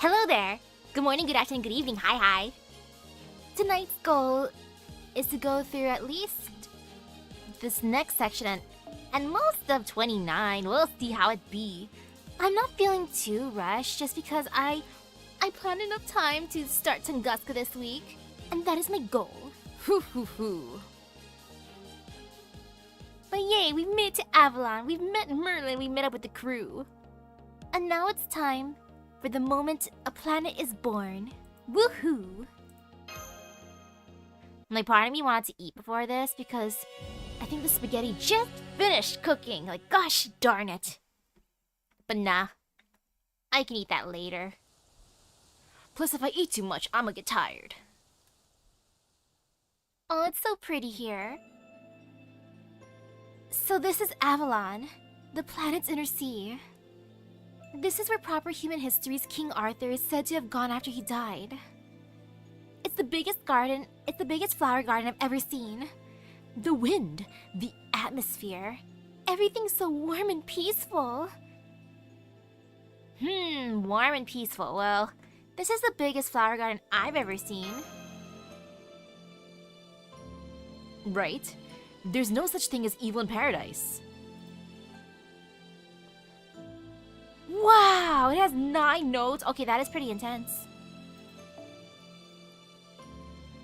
Hello there! Good morning, good afternoon, good evening, hi. Tonight's goal is to go through at least this next section and most of 29. We'll see how it be. I'm not feeling too rushed just because I planned enough time to start Tunguska this week, and that is my goal. Hoo. But yay, we've made it to Avalon, we've met Merlin, we met up with the crew. And now it's time for the moment a planet is born. Woohoo! My part of me wanted to eat before this because I think the spaghetti just finished cooking. Like, gosh darn it. But nah, I can eat that later. Plus, if I eat too much, I'ma get tired. Oh, it's so pretty here. So this is Avalon, the planet's inner sea. This is where proper human history's King Arthur is said to have gone after he died. It's the biggest flower garden I've ever seen. The wind, the atmosphere, everything's so warm and peaceful. Warm and peaceful. Well, this is the biggest flower garden I've ever seen. Right? There's no such thing as evil in paradise. Wow, it has 9 nodes. Okay, that is pretty intense.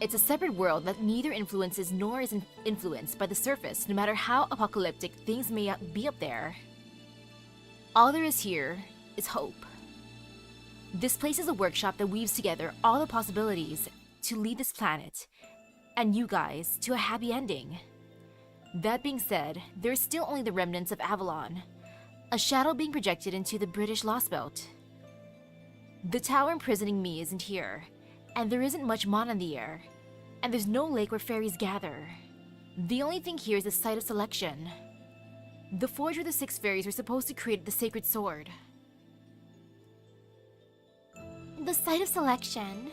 It's a separate world that neither influences nor is influenced by the surface, no matter how apocalyptic things may be up there. All there is here is hope. This place is a workshop that weaves together all the possibilities to lead this planet, and you guys, to a happy ending. That being said, there's still only the remnants of Avalon, a shadow being projected into the British Lost Belt. The tower imprisoning me isn't here, and there isn't much mana in the air, and there's no lake where fairies gather. The only thing here is the site of selection. The forge where the 6 fairies were supposed to create the sacred sword. The site of selection?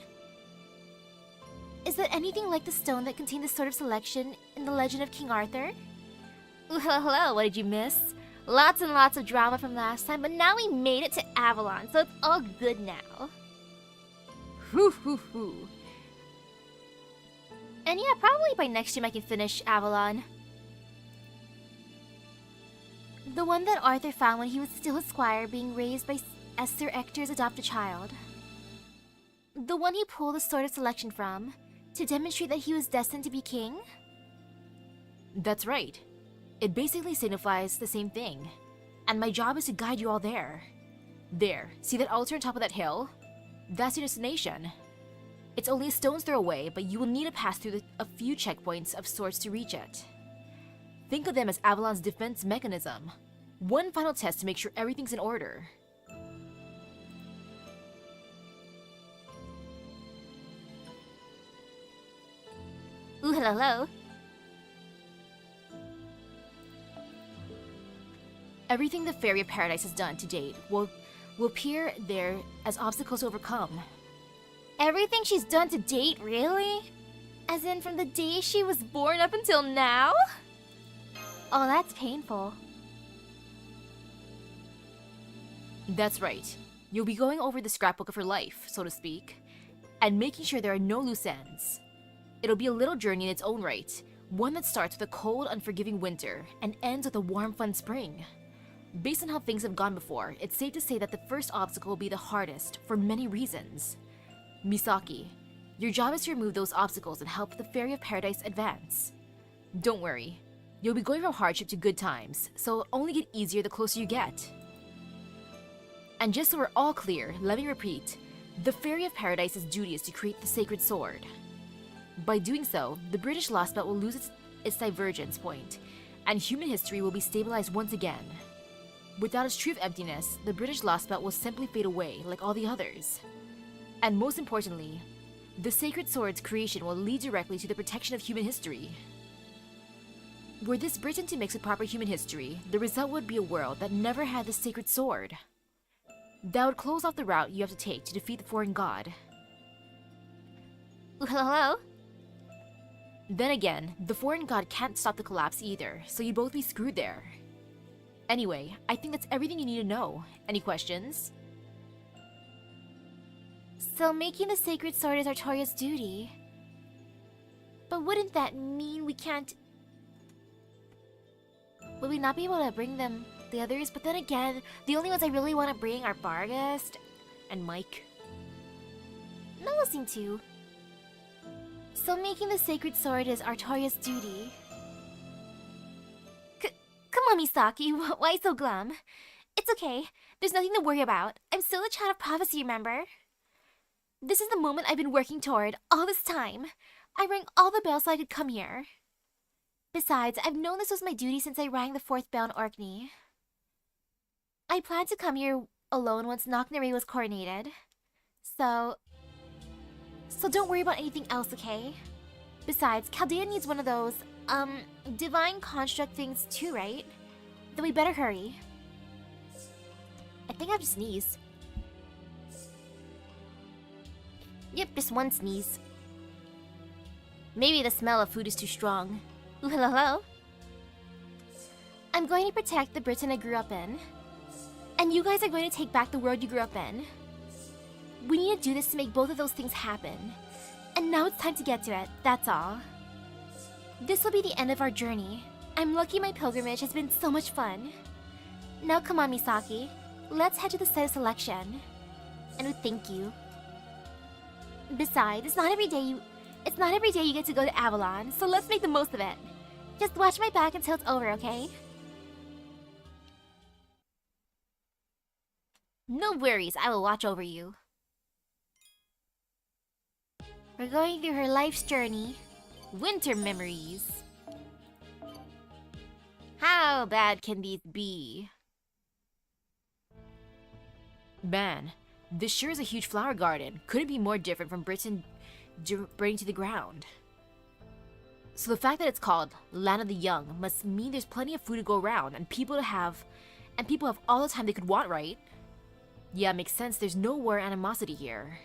Is that anything like the stone that contained the sword of selection in the legend of King Arthur? Ooh, hello, what did you miss? Lots and lots of drama from last time, but now we made it to Avalon, so it's all good now. Hoo. And yeah, probably by next year I can finish Avalon. The one that Arthur found when he was still a squire being raised as Sir Ector's adopted child. The one he pulled the sword of selection from, to demonstrate that he was destined to be king? That's right. It basically signifies the same thing. And my job is to guide you all there. There, see that altar on top of that hill? That's your destination. It's only a stone's throw away, but you will need to pass through a few checkpoints of sorts to reach it. Think of them as Avalon's defense mechanism. One final test to make sure everything's in order. Ooh, hello. Everything the Fairy of Paradise has done to date will appear there as obstacles to overcome. Everything she's done to date, really? As in from the day she was born up until now? Oh, that's painful. That's right. You'll be going over the scrapbook of her life, so to speak, and making sure there are no loose ends. It'll be a little journey in its own right, one that starts with a cold, unforgiving winter and ends with a warm, fun spring. Based on how things have gone before, it's safe to say that the first obstacle will be the hardest, for many reasons. Misaki, your job is to remove those obstacles and help the Fairy of Paradise advance. Don't worry, you'll be going from hardship to good times, so it'll only get easier the closer you get. And just so we're all clear, let me repeat, the Fairy of Paradise's duty is to create the sacred sword. By doing so, the British Lost Belt will lose its divergence point, and human history will be stabilized once again. Without its truth emptiness, the British Lost Belt will simply fade away like all the others. And most importantly, the sacred sword's creation will lead directly to the protection of human history. Were this Britain to mix with proper human history, the result would be a world that never had the sacred sword. That would close off the route you have to take to defeat the foreign god. Hello? Then again, the foreign god can't stop the collapse either, so you'd both be screwed there. Anyway, I think that's everything you need to know. Any questions? So making the sacred sword is Artoria's duty. But wouldn't that mean we can't... Would we not be able to bring them the others? But then again, the only ones I really want to bring are Bargast and Mike. Not listening to. So making the sacred sword is Artoria's duty. Come on, Misaki, why so glum? It's okay, there's nothing to worry about. I'm still a child of prophecy, remember? This is the moment I've been working toward all this time. I rang all the bells so I could come here. Besides, I've known this was my duty since I rang the 4th bell in Orkney. I planned to come here alone once Knocknarea was coronated. So don't worry about anything else, okay? Besides, Chaldea needs one of those, divine construct things too, right? Then we better hurry. I think I have to sneeze. Yep, just one sneeze. Maybe the smell of food is too strong. Ooh, hello. I'm going to protect the Britain I grew up in. And you guys are going to take back the world you grew up in. We need to do this to make both of those things happen. And now it's time to get to it, that's all. This will be the end of our journey. I'm lucky my pilgrimage has been so much fun. Now come on, Misaki. Let's head to the site of selection. And we thank you. Besides, it's not every day you get to go to Avalon, so let's make the most of it. Just watch my back until it's over, okay? No worries, I will watch over you. We're going through her life's journey. Winter memories. How bad can these be? Man, this sure is a huge flower garden. Couldn't be more different from Britain burning to the ground. So the fact that it's called Land of the Young must mean there's plenty of food to go around and people have all the time they could want, right? Yeah, makes sense. There's no war animosity here.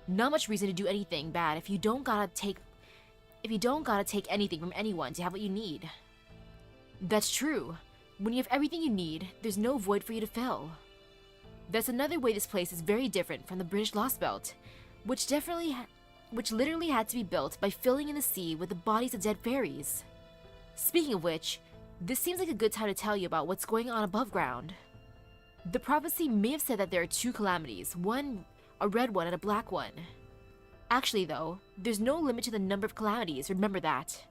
Not much reason to do anything bad if you don't gotta take anything from anyone to have what you need. That's true. When you have everything you need, there's no void for you to fill. That's another way this place is very different from the British Lost Belt, which literally had to be built by filling in the sea with the bodies of dead fairies. Speaking of which, this seems like a good time to tell you about what's going on above ground. The prophecy may have said that there are 2 calamities, one a red one and a black one. Actually though, there's no limit to the number of calamities, remember that.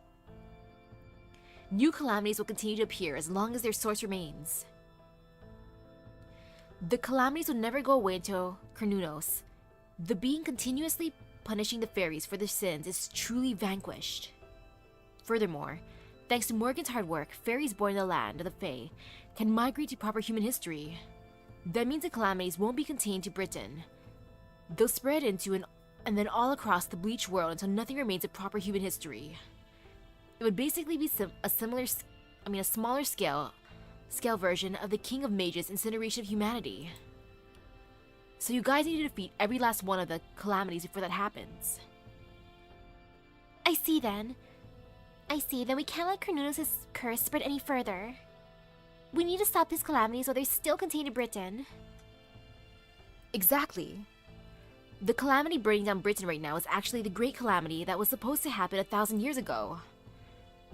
New calamities will continue to appear as long as their source remains. The calamities will never go away until Cernunnos. The being continuously punishing the fairies for their sins is truly vanquished. Furthermore, thanks to Morgan's hard work, fairies born in the land of the Fae can migrate to proper human history. That means the calamities won't be contained to Britain. They'll spread into and then all across the bleached world until nothing remains of proper human history. It would basically be a smaller scale version of the King of Mages' incineration of humanity. So you guys need to defeat every last one of the calamities before that happens. I see, then we can't let Cernunnos' curse spread any further. We need to stop these calamities while they're still contained in Britain. Exactly. The calamity burning down Britain right now is actually the great calamity that was supposed to happen 1,000 years ago.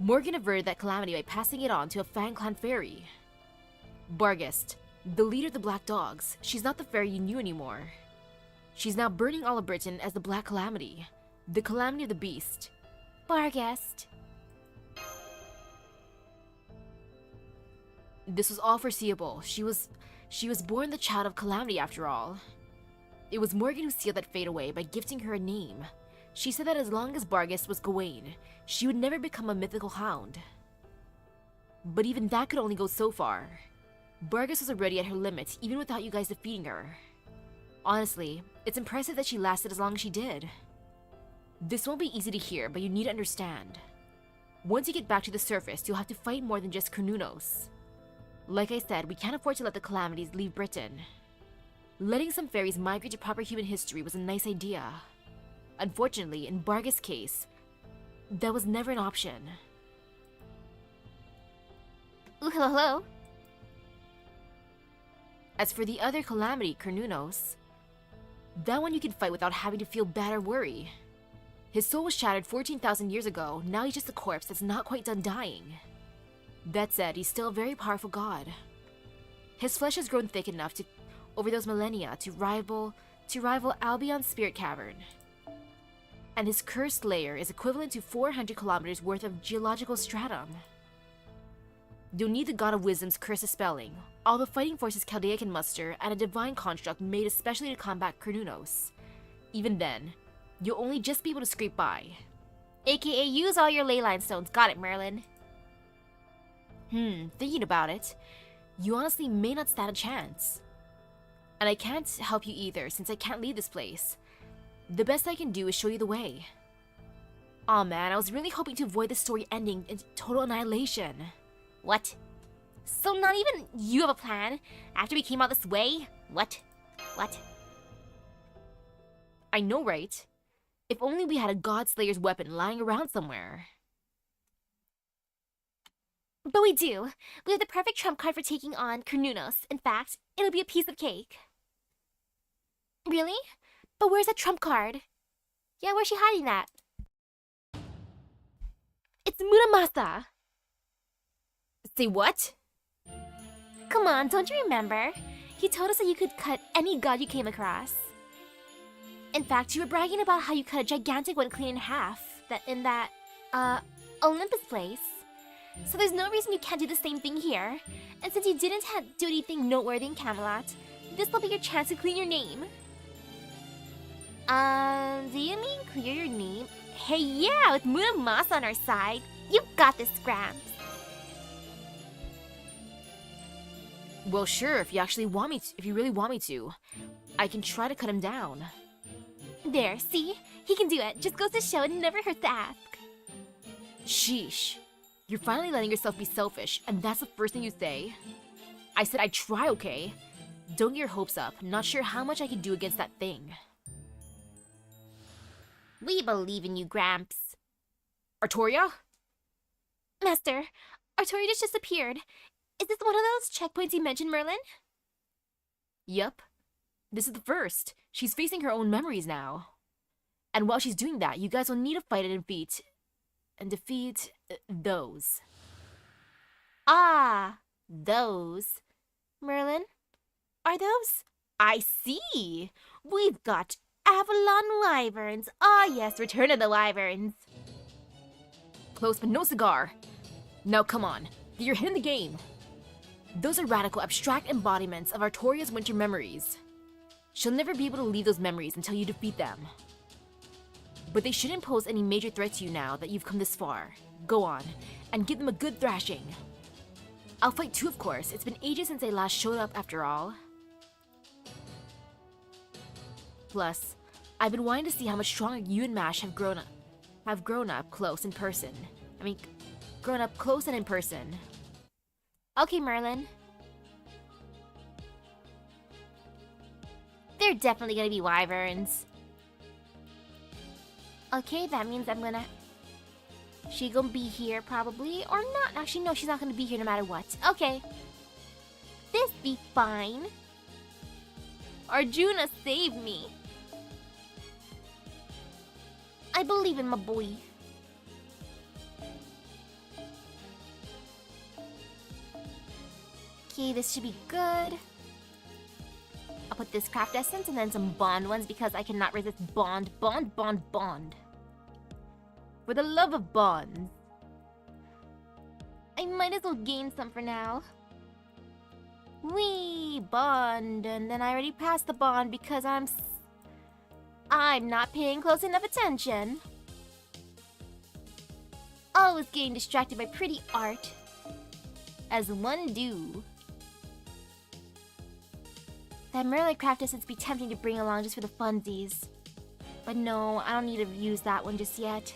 Morgan averted that calamity by passing it on to a Fang Clan fairy. Bargast, the leader of the Black Dogs, she's not the fairy you knew anymore. She's now burning all of Britain as the Black Calamity, the Calamity of the Beast. Bargast. This was all foreseeable. She was born the child of Calamity after all. It was Morgan who sealed that fate away by gifting her a name. She said that as long as Bargast was Gawain, she would never become a mythical hound. But even that could only go so far. Bargast was already at her limits even without you guys defeating her. Honestly, it's impressive that she lasted as long as she did. This won't be easy to hear, but you need to understand. Once you get back to the surface, you'll have to fight more than just Cernunnos. Like I said, we can't afford to let the calamities leave Britain. Letting some fairies migrate to proper human history was a nice idea. Unfortunately, in Bargast's case, that was never an option. Ooh, hello. As for the other calamity, Cernunnos, That one you can fight without having to feel bad or worry. His soul was shattered 14,000 years ago, now he's just a corpse that's not quite done dying. That said, he's still a very powerful god. His flesh has grown thick enough to, over those millennia, to rival Albion's spirit cavern. And his cursed layer is equivalent to 400 kilometers worth of geological stratum. You'll need the God of Wisdom's curse of spelling, all the fighting forces Chaldea can muster, and a divine construct made especially to combat Cernunos. Even then, you'll only just be able to scrape by. AKA use all your ley line stones, got it, Merlin. Thinking about it, you honestly may not stand a chance. And I can't help you either, since I can't leave this place. The best I can do is show you the way. Aw man, I was really hoping to avoid the story ending in total annihilation. What? So not even you have a plan after we came out this way? What? I know, right? If only we had a God Slayer's weapon lying around somewhere. But we do. We have the perfect trump card for taking on Cernunos. In fact, it'll be a piece of cake. Really? But where's that trump card? Yeah, where's she hiding that? It's Muramasa! Say what? Come on, don't you remember? He told us that you could cut any god you came across. In fact, you were bragging about how you cut a gigantic one clean in half, in that Olympus place. So there's no reason you can't do the same thing here. And since you didn't do anything noteworthy in Camelot, this will be your chance to clean your name. Do you mean clear your name? Hey, yeah, with Muramasa on our side, you've got this, Scraps. Well, sure, if you really want me to, I can try to cut him down. There, see? He can do it. Just goes to show it never hurts to ask. Sheesh. You're finally letting yourself be selfish, and that's the first thing you say? I said I'd try, okay? Don't get your hopes up. Not sure how much I can do against that thing. We believe in you, Gramps. Artoria? Master, Artoria just disappeared. Is this one of those checkpoints you mentioned, Merlin? Yep. This is the first. She's facing her own memories now. And while she's doing that, you guys will need to fight and defeat those. Ah, those. Merlin? Are those? I see. We've got Avalon Wyverns. Ah, yes, Return of the Wyverns. Close, but no cigar. Now come on, get your head in the game. Those are radical, abstract embodiments of Artoria's winter memories. She'll never be able to leave those memories until you defeat them. But they shouldn't pose any major threat to you now that you've come this far. Go on, and give them a good thrashing. I'll fight too, of course. It's been ages since I last showed up, after all. Plus, I've been wanting to see how much stronger you and Mash have grown up close in person. Grown up close and in person. Okay, Merlin. They're definitely gonna be wyverns. Okay, that means she gonna be here probably, or not. Actually, no, she's not gonna be here no matter what. Okay. This be fine. Arjuna saved me. I believe in my boy. Okay, this should be good. I'll put this craft essence and then some bond ones because I cannot resist bond. For the love of bonds. I might as well gain some for now. Wee, bond, and then I already passed the bond because I'm not paying close enough attention. Always getting distracted by pretty art. As one do. That Merlin craft essence be tempting to bring along just for the funsies. But no, I don't need to use that one just yet.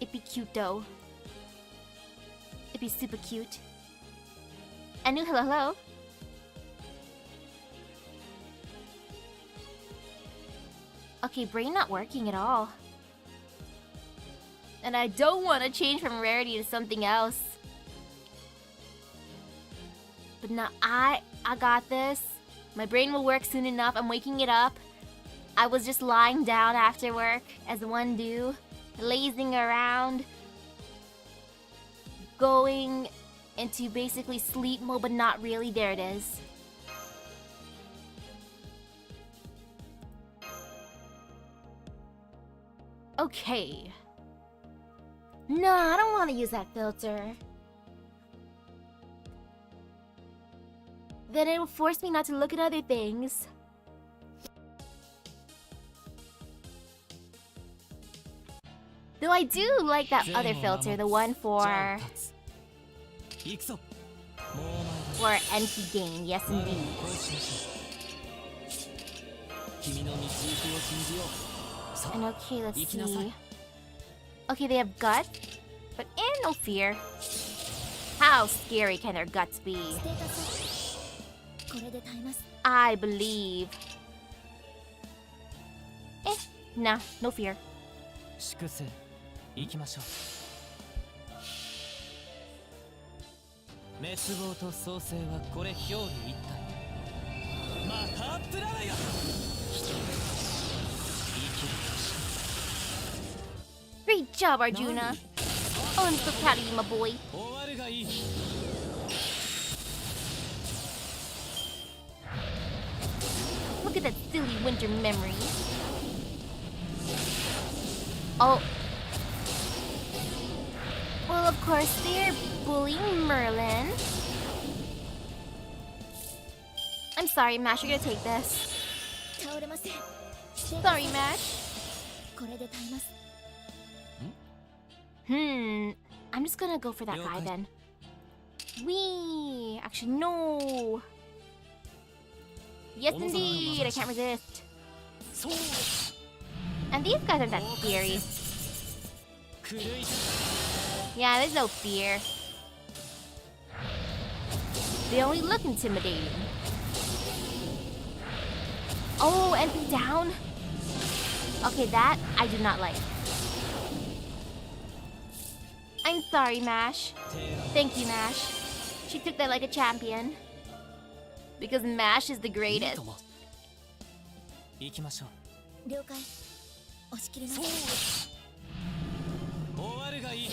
It'd be cute though. It'd be super cute. Anu, hello. Okay, brain not working at all. And I don't want to change from rarity to something else. But now I got this. My brain will work soon enough. I'm waking it up. I was just lying down after work, as one do, lazing around, going into basically sleep mode, but not really. There it is. Okay. No, I don't want to use that filter. Then it will force me not to look at other things. Though I do like that other filter, the one for NP gain, yes indeed. And okay, let's see. Okay, they have guts, but no fear. How scary can their guts be? I believe. Nah, no fear. 粛清行きましょう滅亡と創生はこれ表裏一体マハプララヤ生きる Great job, Arjuna. Oh, I'm so proud of you, my boy. 終わるがいい Look at that silly winter memory. Oh. Well, of course, they're bullying Merlin. I'm sorry, Mash, you're gonna take this. Sorry, Mash. I'm just gonna go for that guy then. Wee! Actually, no! Yes, indeed! I can't resist. And these guys aren't that scary. Yeah, there's no fear. They only look intimidating. Oh, NP down? Okay, that I do not like. I'm sorry, Mash. Thank you, Mash. She took that like a champion. Because Mash is the greatest. 行きましょう了解押し切ります 終わるがいい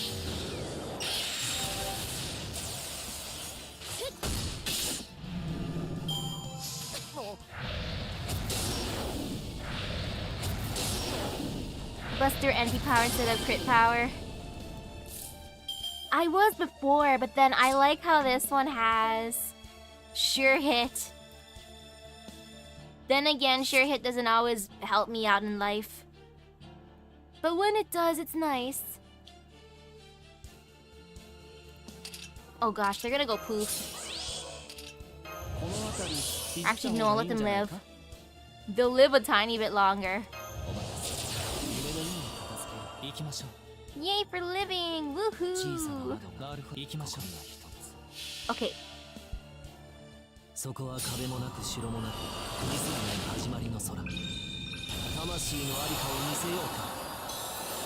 Buster NP power instead of crit power. I was before, but then I like how this one has sure hit. Then again, sure hit doesn't always help me out in life. But when it does, it's nice. Oh gosh, they're gonna go poof. Actually, no, I'll let them live. They'll live a tiny bit longer. Yay for living! Woohoo! Okay. そこは壁もなく城もなくリスナーの始まりの空魂のありかを見せようか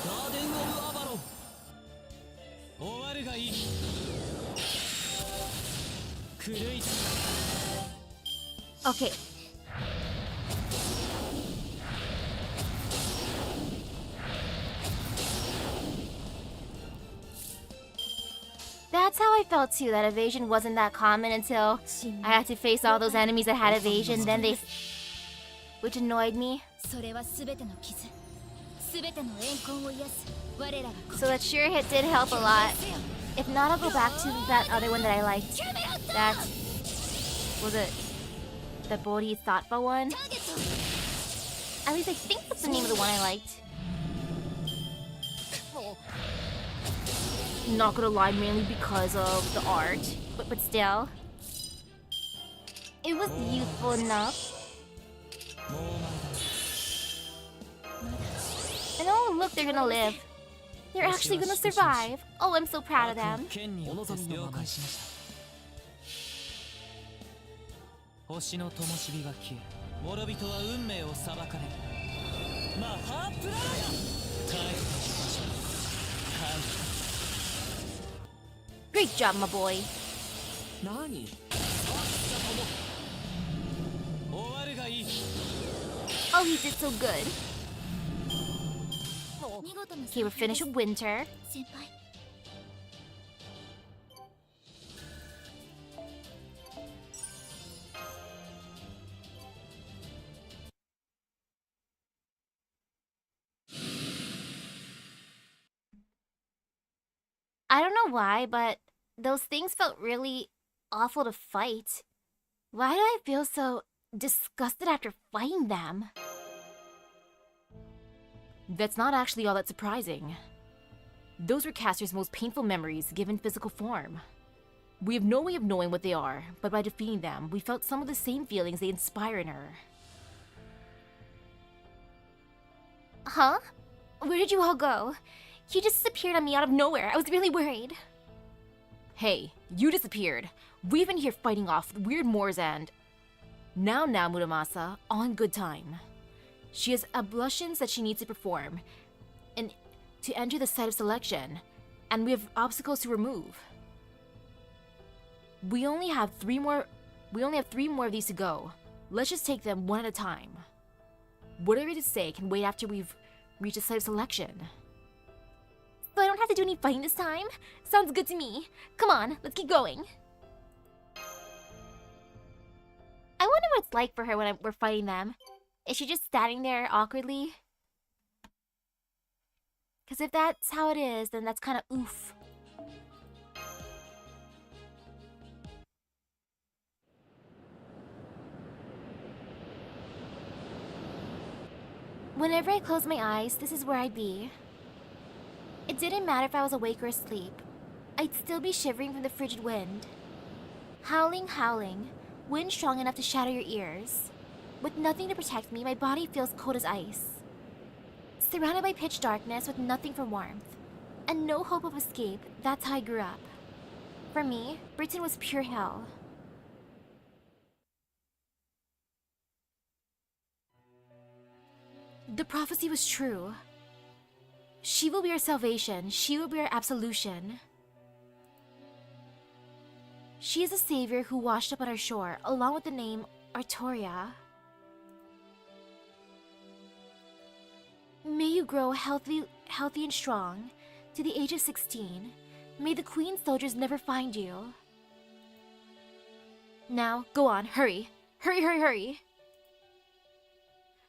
ガーデン・オブ・アバロン終わるがいい狂い Okay. That's how I felt too, that evasion wasn't that common until I had to face all those enemies that had evasion, then they... which annoyed me. So that sure hit did help a lot. If not, I'll go back to that other one that I liked. That... was it... the Bodhisattva one? At least I think that's the name of the one I liked. Not gonna lie, mainly because of the art, but still. It was useful enough. And oh look, they're gonna live. They're actually gonna survive. Oh, I'm so proud of them. 星の灯火が消え諸人は運命を裁かれるマハプララヤ帰ってきましょう Great job, my boy. 何終 Oh, he did so good. Okay, we're finished with winter. 先輩 I don't know why, but those things felt really awful to fight. Why do I feel so disgusted after fighting them? That's not actually all that surprising. Those were Caster's most painful memories given physical form. We have no way of knowing what they are, but by defeating them, we felt some of the same feelings they inspire in her. Huh? Where did you all go? You just disappeared on me out of nowhere. I was really worried. Hey, you disappeared. We've been here fighting off weird Moors and... Now, Muramasa, all in good time. She has ablutions that she needs to perform, and to enter the site of selection, and we have obstacles to remove. We only have three more of these to go. Let's just take them one at a time. Whatever to say can wait after we've reached the site of selection. So I don't have to do any fighting this time? Sounds good to me. Come on, let's keep going. I wonder what it's like for her when we're fighting them. Is she just standing there awkwardly? Because if that's how it is, then that's kind of oof. Whenever I close my eyes, this is where I'd be. It didn't matter if I was awake or asleep. I'd still be shivering from the frigid wind. Howling, howling, wind strong enough to shatter your ears. With nothing to protect me, my body feels cold as ice. Surrounded by pitch darkness with nothing for warmth, and no hope of escape, that's how I grew up. For me, Britain was pure hell. The prophecy was true. She will be our salvation. She will be our absolution. She is a savior who washed up on our shore, along with the name Artoria. May you grow healthy and strong to the age of 16. May the Queen's soldiers never find you. Now, go on, hurry. Hurry, hurry, hurry.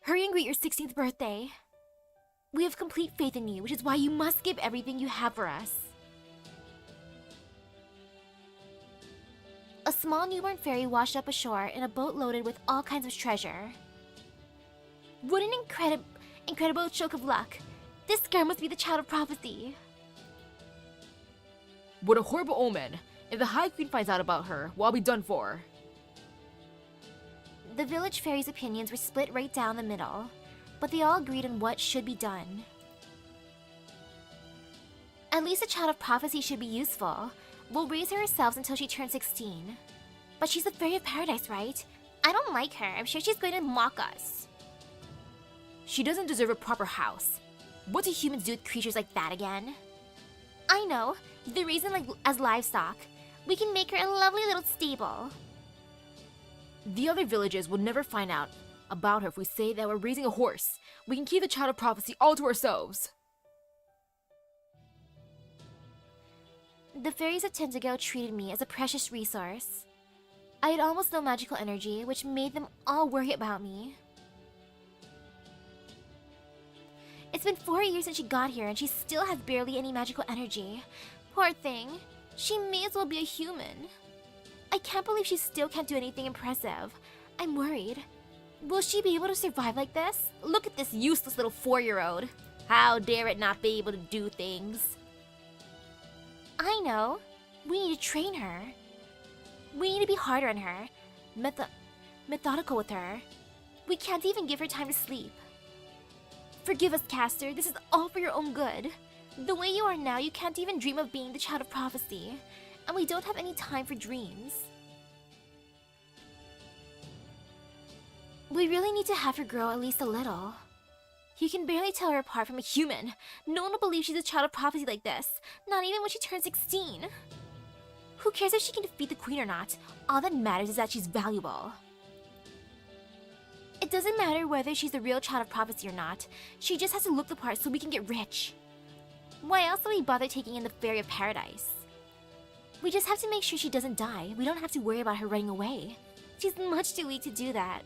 Hurry and greet your 16th birthday. We have complete faith in you, which is why you must give everything you have for us. A small newborn fairy washed up ashore in a boat loaded with all kinds of treasure. What an incredible stroke of luck. This girl must be the child of prophecy. What a horrible omen. If the High Queen finds out about her, what will be done for? The village fairies' opinions were split right down the middle, but they all agreed on what should be done. At least a child of prophecy should be useful. We'll raise her ourselves until she turns 16. But she's a fairy of paradise, right? I don't like her. I'm sure she's going to mock us. She doesn't deserve a proper house. What do humans do with creatures like that again? I know. They raise them as livestock. We can make her a lovely little stable. The other villages will never find out about her if we say that we're raising a horse. We can keep the child of prophecy all to ourselves. The fairies of Tentigo treated me as a precious resource. I had almost no magical energy, which made them all worry about me. It's been 4 years since she got here and she still has barely any magical energy. Poor thing. She may as well be a human. I can't believe she still can't do anything impressive. I'm worried. Will she be able to survive like this? Look at this useless little 4-year-old. How dare it not be able to do things? I know. We need to train her. We need to be harder on her. Methodical with her. We can't even give her time to sleep. Forgive us, Caster. This is all for your own good. The way you are now, you can't even dream of being the child of prophecy. And we don't have any time for dreams. We really need to have her grow at least a little. You can barely tell her apart from a human. No one will believe she's a child of prophecy like this. Not even when she turns 16. Who cares if she can defeat the queen or not? All that matters is that she's valuable. It doesn't matter whether she's a real child of prophecy or not. She just has to look the part so we can get rich. Why else would we bother taking in the Fairy of Paradise? We just have to make sure she doesn't die. We don't have to worry about her running away. She's much too weak to do that.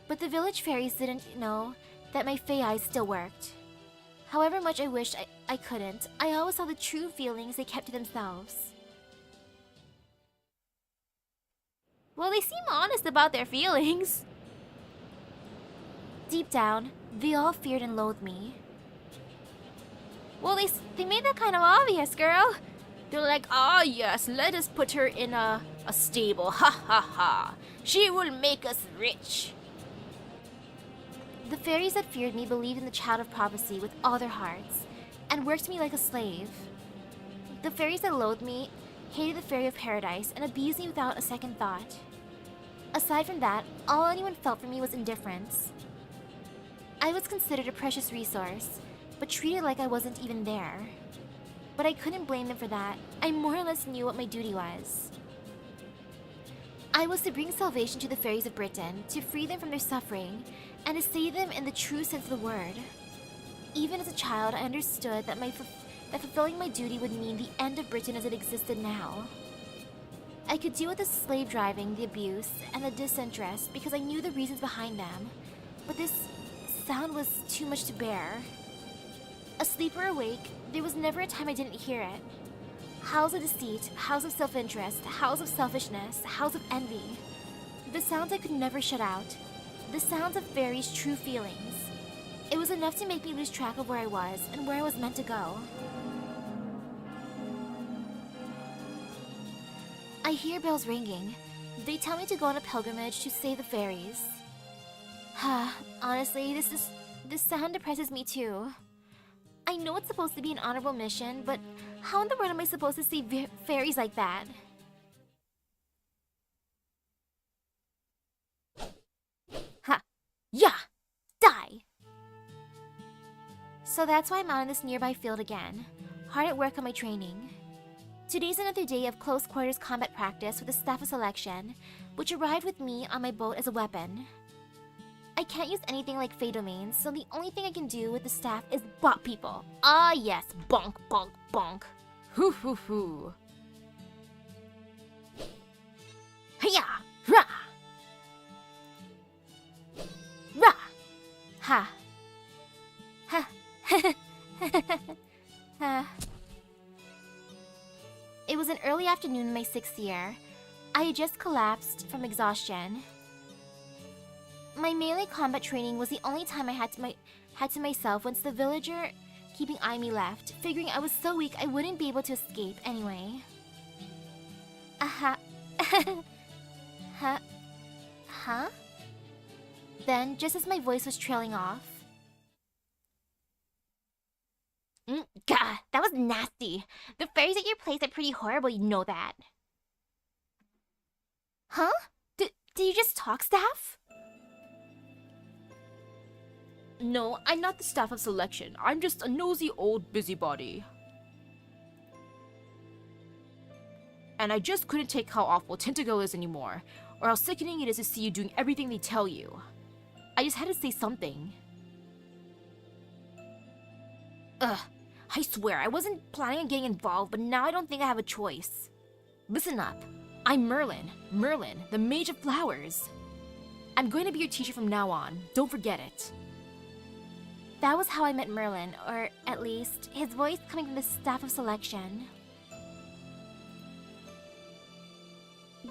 But the village fairies didn't know that my Fey eyes still worked. However much I wished I couldn't, I always saw the true feelings they kept to themselves. Well, they seem honest about their feelings. Deep down, they all feared and loathed me. Well, they made that kind of obvious, girl. They're like, ah yes, let us put her in a stable, ha ha ha. She will make us rich. The fairies that feared me believed in the child of prophecy with all their hearts, and worked me like a slave. The fairies that loathed me hated the Fairy of Paradise and abused me without a second thought. Aside from that, all anyone felt for me was indifference. I was considered a precious resource, but treated like I wasn't even there. But I couldn't blame them for that. I more or less knew what my duty was. I was to bring salvation to the fairies of Britain, to free them from their suffering, and to save them in the true sense of the word. Even as a child, I understood that fulfilling my duty would mean the end of Britain as it existed now. I could deal with the slave driving, the abuse, and the disinterest because I knew the reasons behind them, but this sound was too much to bear. Asleep or awake, there was never a time I didn't hear it. Howls of deceit, howls of self-interest, howls of selfishness, howls of envy. The sounds I could never shut out. The sounds of fairies' true feelings. It was enough to make me lose track of where I was and where I was meant to go. I hear bells ringing. They tell me to go on a pilgrimage to save the fairies. Honestly, this sound depresses me too. I know it's supposed to be an honorable mission, but how in the world am I supposed to save fairies like that? Ha! Yeah! Die! So that's why I'm out in this nearby field again, hard at work on my training. Today's another day of close quarters combat practice with the Staff of Selection, which arrived with me on my boat as a weapon. I can't use anything like Fey domains, so the only thing I can do with the staff is bop people. Ah yes, bonk, bonk, bonk. Hoo hoo hoo. Hiya! Rah! Rah! Ha! Ha! Ha! It was an early afternoon in my 6th year. I had just collapsed from exhaustion. My melee combat training was the only time I had to myself once the villager keeping eye me left, figuring I was so weak I wouldn't be able to escape anyway. Aha. Huh? Then, just as my voice was trailing off... God, that was nasty. The fairies at your place are pretty horrible, you know that. Huh? Did you just talk, Staff? No, I'm not the Staff of Selection. I'm just a nosy old busybody. And I just couldn't take how awful Tentacle is anymore, or how sickening it is to see you doing everything they tell you. I just had to say something. Ugh, I swear, I wasn't planning on getting involved, but now I don't think I have a choice. Listen up. I'm Merlin. Merlin, the Mage of Flowers. I'm going to be your teacher from now on. Don't forget it. That was how I met Merlin, or at least, his voice coming from the Staff of Selection.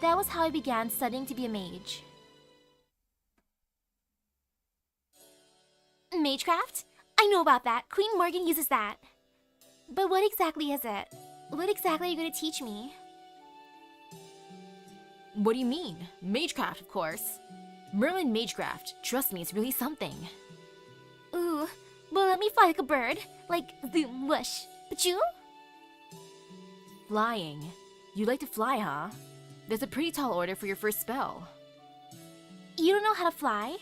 That was how I began studying to be a mage. Magecraft? I know about that. Queen Morgan uses that. But what exactly is it? What exactly are you going to teach me? What do you mean? Magecraft, of course. Merlin Magecraft. Trust me, it's really something. Ooh, well, let me fly like a bird. Like, zoom, whoosh. Pachoo? Flying. You like to fly, huh? There's a pretty tall order for your first spell. You don't know how to fly?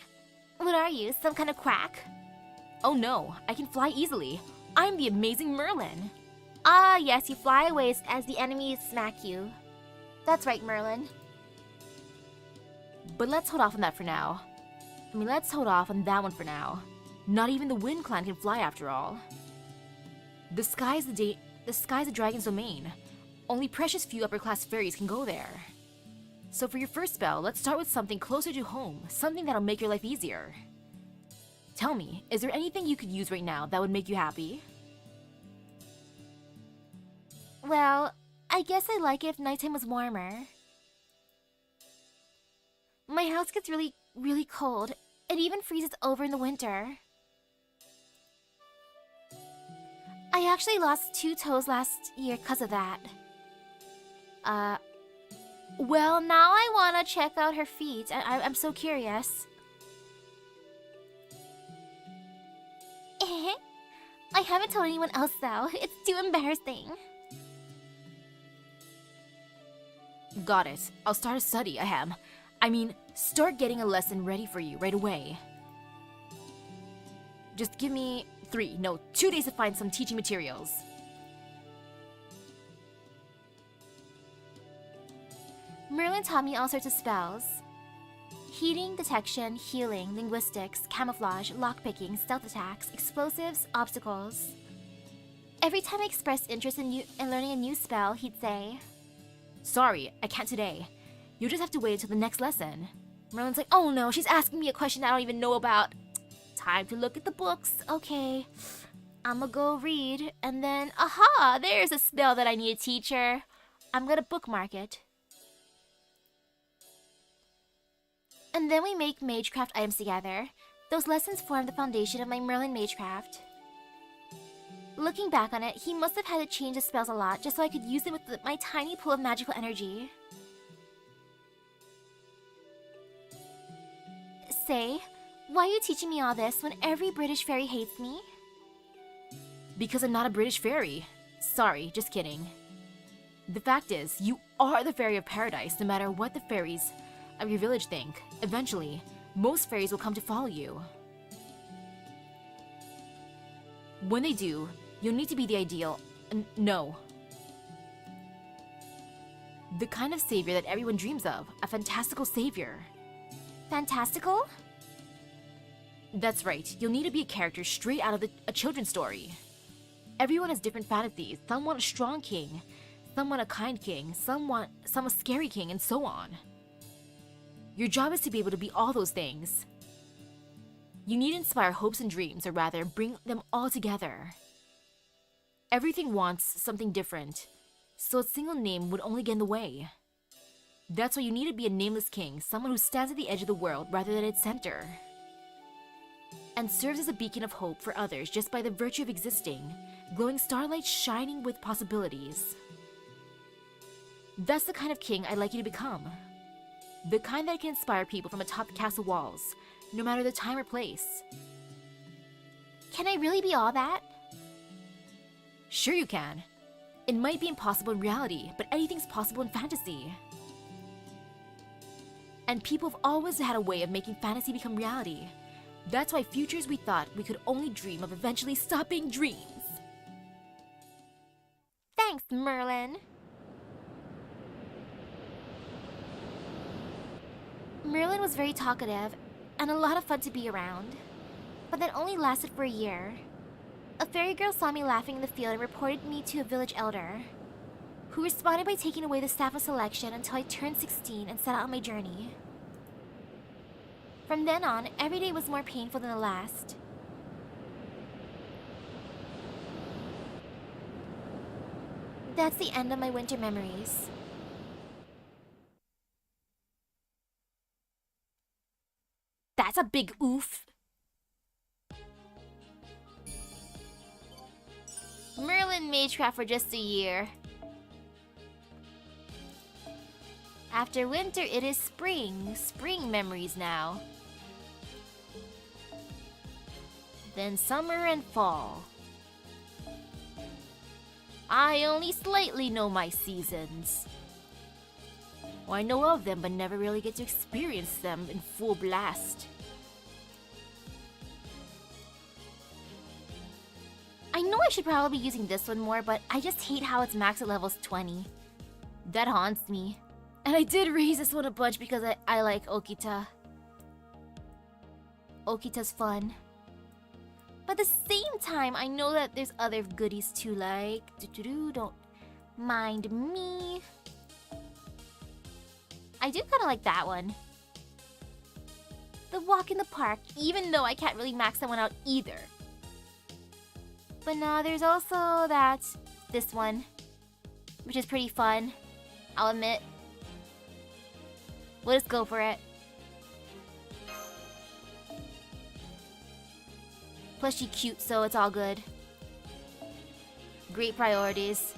What are you, some kind of quack? Oh no, I can fly easily. I'm the amazing Merlin. Ah, yes, you fly away as the enemies smack you. That's right, Merlin. But let's hold off on that for now. Let's hold off on that one for now. Not even the Wind Clan can fly after all. The sky is the dragon's domain. Only precious few upper-class fairies can go there. So for your first spell, let's start with something closer to home, something that'll make your life easier. Tell me, is there anything you could use right now that would make you happy? Well, I guess I'd like it if nighttime was warmer. My house gets really, really cold. It even freezes over in the winter. I actually lost 2 toes last year because of that. Well, now I want to check out her feet. I'm so curious. I haven't told anyone else though. It's too embarrassing. Got it. I'll start a study, ahem. Start getting a lesson ready for you right away. Just give me 2 days to find some teaching materials. Merlin taught me all sorts of spells. Heating, detection, healing, linguistics, camouflage, lockpicking, stealth attacks, explosives, obstacles. Every time I expressed interest in learning a new spell, he'd say, Sorry, I can't today. You'll just have to wait until the next lesson. Merlin's like, oh no, she's asking me a question I don't even know about. Time to look at the books. Okay, I'ma go read, and then, aha, there's a spell that I need a teacher. I'm gonna bookmark it. And then we make magecraft items together. Those lessons formed the foundation of my Merlin magecraft. Looking back on it, he must have had to change the spells a lot just so I could use them with my tiny pool of magical energy. Say, why are you teaching me all this when every British fairy hates me? Because I'm not a British fairy. Sorry, just kidding. The fact is, you are the fairy of paradise no matter what the fairies of your village think. Eventually, most fairies will come to follow you. When they do, you'll need to be the ideal... no. The kind of savior that everyone dreams of. A fantastical savior. Fantastical? That's right. You'll need to be a character straight out of a children's story. Everyone has different fantasies. Some want a strong king, some want a kind king, some a scary king, and so on. Your job is to be able to be all those things. You need to inspire hopes and dreams, or rather, bring them all together. Everything wants something different, so a single name would only get in the way. That's why you need to be a nameless king, someone who stands at the edge of the world rather than its center, and serves as a beacon of hope for others just by the virtue of existing, glowing starlight shining with possibilities. That's the kind of king I'd like you to become. The kind that can inspire people from atop the castle walls, no matter the time or place. Can I really be all that? Sure you can. It might be impossible in reality, but anything's possible in fantasy. And people have always had a way of making fantasy become reality. That's why futures we thought we could only dream of eventually stop being dreams. Thanks, Merlin. Merlin was very talkative and a lot of fun to be around, but that only lasted for a year. A fairy girl saw me laughing in the field and reported me to a village elder, who responded by taking away the staff of selection until I turned 16 and set out on my journey. From then on, every day was more painful than the last. That's the end of my winter memories. That's a big oof. Merlin magecraft for just a year. After winter, it is spring. Spring memories now. Then summer and fall. I only slightly know my seasons. Well, I know of them, but never really get to experience them in full blast. I know I should probably be using this one more, but I just hate how its max at level is 20. That haunts me. And I did raise this one a bunch because I like Okita. Okita's fun. But at the same time, I know that there's other goodies too, like... Don't mind me. I do kind of like that one. The walk in the park, even though I can't really max that one out either. But no, there's also this one, which is pretty fun, I'll admit. We'll just go for it. Plus she's cute, so it's all good. Great priorities.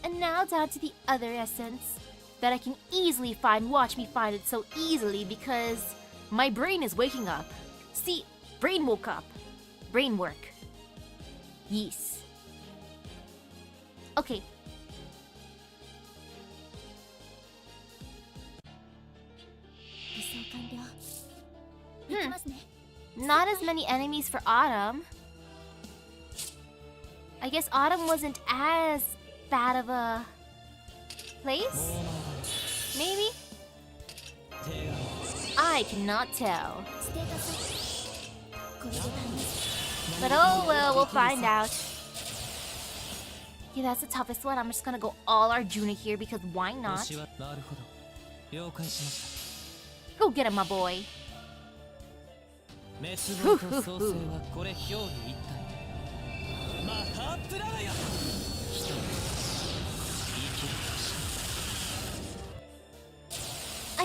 And now down to the other essence that I can easily find. Watch me find it so easily because my brain is waking up. See, brain woke up. Brain work. Yes. Okay. Not as many enemies for Autumn. I guess Autumn wasn't as bad of a place? Maybe? I cannot tell. But oh well, we'll find out. Yeah, that's the toughest one. I'm just gonna go all Arjuna here because why not? Go get him, my boy. I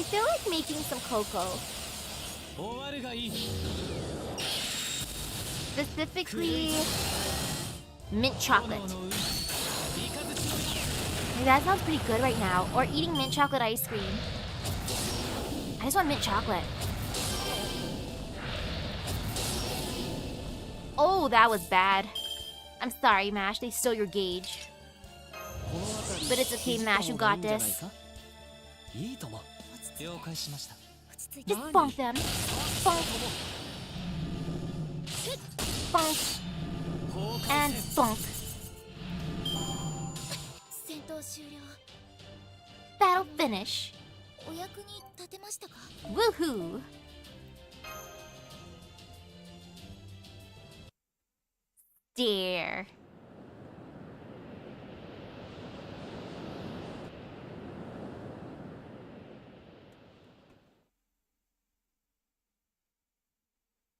feel like making some cocoa. Specifically, mint chocolate. That sounds pretty good right now. Or eating mint chocolate ice cream. I just want mint chocolate. Oh, that was bad. I'm sorry, Mash. They stole your gauge. But it's okay, Mash. You got this. Just bonk them. Bonk. Bonk. And bonk. Battle finish. Woohoo! Dear.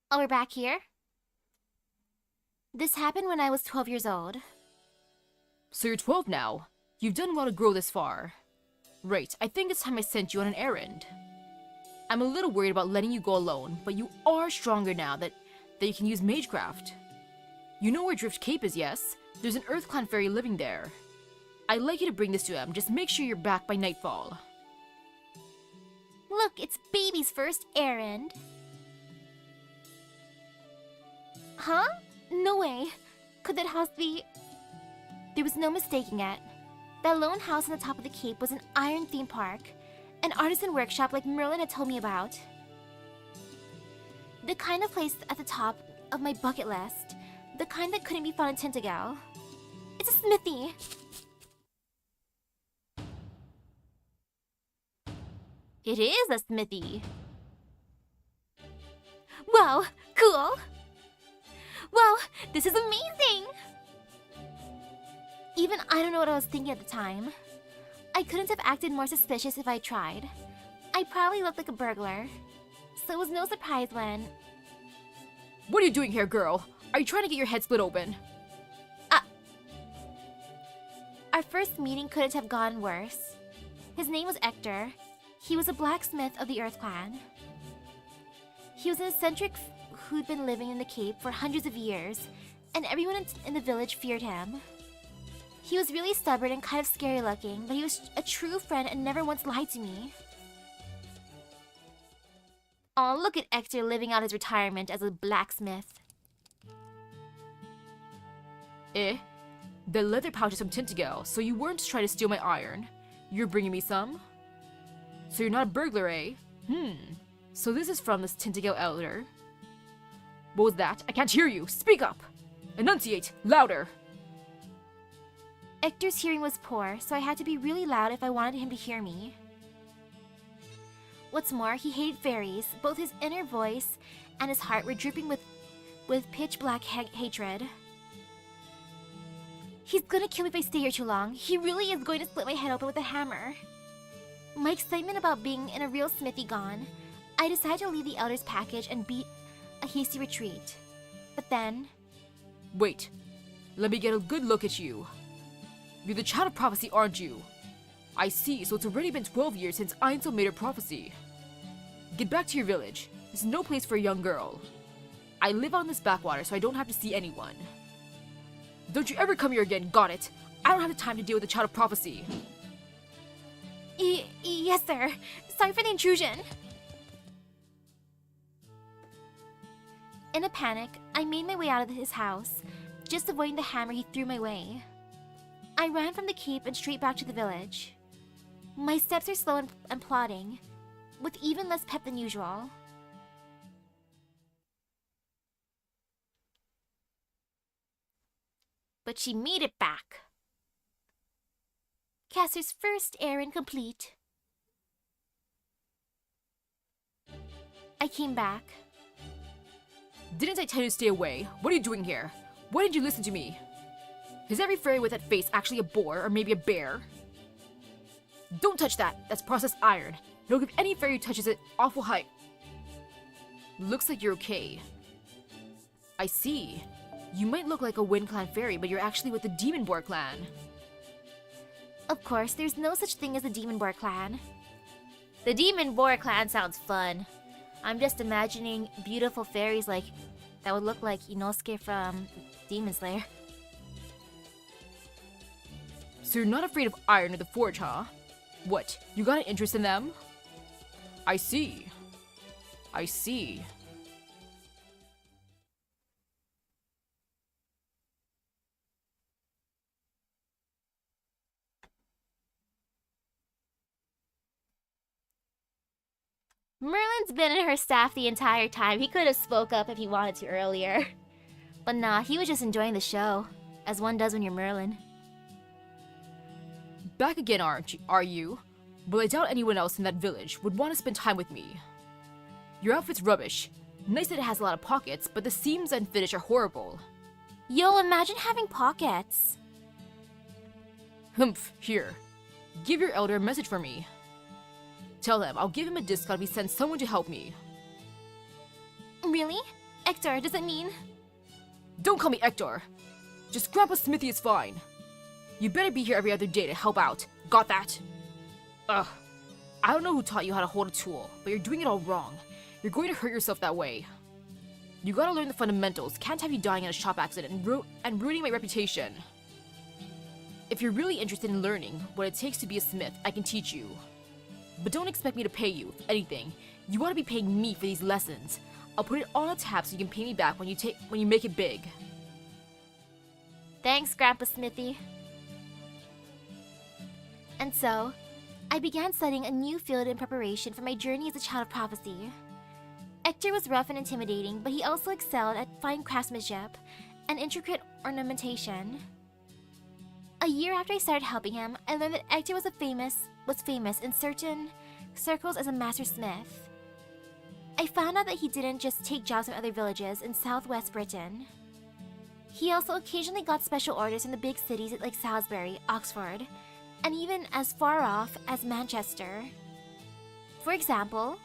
Oh, we're back here? This happened when I was 12 years old. So you're 12 now. You've done well to grow this far. Right, I think it's time I sent you on an errand. I'm a little worried about letting you go alone, but you are stronger now that you can use Magecraft. You know where Drift Cape is, yes? There's an Earth Clan fairy living there. I'd like you to bring this to him. Just make sure you're back by nightfall. Look, it's Baby's first errand. Huh? No way. Could that house be... There was no mistaking it. That lone house on the top of the cape was an iron theme park. An artisan workshop like Merlin had told me about. The kind of place at the top of my bucket list. The kind that couldn't be found in Tintagel. It's a smithy. It is a smithy. Wow, cool. Wow, this is amazing. Even I don't know what I was thinking at the time. I couldn't have acted more suspicious if I tried. I probably looked like a burglar. So it was no surprise when... What are you doing here, girl? Are you trying to get your head split open? Our first meeting couldn't have gone worse. His name was Ector. He was a blacksmith of the Earth Clan. He was an eccentric who'd been living in the Cape for hundreds of years, and everyone in the village feared him. He was really stubborn and kind of scary looking, but he was a true friend and never once lied to me. Aw, look at Ector living out his retirement as a blacksmith. Eh? The leather pouch is from Tintagel, so you weren't trying to steal my iron. You're bringing me some? So you're not a burglar, eh? So this is from this Tintagel elder. What was that? I can't hear you! Speak up! Enunciate! Louder! Ector's hearing was poor, so I had to be really loud if I wanted him to hear me. What's more, he hated fairies. Both his inner voice and his heart were dripping with pitch-black hatred. He's gonna kill me if I stay here too long. He really is going to split my head open with a hammer. My excitement about being in a real smithy gone, I decided to leave the Elder's package and beat a hasty retreat. But then... Wait, let me get a good look at you. You're the child of prophecy, aren't you? I see, so it's already been 12 years since Ainsel made her prophecy. Get back to your village. This is no place for a young girl. I live on this backwater, so I don't have to see anyone. Don't you ever come here again, got it? I don't have the time to deal with the child of prophecy. Yes, sir. Sorry for the intrusion. In a panic, I made my way out of his house, just avoiding the hammer he threw my way. I ran from the keep and straight back to the village. My steps are slow and plodding, with even less pep than usual. But she made it back. Caster's first errand complete. I came back. Didn't I tell you to stay away? What are you doing here? Why didn't you listen to me? Is every fairy with that face actually a boar or maybe a bear? Don't touch that! That's processed iron. Don't give any fairy who touches it awful height. Looks like you're okay. I see. You might look like a Wind Clan fairy, but you're actually with the Demon Boar clan. Of course, there's no such thing as the Demon Boar clan. The Demon Boar clan sounds fun. I'm just imagining beautiful fairies like that would look like Inosuke from Demon Slayer. So you're not afraid of iron or the forge, huh? What, you got an interest in them? I see. I see. Merlin's been in her staff the entire time. He could have spoke up if he wanted to earlier. But nah, he was just enjoying the show, as one does when you're Merlin. Back again, are you? Well, I doubt anyone else in that village would want to spend time with me. Your outfit's rubbish. Nice that it has a lot of pockets, but the seams and finish are horrible. Yo, imagine having pockets. Humph, here. Give your elder a message for me. Tell him I'll give him a discount if he sends someone to help me. Really? Ector, does it mean... Don't call me Ector. Just Grandpa's smithy is fine. You better be here every other day to help out. Got that? Ugh. I don't know who taught you how to hold a tool, but you're doing it all wrong. You're going to hurt yourself that way. You gotta learn the fundamentals. Can't have you dying in a shop accident and ruining my reputation. If you're really interested in learning what it takes to be a smith, I can teach you. But don't expect me to pay you, if anything. You want to be paying me for these lessons. I'll put it all on tap so you can pay me back when you make it big. Thanks, Grandpa Smithy. And so, I began studying a new field in preparation for my journey as a child of prophecy. Ector was rough and intimidating, but he also excelled at fine craftsmanship and intricate ornamentation. A year after I started helping him, I learned that Ector was famous in certain circles as a master smith. I found out that he didn't just take jobs from other villages in southwest Britain. He also occasionally got special orders in the big cities like Salisbury, Oxford, and even as far off as Manchester. For example...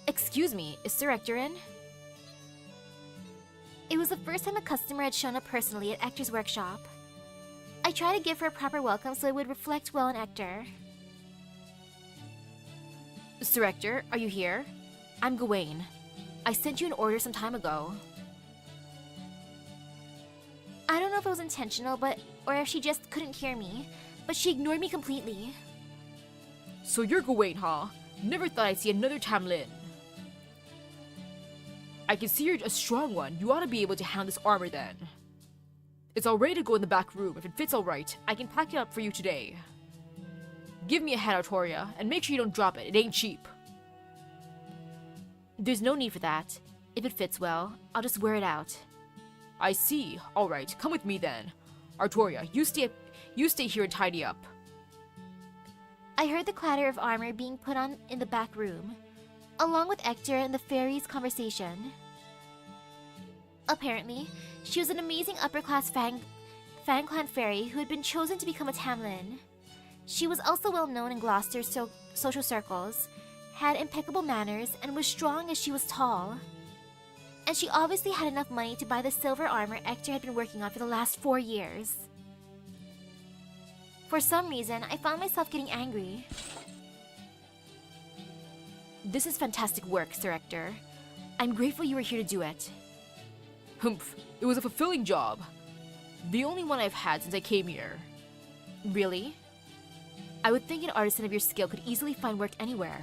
Excuse me, is Sir Ector in? It was the first time a customer had shown up personally at Ector's workshop. I tried to give her a proper welcome so it would reflect well on Ector. Sir Ector, are you here? I'm Gawain. I sent you an order some time ago. I don't know if it was intentional, or if she just couldn't hear me, but she ignored me completely. So you're Gawain, huh? Never thought I'd see another Tamlin. I can see you're a strong one. You ought to be able to handle this armor then. It's all ready to go in the back room. If it fits alright, I can pack it up for you today. Give me a hand, Artoria, and make sure you don't drop it. It ain't cheap. There's no need for that. If it fits well, I'll just wear it out. I see. Alright, come with me then. Artoria, you stay here and tidy up. I heard the clatter of armor being put on in the back room, along with Ector and the fairy's conversation. Apparently, she was an amazing upper-class Fan Clan fairy who had been chosen to become a Tamlin. She was also well known in Gloucester's social circles, had impeccable manners, and was strong as she was tall. And she obviously had enough money to buy the silver armor Ector had been working on for the last 4 years. For some reason, I found myself getting angry. This is fantastic work, Sir Ector. I'm grateful you were here to do it. Humph, it was a fulfilling job. The only one I've had since I came here. Really? I would think an artisan of your skill could easily find work anywhere.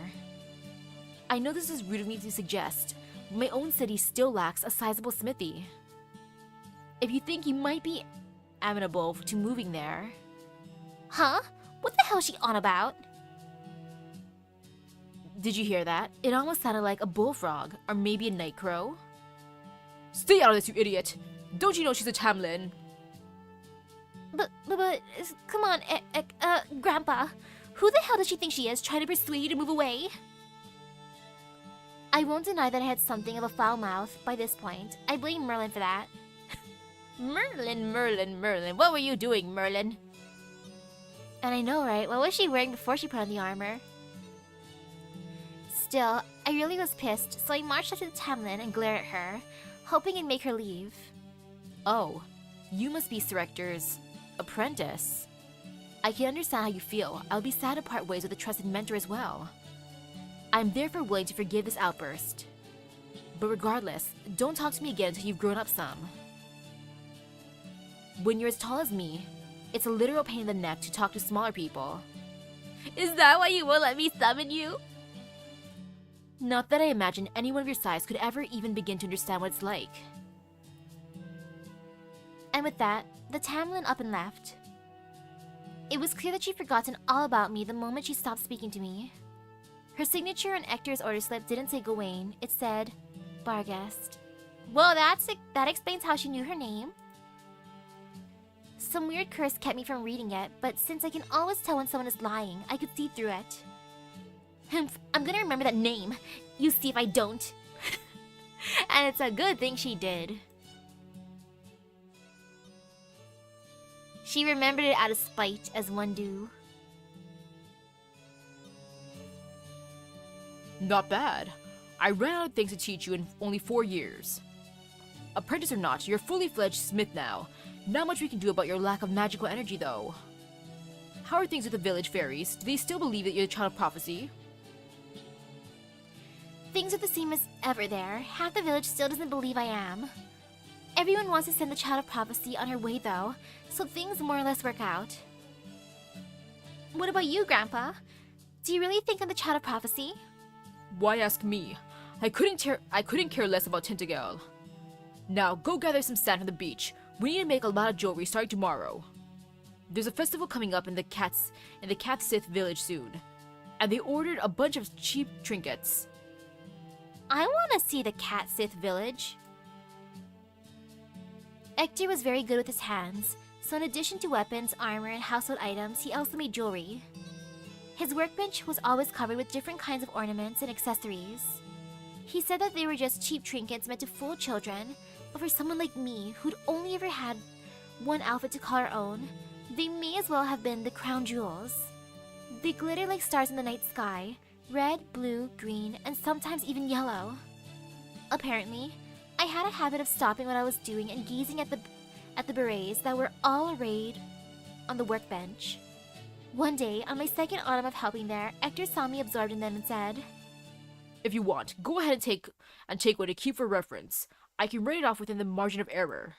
I know this is rude of me to suggest, but my own city still lacks a sizable smithy. If you think you might be amenable to moving there... Huh? What the hell is she on about? Did you hear that? It almost sounded like a bullfrog, or maybe a night crow. Stay out of this, you idiot! Don't you know she's a Tamlin? But, come on, Grandpa. Who the hell does she think she is, trying to persuade you to move away? I won't deny that I had something of a foul mouth by this point. I blame Merlin for that. Merlin, what were you doing, Merlin? And I know, right? What was she wearing before she put on the armor? Still, I really was pissed, so I marched up to the Tamlin and glared at her, hoping it'd make her leave. Oh, you must be Sir Ector's apprentice. I can understand how you feel. I'll be sad to part ways with a trusted mentor as well. I'm therefore willing to forgive this outburst. But regardless, don't talk to me again until you've grown up some. When you're as tall as me, it's a literal pain in the neck to talk to smaller people. Is that why you won't let me summon you? Not that I imagine anyone of your size could ever even begin to understand what it's like. And with that, the Tamlin up and left. It was clear that she'd forgotten all about me the moment she stopped speaking to me. Her signature on Ector's order slip didn't say Gawain, it said Barguest. Well, that explains how she knew her name. Some weird curse kept me from reading it, but since I can always tell when someone is lying, I could see through it. Humph, I'm gonna remember that name. You see if I don't. And it's a good thing she did. She remembered it out of spite, as one do. Not bad. I ran out of things to teach you in only 4 years. Apprentice or not, you're a fully fledged smith now. Not much we can do about your lack of magical energy, though. How are things with the village fairies? Do they still believe that you're the child of prophecy? Things are the same as ever there. Half the village still doesn't believe I am. Everyone wants to send the child of prophecy on her way, though, so things more or less work out. What about you, Grandpa? Do you really think I'm the child of prophecy? Why ask me? I couldn't care less about Tintagel. Now, go gather some sand from the beach. We need to make a lot of jewelry starting tomorrow. There's a festival coming up in the Cat Sith village soon, and they ordered a bunch of cheap trinkets. I want to see the Cat Sith village. Ector was very good with his hands, so in addition to weapons, armor, and household items, he also made jewelry. His workbench was always covered with different kinds of ornaments and accessories. He said that they were just cheap trinkets meant to fool children, but for someone like me, who'd only ever had one outfit to call her own, they may as well have been the crown jewels. They glittered like stars in the night sky, red, blue, green, and sometimes even yellow. Apparently, I had a habit of stopping what I was doing and gazing at the berets that were all arrayed on the workbench. One day, on my second autumn of helping there, Ector saw me absorbed in them and said, If you want, go ahead and take one to keep for reference. I can write it off within the margin of error.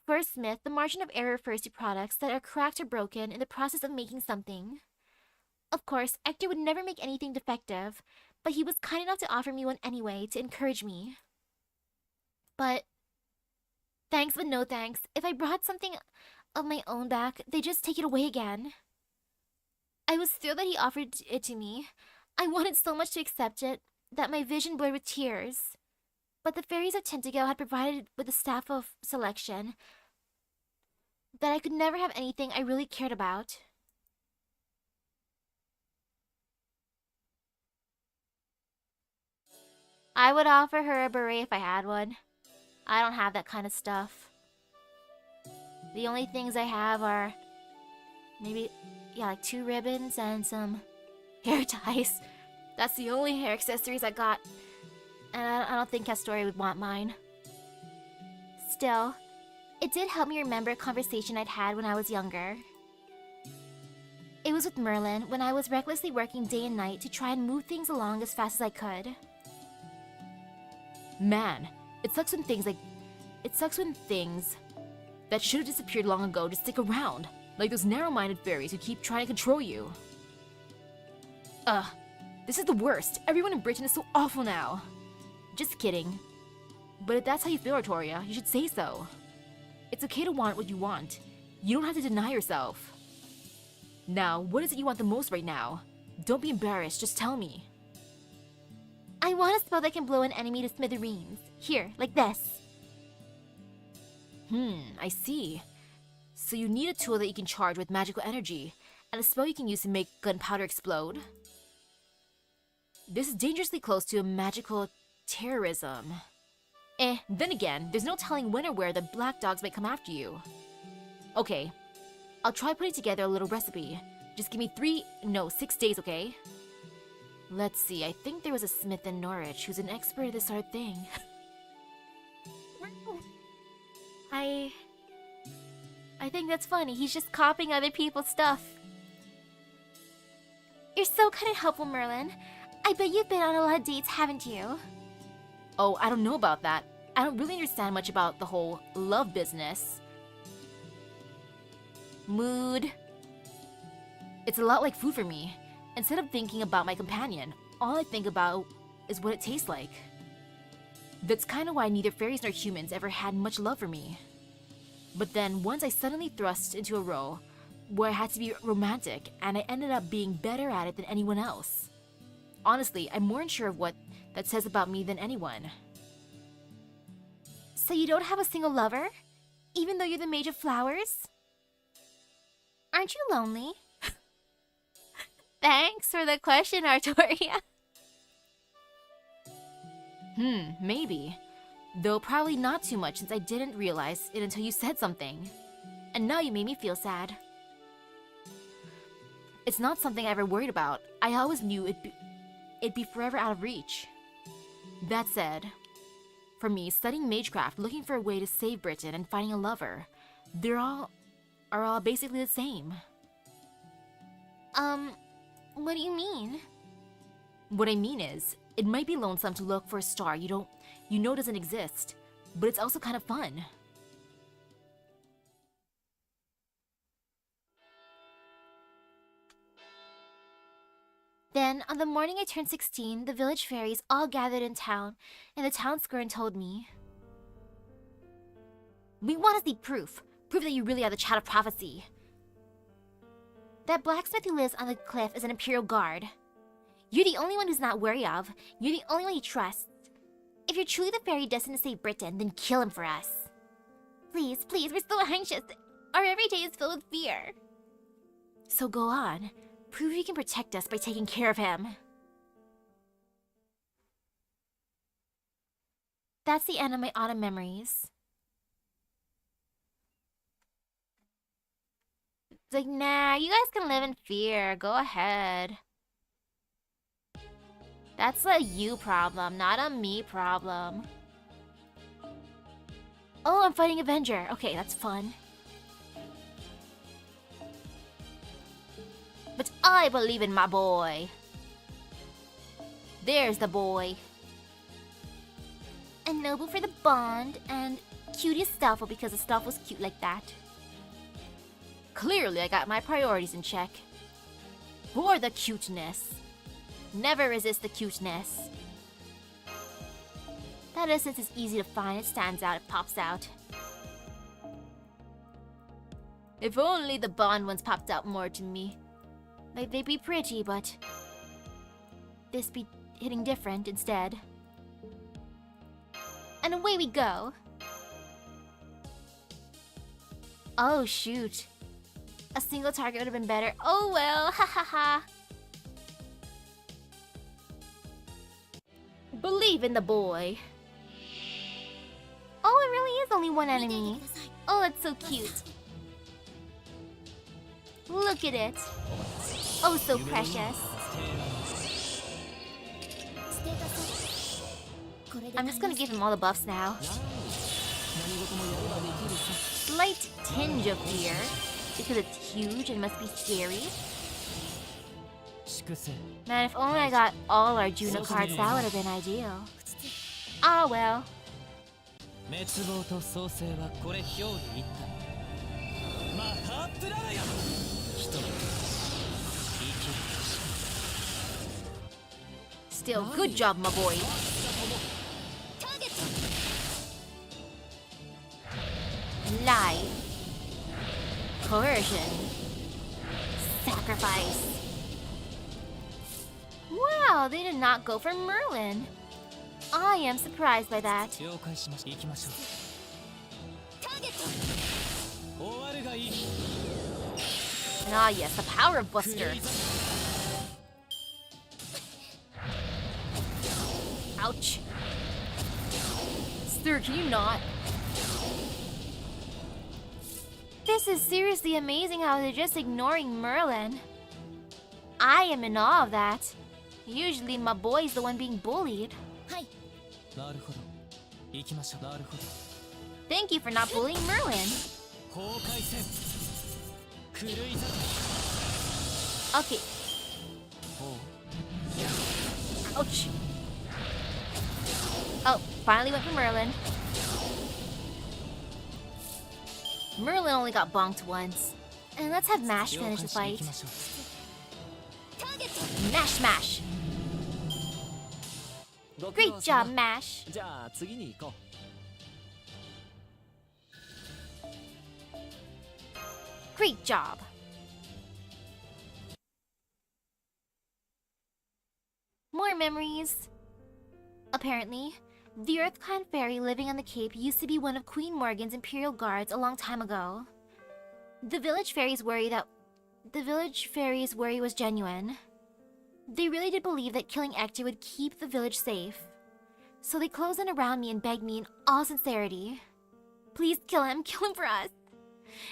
For a smith, the margin of error refers to products that are cracked or broken in the process of making something. Of course, Ector would never make anything defective, but he was kind enough to offer me one anyway to encourage me. But thanks but no thanks. If I brought something of my own back, they just take it away again. I was thrilled that he offered it to me. I wanted so much to accept it that my vision blurred with tears. But the fairies of Tentigo had provided with a staff of selection that I could never have anything I really cared about. I would offer her a beret if I had one. I don't have that kind of stuff. The only things I have are maybe, yeah, like 2 ribbons and some hair ties. That's the only hair accessories I got. And I don't think Castori would want mine. Still, it did help me remember a conversation I'd had when I was younger. It was with Merlin when I was recklessly working day and night to try and move things along as fast as I could. Man, it sucks when things that should have disappeared long ago just stick around, like those narrow-minded fairies who keep trying to control you. This is the worst. Everyone in Britain is so awful now. Just kidding. But if that's how you feel, Artoria, you should say so. It's okay to want what you want. You don't have to deny yourself. Now, what is it you want the most right now? Don't be embarrassed, just tell me. I want a spell that can blow an enemy to smithereens. Here, like this. I see. So you need a tool that you can charge with magical energy, and a spell you can use to make gunpowder explode? This is dangerously close to a magical terrorism. Then again, there's no telling when or where the black dogs might come after you. Okay, I'll try putting together a little recipe. Just give me 6 days, okay? Let's see, I think there was a smith in Norwich who's an expert at this sort of thing. I think that's funny. He's just copying other people's stuff. You're so kind of helpful, Merlin. I bet you've been on a lot of dates, haven't you? Oh, I don't know about that. I don't really understand much about the whole love business. Mood. It's a lot like food for me. Instead of thinking about my companion, all I think about is what it tastes like. That's kind of why neither fairies nor humans ever had much love for me. But then once I suddenly thrust into a role where I had to be romantic, and I ended up being better at it than anyone else. Honestly, I'm more unsure of what that says about me than anyone. So you don't have a single lover? Even though you're the Mage of Flowers? Aren't you lonely? Thanks for the question, Artoria. Maybe. Though probably not too much since I didn't realize it until you said something. And now you made me feel sad. It's not something I ever worried about. I always knew it'd be forever out of reach. That said, for me, studying magecraft, looking for a way to save Britain, and finding a lover, are all basically the same. What do you mean? What I mean is, it might be lonesome to look for a star you know doesn't exist, but it's also kind of fun. Then, on the morning I turned 16, the village fairies all gathered in town, in the town square, and told me, "We want to see proof. Proof that you really are the child of prophecy. That blacksmith who lives on the cliff is an Imperial Guard. You're the only one who's not wary of. You're the only one he trusts. If you're truly the fairy destined to save Britain, then kill him for us. Please, please, we're so anxious. Our every day is filled with fear." So go on. Prove you can protect us by taking care of him. That's the end of my autumn memories. It's like, nah, you guys can live in fear. Go ahead. That's a you problem, not a me problem. Oh, I'm fighting Avenger. Okay, that's fun. But I believe in my boy. There's the boy. And Nobu for the bond, and Cutie Stoffel because the stuff was cute like that. Clearly, I got my priorities in check. For the cuteness. Never resist the cuteness. That essence is easy to find. It stands out. It pops out. If only the bond ones popped out more to me. Like, they'd be pretty, but this be hitting different instead. And away we go. Oh shoot. A single target would have been better. Oh well, ha ha ha. Believe in the boy. Oh, it really is only one enemy. Oh, that's so cute. Look at it. Oh, so precious. I'm just gonna give him all the buffs now. Slight tinge of fear, because it's huge and must be scary. Man, if only I got all our Juno cards, that would have been ideal. Oh well. 滅亡と創生はこれ表裏一体マハプララヤ人々生きる Still, good job, my boy. Lie. Coercion. Sacrifice. Wow, they did not go for Merlin. I am surprised by that. 了解しました行きましょう終わるがいい And ah yes, the power of Buster. Ouch. Sir, can you not? This is seriously amazing how they're just ignoring Merlin. I am in awe of that. Usually my boy's the one being bullied. なるほど行きましょうなるほど Thank you for not bullying Merlin. 崩壊せん狂いざ Okay. ほ Ouch. Oh, finally went for Merlin. Merlin only got bonked once. And let's have う Mash 了 finish 解 the し行 fight. きましょう Mash, mash. Great job, Mash. じゃあ次に行こ Great job. More memories. Apparently, the Earth Clan fairy living on the Cape used to be one of Queen Morgan's imperial guards a long time ago. The village fairies worry was genuine. They really did believe that killing Ector would keep the village safe. So they closed in around me and begged me in all sincerity. Please kill him for us.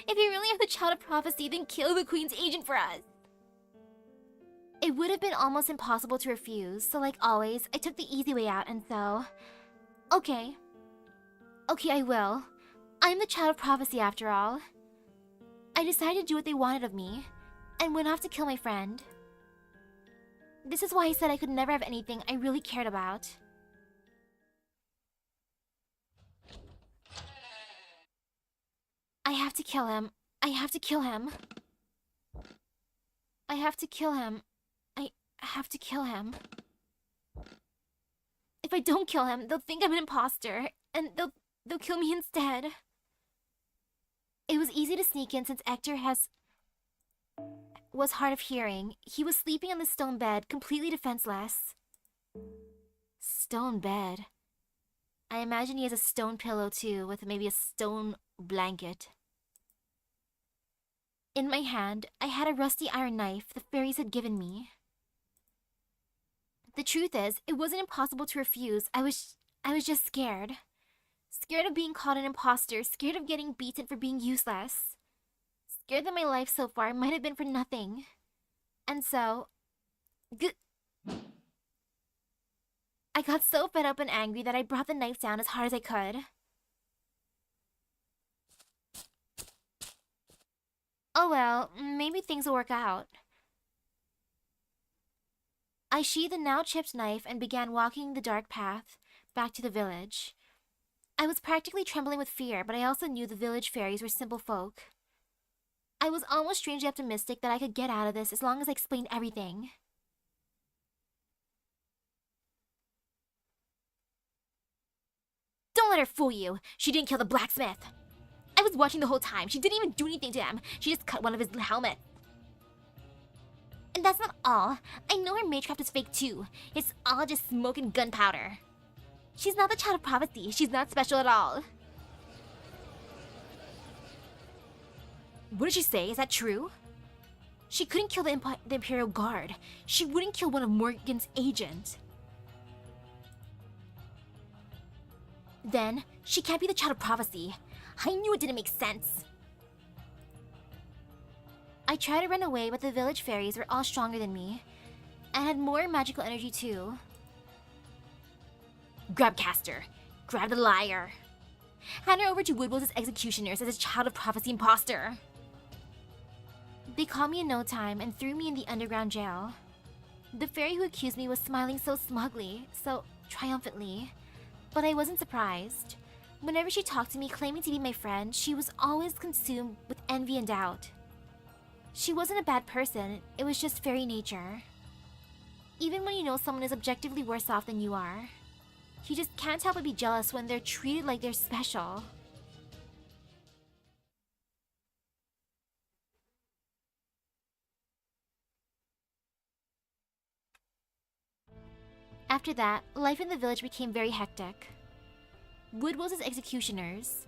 If you really are the child of prophecy, then kill the Queen's agent for us. It would have been almost impossible to refuse, so like always, I took the easy way out and so... Okay. Okay, I will. I'm the child of prophecy after all. I decided to do what they wanted of me, and went off to kill my friend. This is why I said I could never have anything I really cared about. I have to kill him. I have to kill him. I have to kill him. I have to kill him. If I don't kill him, they'll think I'm an imposter, and they'll kill me instead. It was easy to sneak in since Ector was hard of hearing. He was sleeping on the stone bed, completely defenseless. Stone bed. I imagine he has a stone pillow too, with maybe a stone blanket. In my hand, I had a rusty iron knife the fairies had given me. The truth is, it wasn't impossible to refuse. I was just scared. Scared of being called an imposter, scared of getting beaten for being useless. Scared that my life so far might have been for nothing. And so... I got so fed up and angry that I brought the knife down as hard as I could. Oh well, maybe things will work out. I sheathed the now chipped knife and began walking the dark path back to the village. I was practically trembling with fear, but I also knew the village fairies were simple folk. I was almost strangely optimistic that I could get out of this as long as I explained everything. Don't let her fool you. She didn't kill the blacksmith. I was watching the whole time. She didn't even do anything to him. She just cut one of his helmets. And that's not all. I know her magecraft is fake too. It's all just smoke and gunpowder. She's not the child of prophecy. She's not special at all. What did she say? Is that true? She couldn't kill the Imperial Guard. She wouldn't kill one of Morgan's agents. Then, she can't be the child of prophecy. I knew it didn't make sense. I tried to run away, but the village fairies were all stronger than me, and had more magical energy too. Grab Castor. Grab the liar. Hand her over to Woodwell's executioners as a child of prophecy imposter. They caught me in no time and threw me in the underground jail. The fairy who accused me was smiling so smugly, so triumphantly, but I wasn't surprised. Whenever she talked to me claiming to be my friend, she was always consumed with envy and doubt. She wasn't a bad person, it was just fairy nature. Even when you know someone is objectively worse off than you are, you just can't help but be jealous when they're treated like they're special. After that, life in the village became very hectic. Woodwell's executioners,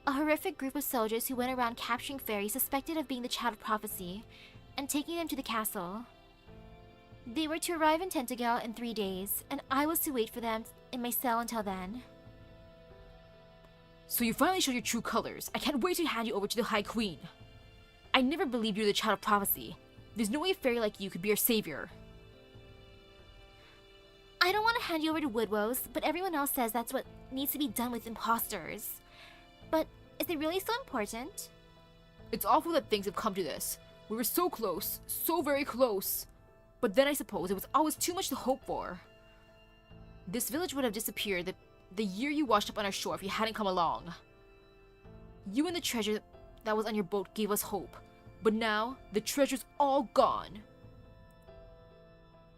a horrific group of soldiers who went around capturing fairies suspected of being the child of prophecy and taking them to the castle. They were to arrive in Tentagal in 3 days, and I was to wait for them in my cell until then. So you finally showed your true colors. I can't wait to hand you over to the High Queen. I never believed you were the child of prophecy. There's no way a fairy like you could be our savior. I don't want to hand you over to Woodwell's, but everyone else says that's what needs to be done with imposters. But is it really so important? It's awful that things have come to this. We were so close, so very close. But then I suppose it was always too much to hope for. This village would have disappeared the year you washed up on our shore if you hadn't come along. You and the treasure that was on your boat gave us hope. But now, the treasure's all gone.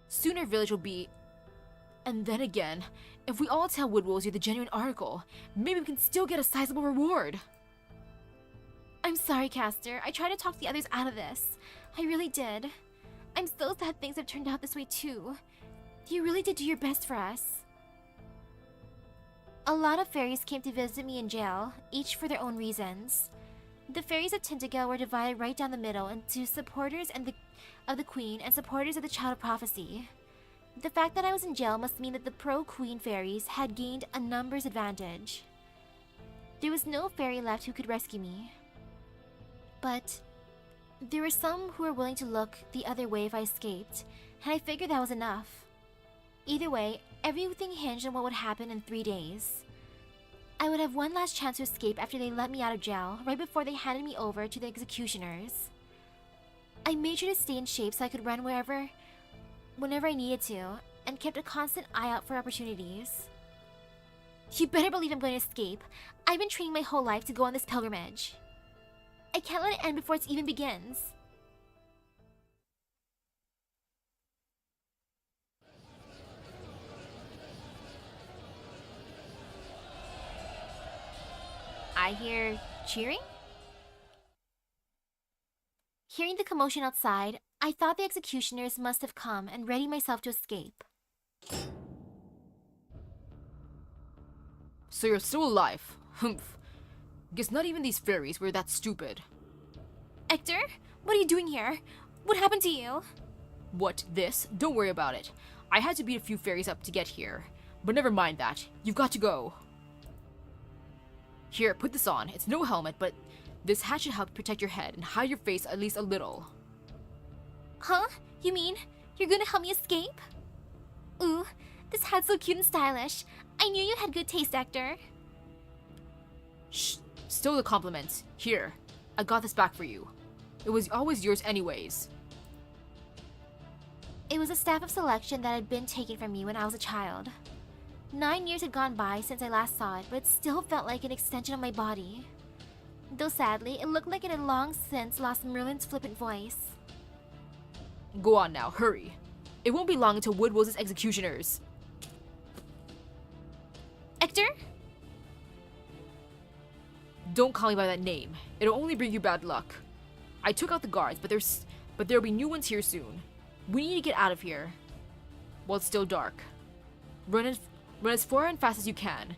Soon our village will be... And then again, if we all tell Woodwells you're the genuine article, maybe we can still get a sizable reward. I'm sorry, Castor. I tried to talk the others out of this. I really did. I'm so sad things have turned out this way too. You really did do your best for us. A lot of fairies came to visit me in jail, each for their own reasons. The fairies of Tintagel were divided right down the middle into supporters of the Queen and supporters of the Child of Prophecy. The fact that I was in jail must mean that the pro-Queen fairies had gained a numbers advantage. There was no fairy left who could rescue me. But there were some who were willing to look the other way if I escaped, and I figured that was enough. Either way, everything hinged on what would happen in 3 days. I would have one last chance to escape after they let me out of jail, right before they handed me over to the executioners. I made sure to stay in shape so I could run whenever I needed to, and kept a constant eye out for opportunities. You better believe I'm going to escape. I've been training my whole life to go on this pilgrimage. I can't let it end before it even begins. I hear cheering? Hearing the commotion outside, I thought the executioners must have come and readied myself to escape. So you're still alive. Humph. Guess not even these fairies were that stupid. Ector, what are you doing here? What happened to you? What, this? Don't worry about it. I had to beat a few fairies up to get here. But never mind that. You've got to go. Here, put this on. It's no helmet, but this hat should help protect your head and hide your face at least a little. Huh? You mean you're gonna help me escape? Ooh, this hat's so cute and stylish. I knew you had good taste, Ector. Shh. Still the compliment. Here, I got this back for you. It was always yours anyways. It was a staff of selection that had been taken from me when I was a child. 9 years had gone by since I last saw it, but it still felt like an extension of my body. Though sadly, it looked like it had long since lost Merlin's flippant voice. Go on now, hurry. It won't be long until Woodwell's executioners. Ector? Don't call me by that name. It'll only bring you bad luck. I took out the guards, but there'll be new ones here soon. We need to get out of here while it's still dark. Run as far and fast as you can.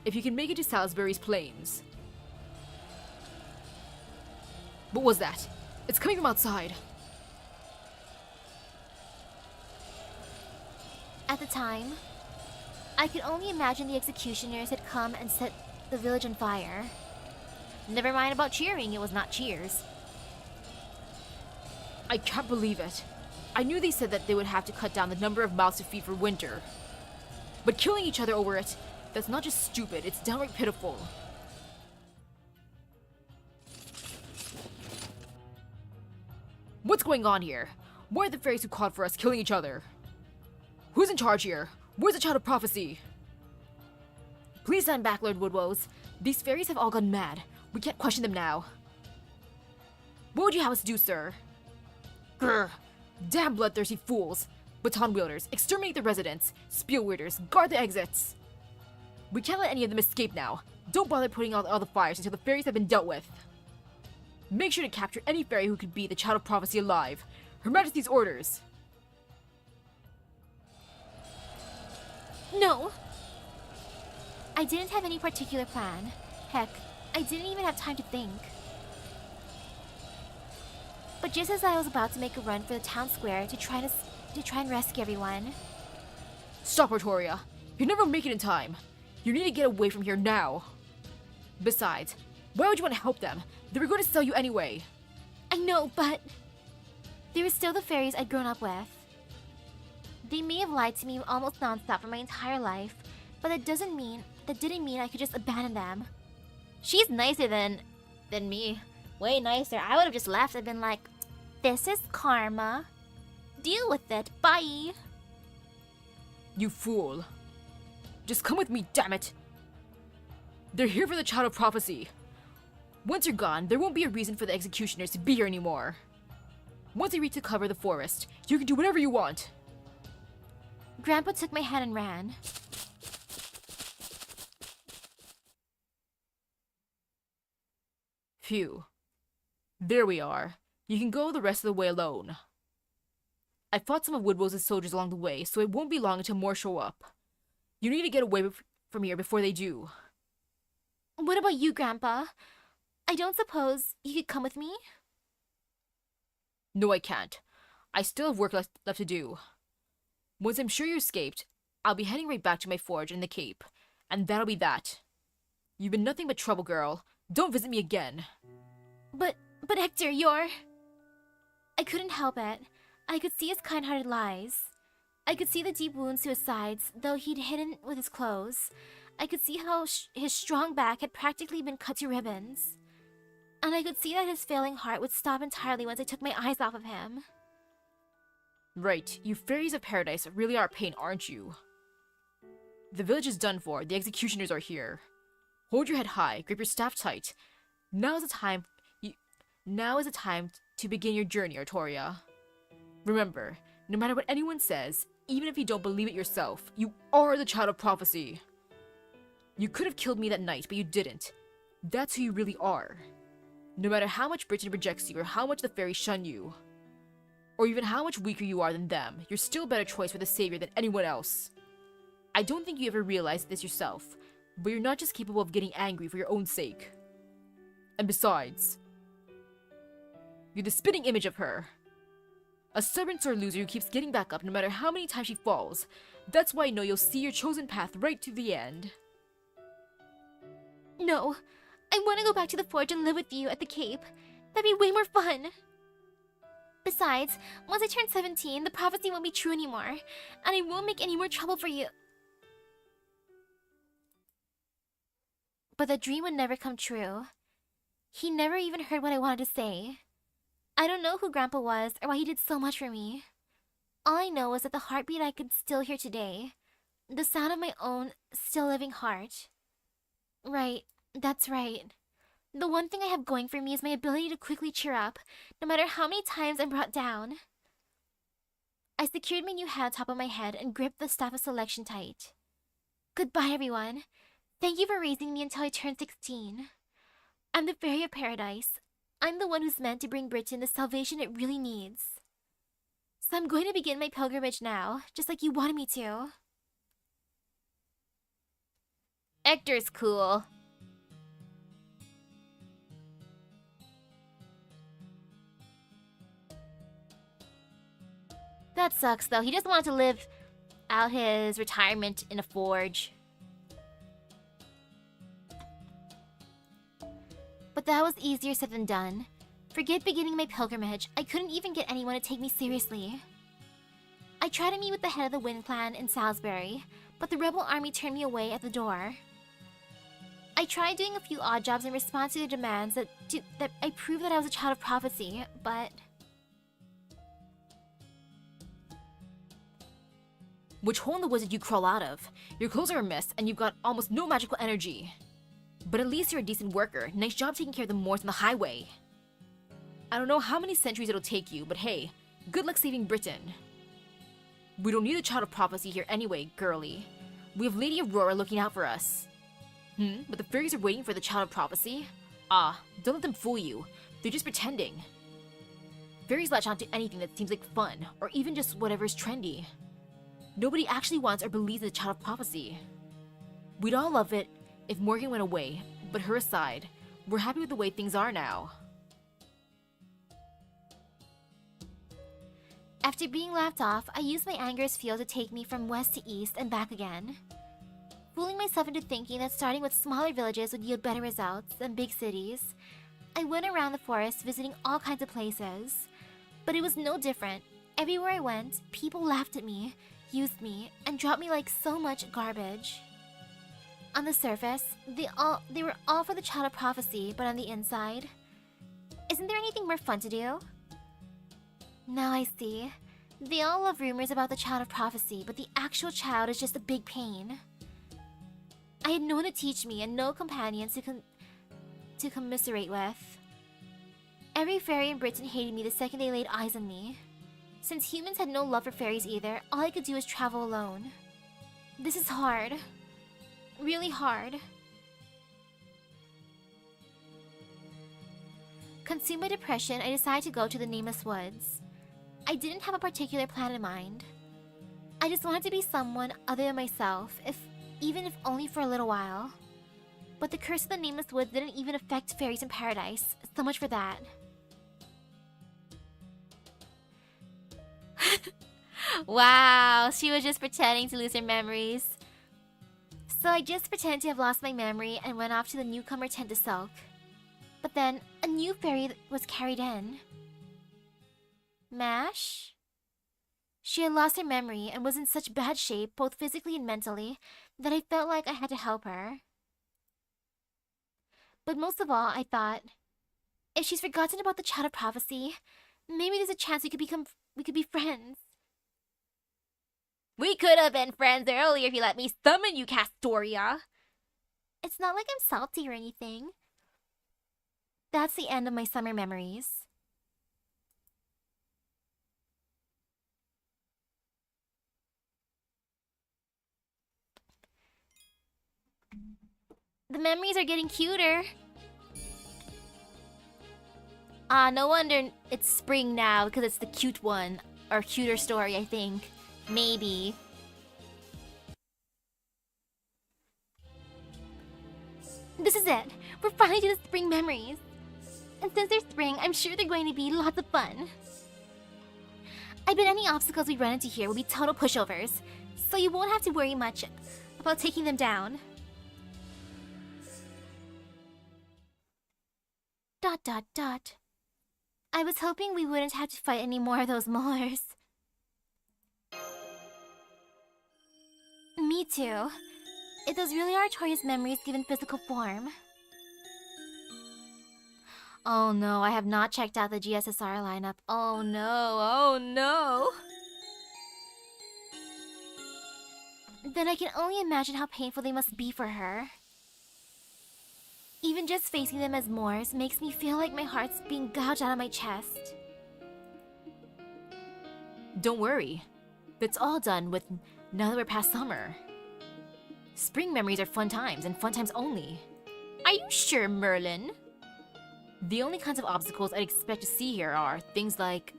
If you can make it to Salisbury's plains. What was that? It's coming from outside. At the time, I could only imagine the executioners had come and set the village on fire. Never mind about cheering, it was not cheers. I can't believe it. I knew they said that they would have to cut down the number of mouths to feed for winter. But killing each other over it, that's not just stupid, it's downright pitiful. What's going on here? Why are the fairies who called for us killing each other? Who's in charge here? Where's the Child of Prophecy? Please stand back, Lord Woodwoes. These fairies have all gone mad. We can't question them now. What would you have us do, sir? Grr! Damn bloodthirsty fools! Baton wielders, exterminate the residents. Spiel wielders, guard the exits. We can't let any of them escape now. Don't bother putting out all the fires until the fairies have been dealt with. Make sure to capture any fairy who could be the Child of Prophecy alive. Her Majesty's orders. No! I didn't have any particular plan. Heck, I didn't even have time to think. But just as I was about to make a run for the town square to try and rescue everyone... Stop, Artoria. You'll never make it in time. You need to get away from here now. Besides, why would you want to help them? They were going to sell you anyway. I know, but... they were still the fairies I'd grown up with. They may have lied to me almost nonstop for my entire life, but that didn't mean I could just abandon them. She's nicer than me. Way nicer. I would have just laughed and been like, this is karma. Deal with it. Bye. You fool. Just come with me, damn it. They're here for the Child of Prophecy. Once you're gone, there won't be a reason for the executioners to be here anymore. Once they reach the cover of the forest, you can do whatever you want. Grandpa took my hand and ran. Phew. There we are. You can go the rest of the way alone. I fought some of Woodwell's soldiers along the way, so it won't be long until more show up. You need to get away from here before they do. What about you, Grandpa? I don't suppose you could come with me? No, I can't. I still have work left to do. Once I'm sure you escaped, I'll be heading right back to my forge in the Cape, and that'll be that. You've been nothing but trouble, girl. Don't visit me again. But Ector, you're... I couldn't help it. I could see his kind-hearted lies. I could see the deep wounds to his sides, though he'd hidden with his clothes. I could see how his strong back had practically been cut to ribbons. And I could see that his failing heart would stop entirely once I took my eyes off of him. Right, you fairies of paradise really are a pain, aren't you? The village is done for, the executioners are here. Hold your head high, grip your staff tight. Now is the time to begin your journey, Artoria. Remember, no matter what anyone says, even if you don't believe it yourself, you are the Child of Prophecy. You could have killed me that night, but you didn't. That's who you really are. No matter how much Britain rejects you or how much the fairies shun you, or even how much weaker you are than them, you're still a better choice for the savior than anyone else. I don't think you ever realized this yourself, but you're not just capable of getting angry for your own sake. And besides, you're the spitting image of her. A stubborn sore loser who keeps getting back up no matter how many times she falls. That's why I know you'll see your chosen path right to the end. No, I want to go back to the forge and live with you at the Cape. That'd be way more fun. Besides, once I turn 17, the prophecy won't be true anymore, and I won't make any more trouble for you. But the dream would never come true. He never even heard what I wanted to say. I don't know who Grandpa was or why he did so much for me. All I know is that the heartbeat I could still hear today. The sound of my own, still living heart. Right, that's right. The one thing I have going for me is my ability to quickly cheer up, no matter how many times I'm brought down. I secured my new hat on top of my head and gripped the staff of selection tight. Goodbye, everyone. Thank you for raising me until I turned 16. I'm the Fairy of Paradise. I'm the one who's meant to bring Britain the salvation it really needs. So I'm going to begin my pilgrimage now, just like you wanted me to. Ector's cool. That sucks, though. He just wanted to live out his retirement in a forge. But that was easier said than done. Forget beginning my pilgrimage. I couldn't even get anyone to take me seriously. I tried to meet with the head of the Wind Clan in Salisbury, but the rebel army turned me away at the door. I tried doing a few odd jobs in response to their demands that I proved that I was a child of prophecy, but... Which hole in the woods did you crawl out of? Your clothes are a mess, and you've got almost no magical energy. But at least you're a decent worker. Nice job taking care of the Moors on the highway. I don't know how many centuries it'll take you, but hey, good luck saving Britain. We don't need a child of prophecy here anyway, girlie. We have Lady Aurora looking out for us. But the fairies are waiting for the child of prophecy? Ah, don't let them fool you. They're just pretending. Fairies latch on to anything that seems like fun, or even just whatever's trendy. Nobody actually wants or believes in the child of prophecy. We'd all love it if Morgan went away, but her aside, we're happy with the way things are now. After being laughed off, I used my anger as fuel to take me from west to east and back again. Fooling myself into thinking that starting with smaller villages would yield better results than big cities, I went around the forest visiting all kinds of places. But it was no different. Everywhere I went, people laughed at me, used me, and dropped me like so much garbage. On the surface, they were all for the child of prophecy, but on the inside, isn't there anything more fun to do? Now I see. They all love rumors about the child of prophecy, but the actual child is just a big pain. I had no one to teach me and no companions to commiserate with. Every fairy in Britain hated me the second they laid eyes on me. Since humans had no love for fairies either, all I could do was travel alone. This is hard. Really hard. Consumed by depression, I decided to go to the Nameless Woods. I didn't have a particular plan in mind. I just wanted to be someone other than myself, even if only for a little while. But the curse of the Nameless Woods didn't even affect fairies in paradise. So much for that. Wow, she was just pretending to lose her memories. So I just pretended to have lost my memory and went off to the newcomer tent to sulk. But then, a new fairy was carried in. Mash? She had lost her memory and was in such bad shape, both physically and mentally, that I felt like I had to help her. But most of all, I thought, if she's forgotten about the child of prophecy, maybe there's a chance we could be friends. We could have been friends earlier if you let me summon you, Castoria. It's not like I'm salty or anything. That's the end of my summer memories. The memories are getting cuter. No wonder it's spring now, because it's the cute one. Or cuter story, I think. Maybe. This is it. We're finally to the spring memories. And since they're spring, I'm sure they're going to be lots of fun. I bet any obstacles we run into here will be total pushovers, so you won't have to worry much about taking them down. ... I was hoping we wouldn't have to fight any more of those Moors. Me too. If those really are Toria's memories given physical form. Oh no, I have not checked out the GSSR lineup. Oh no, oh no! Then I can only imagine how painful they must be for her. Even just facing them as Moors makes me feel like my heart's being gouged out of my chest. Don't worry. That's all done with now that we're past summer. Spring memories are fun times, and fun times only. Are you sure, Merlin? The only kinds of obstacles I'd expect to see here are things like,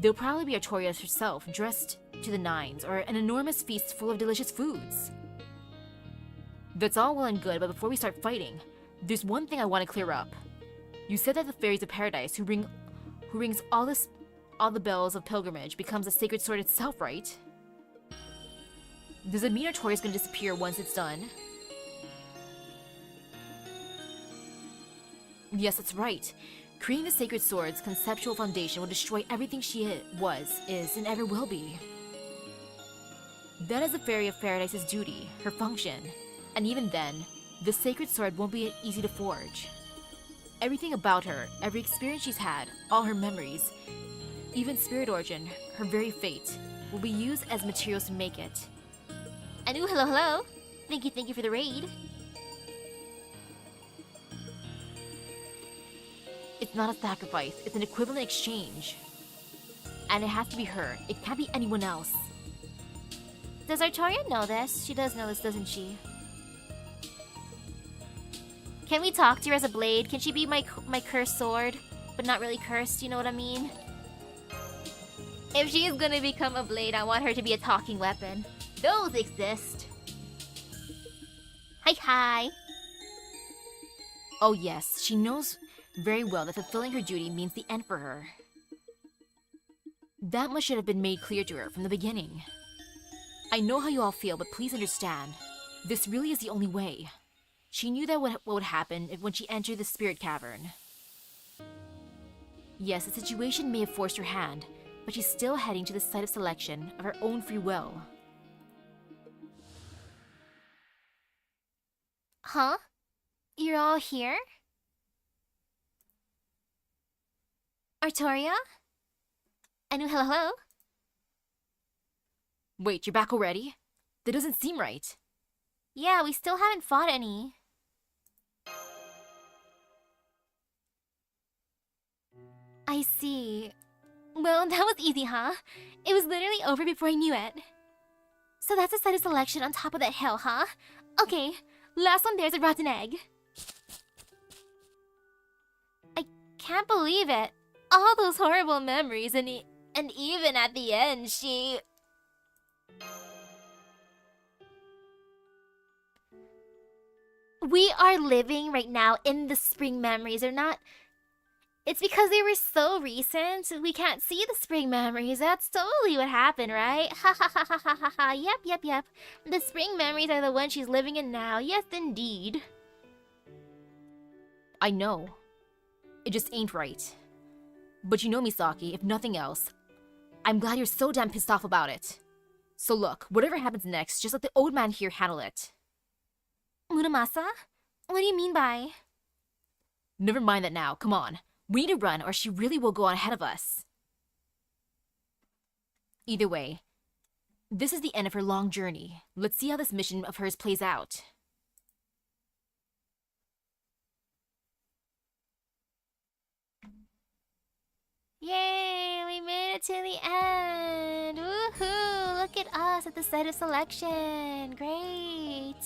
There'll probably be Artorias herself, dressed to the nines, or an enormous feast full of delicious foods. That's all well and good, but before we start fighting, there's one thing I want to clear up. You said that the fairies of paradise, who rings all the bells of pilgrimage, becomes a sacred sword itself, right? Does it mean Artoria's gonna disappear once it's done? Yes, that's right. Creating the sacred sword's conceptual foundation will destroy everything she is, and ever will be. That is the Fairy of Paradise's duty, her function. And even then, the sacred sword won't be easy to forge. Everything about her, every experience she's had, all her memories, even spirit origin, her very fate, will be used as materials to make it. Anu, hello, hello. Thank you for the raid. It's not a sacrifice, it's an equivalent exchange. And it has to be her, it can't be anyone else. Does Artoria know this? She does know this, doesn't she? Can we talk to her as a blade? Can she be my cursed sword? But not really cursed, you know what I mean? If she is gonna become a blade, I want her to be a talking weapon. Those exist. Hi. Oh yes, she knows very well that fulfilling her duty means the end for her. That much should have been made clear to her from the beginning. I know how you all feel, but please understand, this really is the only way. She knew that what would happen when she entered the spirit cavern. Yes, the situation may have forced her hand, but she's still heading to the site of selection of her own free will. Huh? You're all here? Artoria? Anu, hello? Wait, you're back already? That doesn't seem right. Yeah, we still haven't fought any. I see. Well, that was easy, huh? It was literally over before I knew it. So that's a site of selection on top of that hill, huh? Okay, last one there's a rotten egg. I can't believe it. All those horrible memories, and even at the end, she... We are living right now in the spring memories. They're not... It's because they were so recent, we can't see the spring memories. That's totally what happened, right? Ha ha ha ha ha ha ha. Yep. The spring memories are the ones she's living in now. Yes, indeed. I know. It just ain't right. But you know, Misaki, if nothing else, I'm glad you're so damn pissed off about it. So look, whatever happens next, just let the old man here handle it. Muramasa? What do you mean by... Never mind that now, come on. We need to run or she really will go on ahead of us. Either way, this is the end of her long journey. Let's see how this mission of hers plays out. Yay! We made it to the end! Woohoo! Look at us at the site of selection! Great!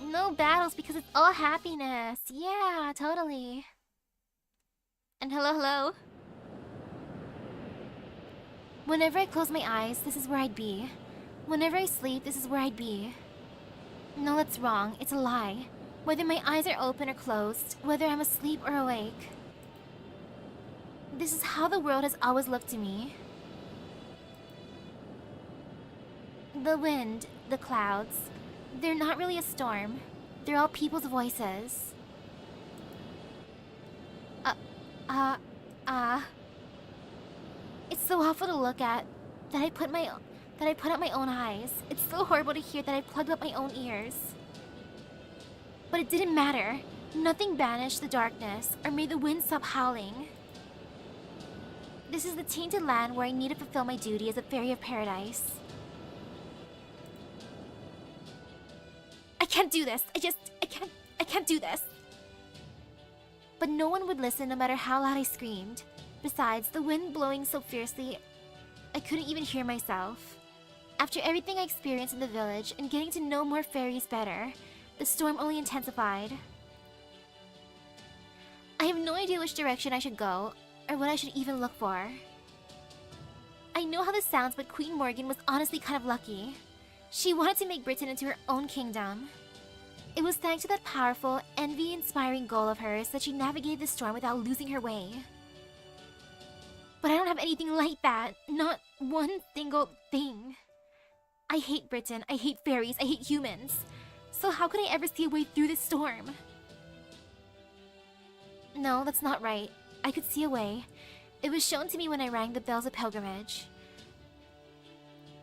No battles because it's all happiness! Yeah, totally! And hello? Whenever I close my eyes, this is where I'd be. Whenever I sleep, this is where I'd be. No, that's wrong. It's a lie. Whether my eyes are open or closed, whether I'm asleep or awake. This is how the world has always looked to me. The wind, the clouds, they're not really a storm. They're all people's voices. It's so awful to look at that I put out my own eyes. It's so horrible to hear that I plugged up my own ears. But it didn't matter. Nothing banished the darkness or made the wind stop howling. This is the tainted land where I need to fulfill my duty as a fairy of paradise. I can't do this. I can't do this. But no one would listen no matter how loud I screamed. Besides, the wind blowing so fiercely, I couldn't even hear myself. After everything I experienced in the village and getting to know more fairies better, the storm only intensified. I have no idea which direction I should go, or what I should even look for. I know how this sounds, but Queen Morgan was honestly kind of lucky. She wanted to make Britain into her own kingdom. It was thanks to that powerful, envy-inspiring goal of hers that she navigated the storm without losing her way. But I don't have anything like that. Not one single thing. I hate Britain, I hate fairies, I hate humans. So how could I ever see a way through this storm? No, that's not right. I could see a way. It was shown to me when I rang the bells of pilgrimage.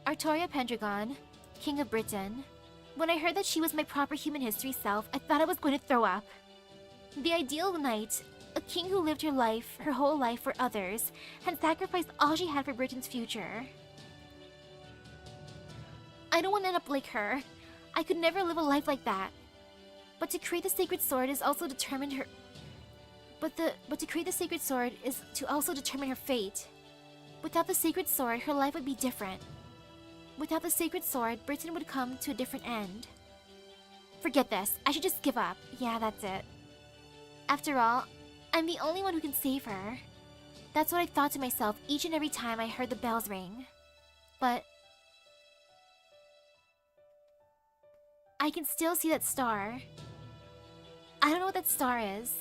Artoria Pendragon, King of Britain. When I heard that she was my proper human history self, I thought I was going to throw up. The ideal knight, a king who lived her whole life for others, had sacrificed all she had for Britain's future. I don't want to end up like her. I could never live a life like that. But to create the sacred sword is also determined her... But to create the sacred sword is to also determine her fate. Without the sacred sword, her life would be different. Without the sacred sword, Britain would come to a different end. Forget this. I should just give up. Yeah, that's it. After all, I'm the only one who can save her. That's what I thought to myself each and every time I heard the bells ring. But I can still see that star. I don't know what that star is.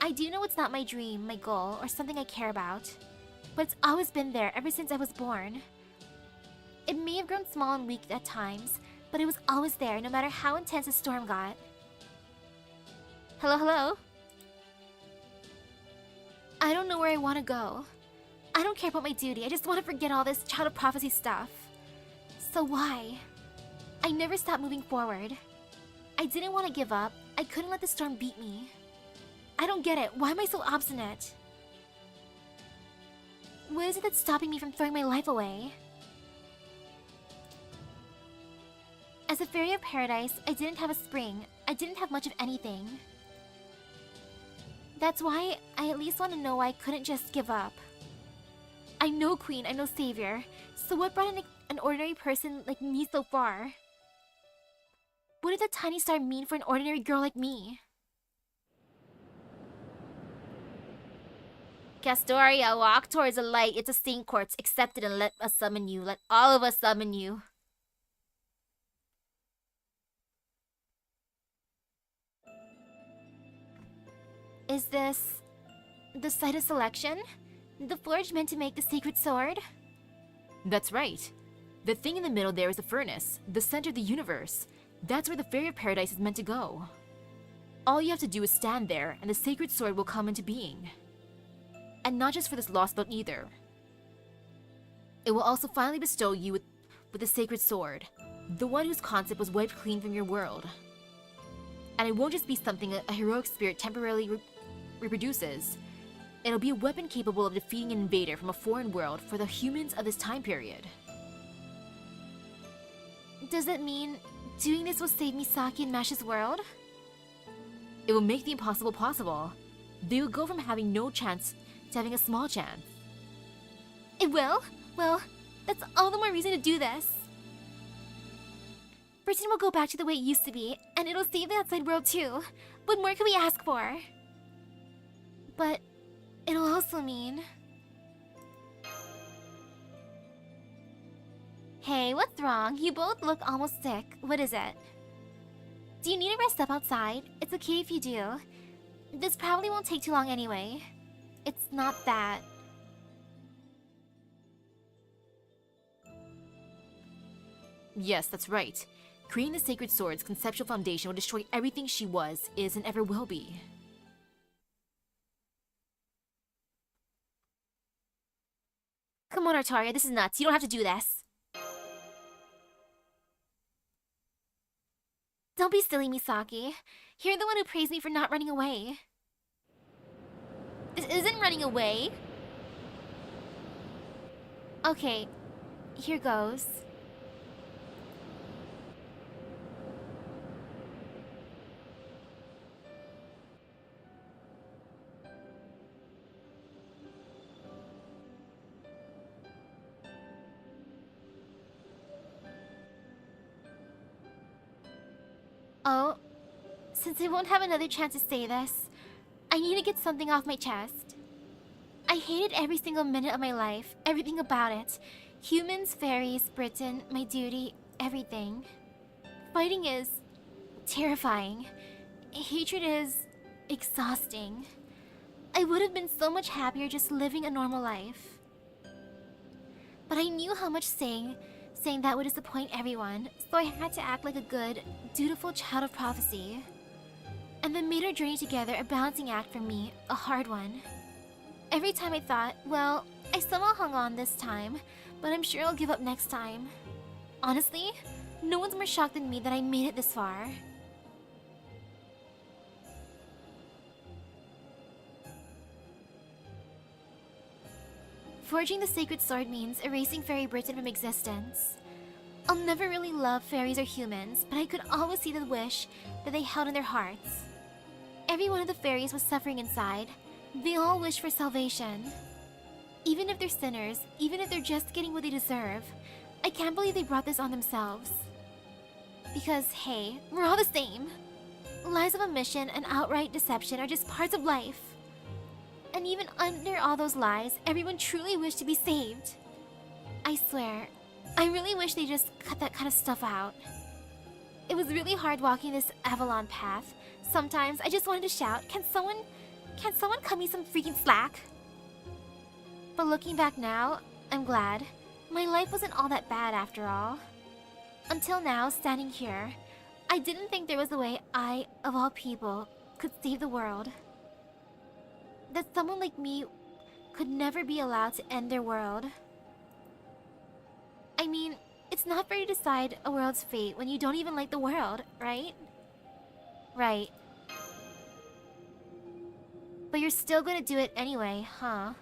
I do know it's not my dream, my goal, or something I care about. But it's always been there ever since I was born. It may have grown small and weak at times, but it was always there no matter how intense the storm got. Hello, hello? I don't know where I want to go. I don't care about my duty, I just want to forget all this Child of Prophecy stuff. So why? I never stopped moving forward. I didn't want to give up. I couldn't let the storm beat me. I don't get it. Why am I so obstinate? What is it that's stopping me from throwing my life away? As a fairy of paradise, I didn't have a spring. I didn't have much of anything. That's why I at least want to know why I couldn't just give up. I'm no queen, I'm no savior. So what brought an ordinary person like me so far? What did that tiny star mean for an ordinary girl like me? Castoria, walk towards the light. It's a saint court. Accept it and let us summon you. Let all of us summon you. Is this the site of selection? The forge meant to make the sacred sword? That's right. The thing in the middle there is the furnace, the center of the universe. That's where the Fairy of Paradise is meant to go. All you have to do is stand there, and the sacred sword will come into being. And not just for this lost boat either. It will also finally bestow you with the sacred sword, the one whose concept was wiped clean from your world. And it won't just be something a heroic spirit temporarily reproduces. It'll be a weapon capable of defeating an invader from a foreign world for the humans of this time period. Does it mean doing this will save Misaki and Mash's world? It will make the impossible possible. They will go from having no chance to having a small chance. It will? Well, that's all the more reason to do this. Britain will go back to the way it used to be, and it'll save the outside world too. What more can we ask for? But it'll also mean... Hey, what's wrong? You both look almost sick. What is it? Do you need to rest up outside? It's okay if you do. This probably won't take too long anyway. It's not that. Yes, that's right. Creating the sacred sword's conceptual foundation will destroy everything she was, is, and ever will be. Come on, Artaria, this is nuts. You don't have to do this. Don't be silly, Misaki. You're the one who praised me for not running away. This isn't running away. Okay, here goes. Oh, since I won't have another chance to say this, I need to get something off my chest. I hated every single minute of my life, everything about it. Humans, fairies, Britain, my duty, everything. Fighting is terrifying. Hatred is exhausting. I would have been so much happier just living a normal life. But I knew how much saying that would disappoint everyone, so I had to act like a good, dutiful child of prophecy. And then made our journey together a balancing act for me, a hard one. Every time I thought, well, I somehow hung on this time, but I'm sure I'll give up next time. Honestly, no one's more shocked than me that I made it this far. Forging the sacred sword means erasing Fairy Britain from existence. I'll never really love fairies or humans, but I could always see the wish that they held in their hearts. Every one of the fairies was suffering inside. They all wish for salvation. Even if they're sinners, even if they're just getting what they deserve, I can't believe they brought this on themselves. Because, hey, we're all the same. Lies of omission and outright deception are just parts of life. And even under all those lies, everyone truly wished to be saved. I swear, I really wish they just cut that kind of stuff out. It was really hard walking this Avalon path. Sometimes I just wanted to shout, can someone cut me some freaking slack? But looking back now, I'm glad. My life wasn't all that bad after all. Until now, standing here, I didn't think there was a way I, of all people, could save the world. That someone like me could never be allowed to end their world. I mean, it's not fair to decide a world's fate when you don't even like the world, right? Right. But you're still gonna do it anyway, huh?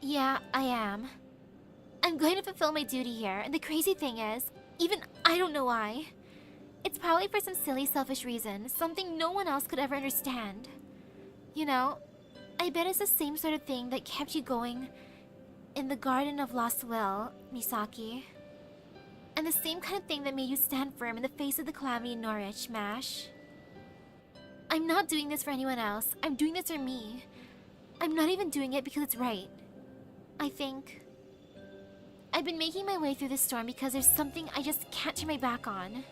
Yeah, I am. I'm going to fulfill my duty here, and the crazy thing is, even I don't know why. It's probably for some silly, selfish reason, something no one else could ever understand. You know, I bet it's the same sort of thing that kept you going in the Garden of Lost Will, Misaki. And the same kind of thing that made you stand firm in the face of the calamity in Norwich, Mash. I'm not doing this for anyone else. I'm doing this for me. I'm not even doing it because it's right. I think I've been making my way through this storm because there's something I just can't turn my back on.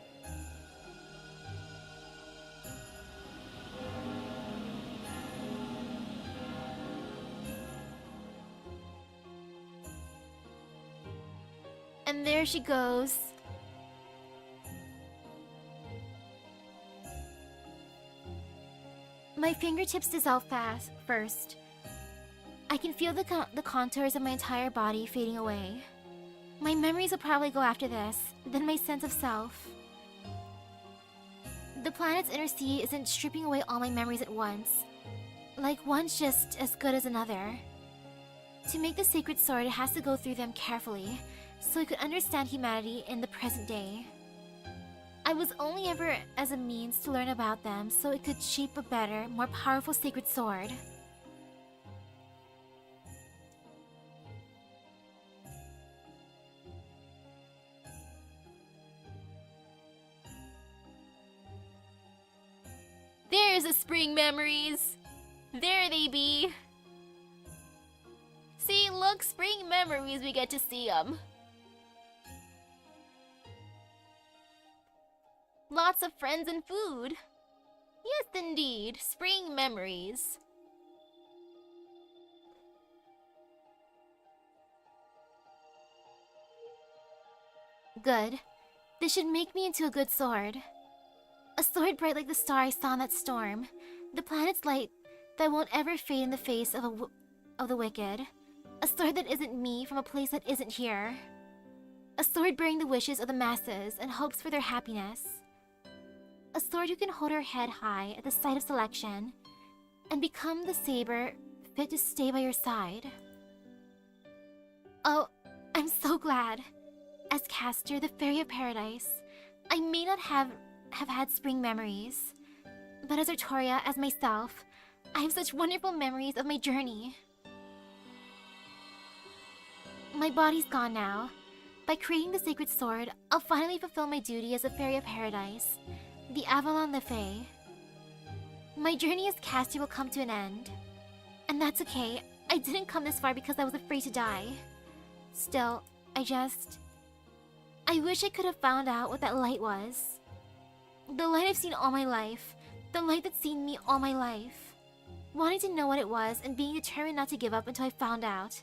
And there she goes. My fingertips dissolve fast first. I can feel the contours of my entire body fading away. My memories will probably go after this, then my sense of self. The planet's inner sea isn't stripping away all my memories at once. Like one's just as good as another. To make the sacred sword, it has to go through them carefully, so it could understand humanity in the present day. I was only ever as a means to learn about them so it could shape a better, more powerful sacred sword. There's the spring memories! There they be! See, look, spring memories, we get to see them. Lots of friends and food. Yes, indeed, spring memories. Good. This should make me into a good sword. A sword bright like the star I saw in that storm. The planet's light that won't ever fade in the face of the wicked. A sword that isn't me from a place that isn't here. A sword bearing the wishes of the masses and hopes for their happiness. A sword who can hold her head high at the sight of selection and become the saber fit to stay by your side. Oh, I'm so glad. As Castor, the Fairy of Paradise, I may not have had spring memories, but as Artoria, as myself, I have such wonderful memories of my journey. My body's gone now. By creating the sacred sword, I'll finally fulfill my duty as a Fairy of Paradise, the Avalon the Fae. My journey as Cassie will come to an end. And that's okay. I didn't come this far because I was afraid to die. Still, I wish I could have found out what that light was. The light I've seen all my life. The light that's seen me all my life. Wanting to know what it was and being determined not to give up until I found out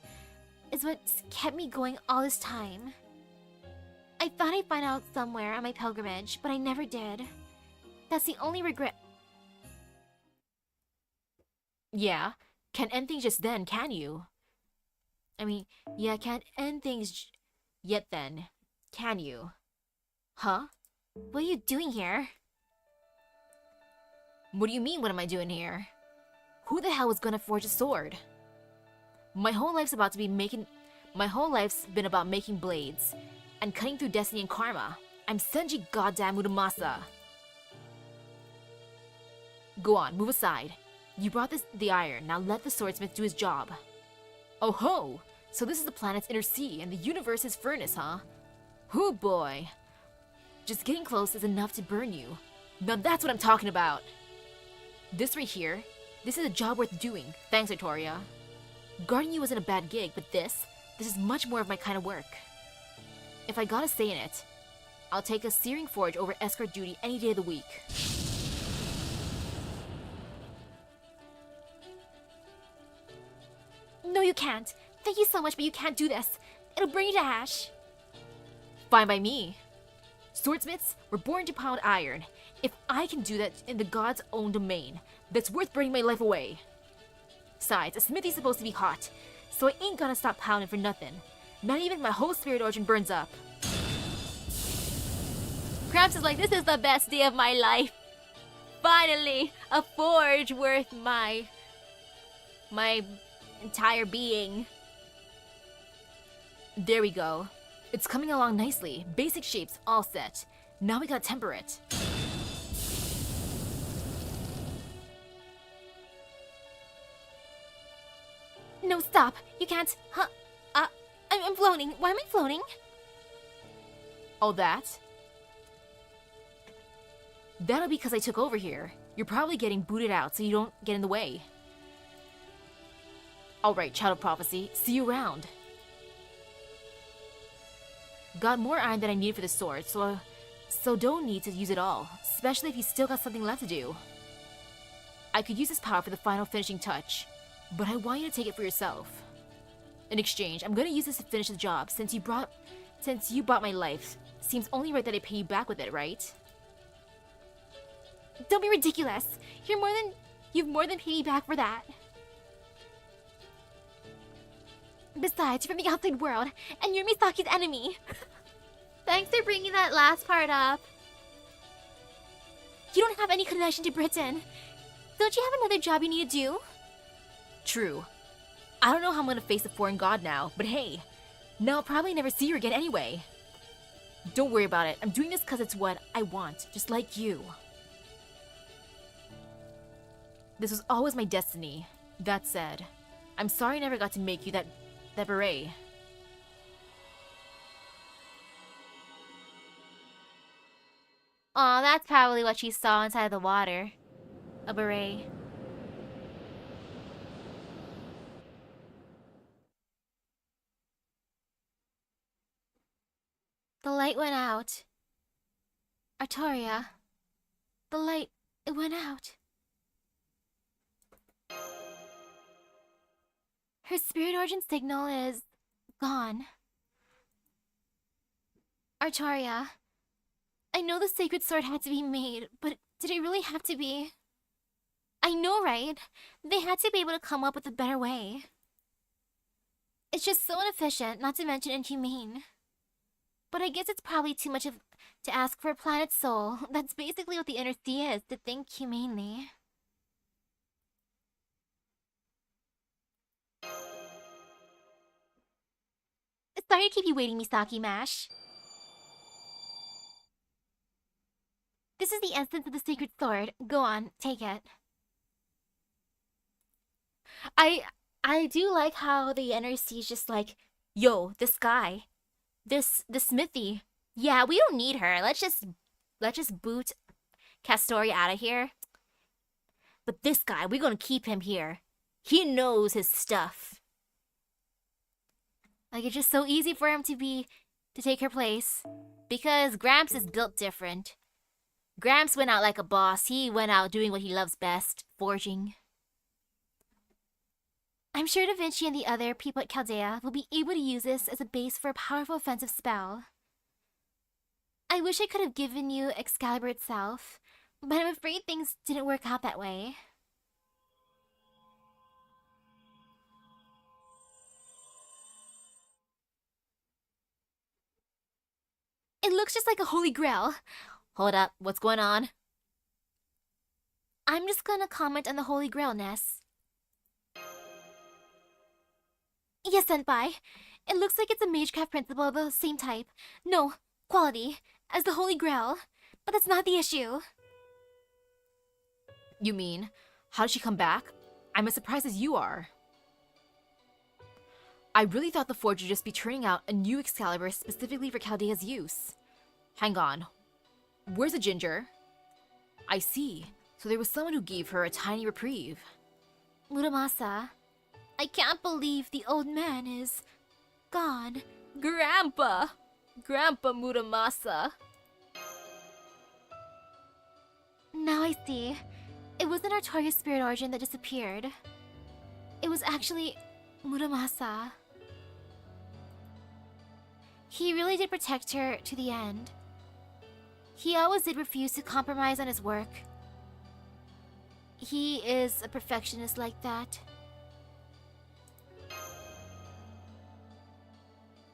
is what's kept me going all this time. I thought I'd find out somewhere on my pilgrimage, but I never did. That's the only regret. Yeah, can't end things just then, can you? I mean, yeah, can't end things yet then, can you? Huh? What are you doing here? What do you mean, what am I doing here? Who the hell was gonna forge a sword? My whole life's been about making blades and cutting through destiny and karma. I'm Senji goddamn Muramasa. Go on, move aside. You brought the iron, now let the swordsmith do his job. Oh ho! So this is the planet's inner sea and the universe's furnace, huh? Hoo boy! Just getting close is enough to burn you. Now that's what I'm talking about! This right here, this is a job worth doing, thanks Victoria. Guarding you wasn't a bad gig, but this is much more of my kind of work. If I got a say in it, I'll take a searing forge over escort duty any day of the week. No, you can't. Thank you so much, but you can't do this. It'll bring you to ash. Fine by me. Swordsmiths were born to pound iron. If I can do that in the god's own domain, that's worth burning my life away. Besides, a smithy's supposed to be hot, so I ain't gonna stop pounding for nothing. Not even if my whole spirit origin burns up. Cramps is like, this is the best day of my life. Finally, a forge worth my entire being. There we go. It's coming along nicely. Basic shapes all set. Now we gotta temper it. No, stop. You can't. Huh? I'm floating. Why am I floating? Oh, that? That'll be because I took over here. You're probably getting booted out so you don't get in the way. Alright, Child of Prophecy. See you around. Got more iron than I needed for the sword, so don't need to use it all. Especially if you still got something left to do. I could use this power for the final finishing touch, but I want you to take it for yourself. In exchange, I'm gonna use this to finish the job since you bought my life. Seems only right that I pay you back with it, right? Don't be ridiculous. You've more than paid me back for that. Besides, you're from the outside world, and you're Misaki's enemy. Thanks for bringing that last part up. You don't have any connection to Britain. Don't you have another job you need to do? True. I don't know how I'm gonna face a foreign god now, but hey, now I'll probably never see you again anyway. Don't worry about it. I'm doing this because it's what I want, just like you. This was always my destiny. That said, I'm sorry I never got to make you that beret. Aw, that's probably what she saw inside the water. A beret. The light went out. Artoria. The light, it went out. Her spirit origin signal is gone. Artoria. I know the sacred sword had to be made, but did it really have to be? I know, right? They had to be able to come up with a better way. It's just so inefficient, not to mention inhumane. But I guess it's probably too much to ask for a planet's soul. That's basically what the inner sea is, to think humanely. Sorry to keep you waiting, Misaki Mash. This is the essence of the sacred sword. Go on, take it. I do like how the NRC is just like, yo, this guy, the smithy. Yeah, we don't need her. Let's just boot Castoria out of here. But this guy, we're gonna keep him here. He knows his stuff. Like, it's just so easy for him to take her place. Because Gramps is built different. Gramps went out like a boss. He went out doing what he loves best, forging. I'm sure Da Vinci and the other people at Chaldea will be able to use this as a base for a powerful offensive spell. I wish I could have given you Excalibur itself, but I'm afraid things didn't work out that way. It looks just like a holy grail. Hold up, what's going on? I'm just gonna comment on the holy grailness. Yes, Senpai. It looks like it's a magecraft principle of the same type. No, quality, as the holy grail. But that's not the issue. You mean, how did she come back? I'm as surprised as you are. I really thought the Forge would just be turning out a new Excalibur specifically for Chaldea's use. Hang on. Where's the ginger? I see. So there was someone who gave her a tiny reprieve. Muramasa. I can't believe the old man is gone. Grandpa! Grandpa Muramasa. Now I see. It wasn't Artoria's spirit origin that disappeared. It was actually Muramasa. He really did protect her to the end. He always did refuse to compromise on his work. He is a perfectionist like that.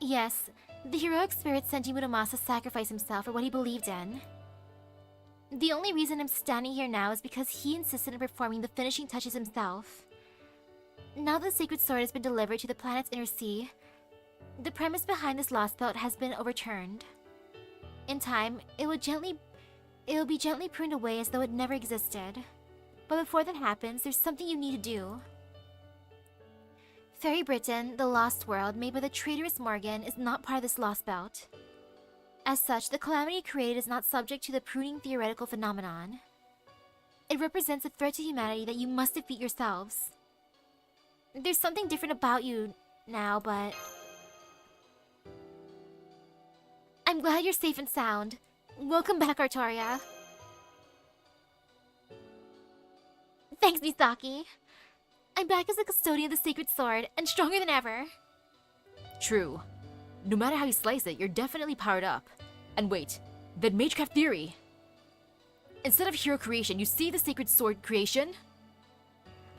Yes, the heroic spirit sent Muramasa sacrifice himself for what he believed in. The only reason I'm standing here now is because he insisted on performing the finishing touches himself. Now the sacred sword has been delivered to the planet's inner sea, the premise behind this lost belt has been overturned. In time, it will be gently pruned away as though it never existed. But before that happens, there's something you need to do. Fairy Britain, the lost world made by the traitorous Morgan, is not part of this lost belt. As such, the calamity created is not subject to the pruning theoretical phenomenon. It represents a threat to humanity that you must defeat yourselves. There's something different about you now, but I'm glad you're safe and sound. Welcome back, Artoria. Thanks, Misaki. I'm back as the custodian of the sacred sword, and stronger than ever. True. No matter how you slice it, you're definitely powered up. And wait, that magecraft theory! Instead of hero creation, you see the sacred sword creation?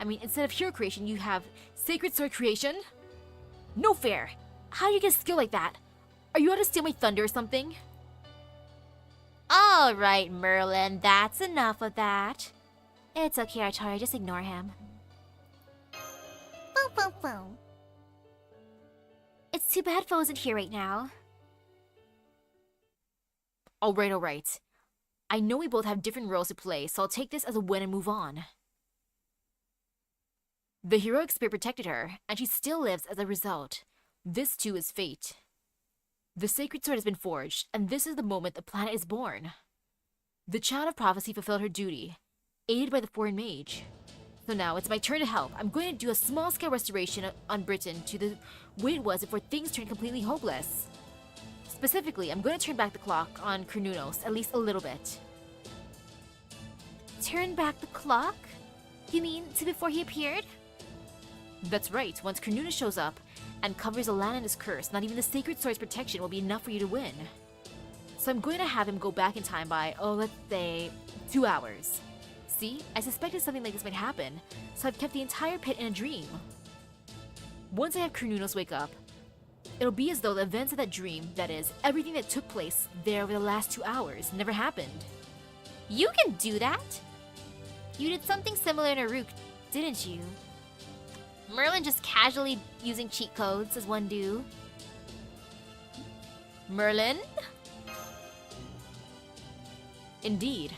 I mean, instead of hero creation, you have sacred sword creation? No fair! How do you get a skill like that? Are you out to steal my thunder or something? Alright, Merlin, that's enough of that. It's okay, Artoria, just ignore him. Boom, boom, boom. It's too bad Fo isn't here right now. Alright. I know we both have different roles to play, so I'll take this as a win and move on. The heroic spirit protected her, and she still lives as a result. This too is fate. The sacred sword has been forged, and this is the moment the planet is born. The child of prophecy fulfilled her duty, aided by the foreign mage. So now it's my turn to help. I'm going to do a small-scale restoration on Britain to the way it was before things turned completely hopeless. Specifically, I'm going to turn back the clock on Cernunnos at least a little bit. Turn back the clock? You mean to before he appeared? That's right. Once Cernunnos shows up and covers the land in his curse, not even the sacred sword's protection will be enough for you to win. So I'm going to have him go back in time by, let's say, 2 hours. See, I suspected something like this might happen, so I've kept the entire pit in a dream. Once I have Cernunnos wake up, it'll be as though the events of that dream, that is, everything that took place there over the last 2 hours, never happened. You can do that? You did something similar in Aruk, didn't you? Merlin just casually using cheat codes as one do. Merlin? Indeed.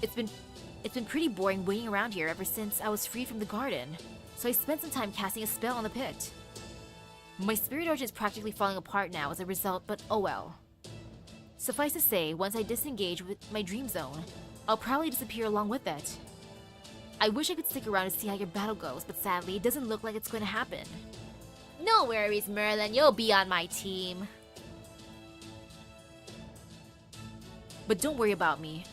It's been pretty boring waiting around here ever since I was free from the garden, so I spent some time casting a spell on the pit. My spirit origin is practically falling apart now as a result, but oh well. Suffice to say, once I disengage with my dream zone, I'll probably disappear along with it. I wish I could stick around to see how your battle goes, but sadly, it doesn't look like it's going to happen. No worries, Merlin. You'll be on my team. But don't worry about me.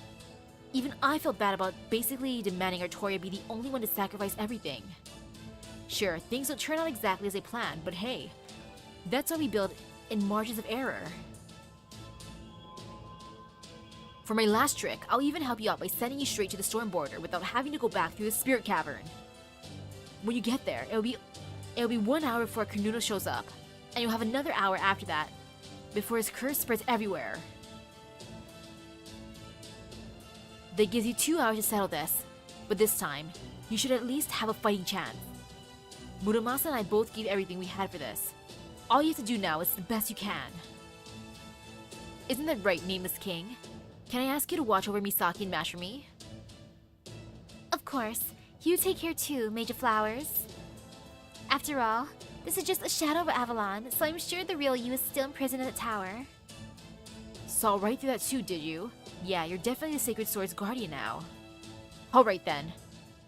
Even I felt bad about basically demanding Artoria be the only one to sacrifice everything. Sure, things don't turn out exactly as they planned, but hey, that's why we build in margins of error. For my last trick, I'll even help you out by sending you straight to the storm border without having to go back through the spirit cavern. When you get there, it'll be 1 hour before Carnuno shows up, and you'll have another hour after that before his curse spreads everywhere. That gives you 2 hours to settle this, but this time, you should at least have a fighting chance. Muramasa and I both gave everything we had for this. All you have to do now is the best you can. Isn't that right, Nameless King? Can I ask you to watch over Misaki and Mash for me? Of course. You take care too, Major Flowers. After all, this is just a shadow of Avalon, so I'm sure the real you is still imprisoned in the tower. Saw right through that too, did you? Yeah, you're definitely the Sacred Sword's guardian now. Alright then.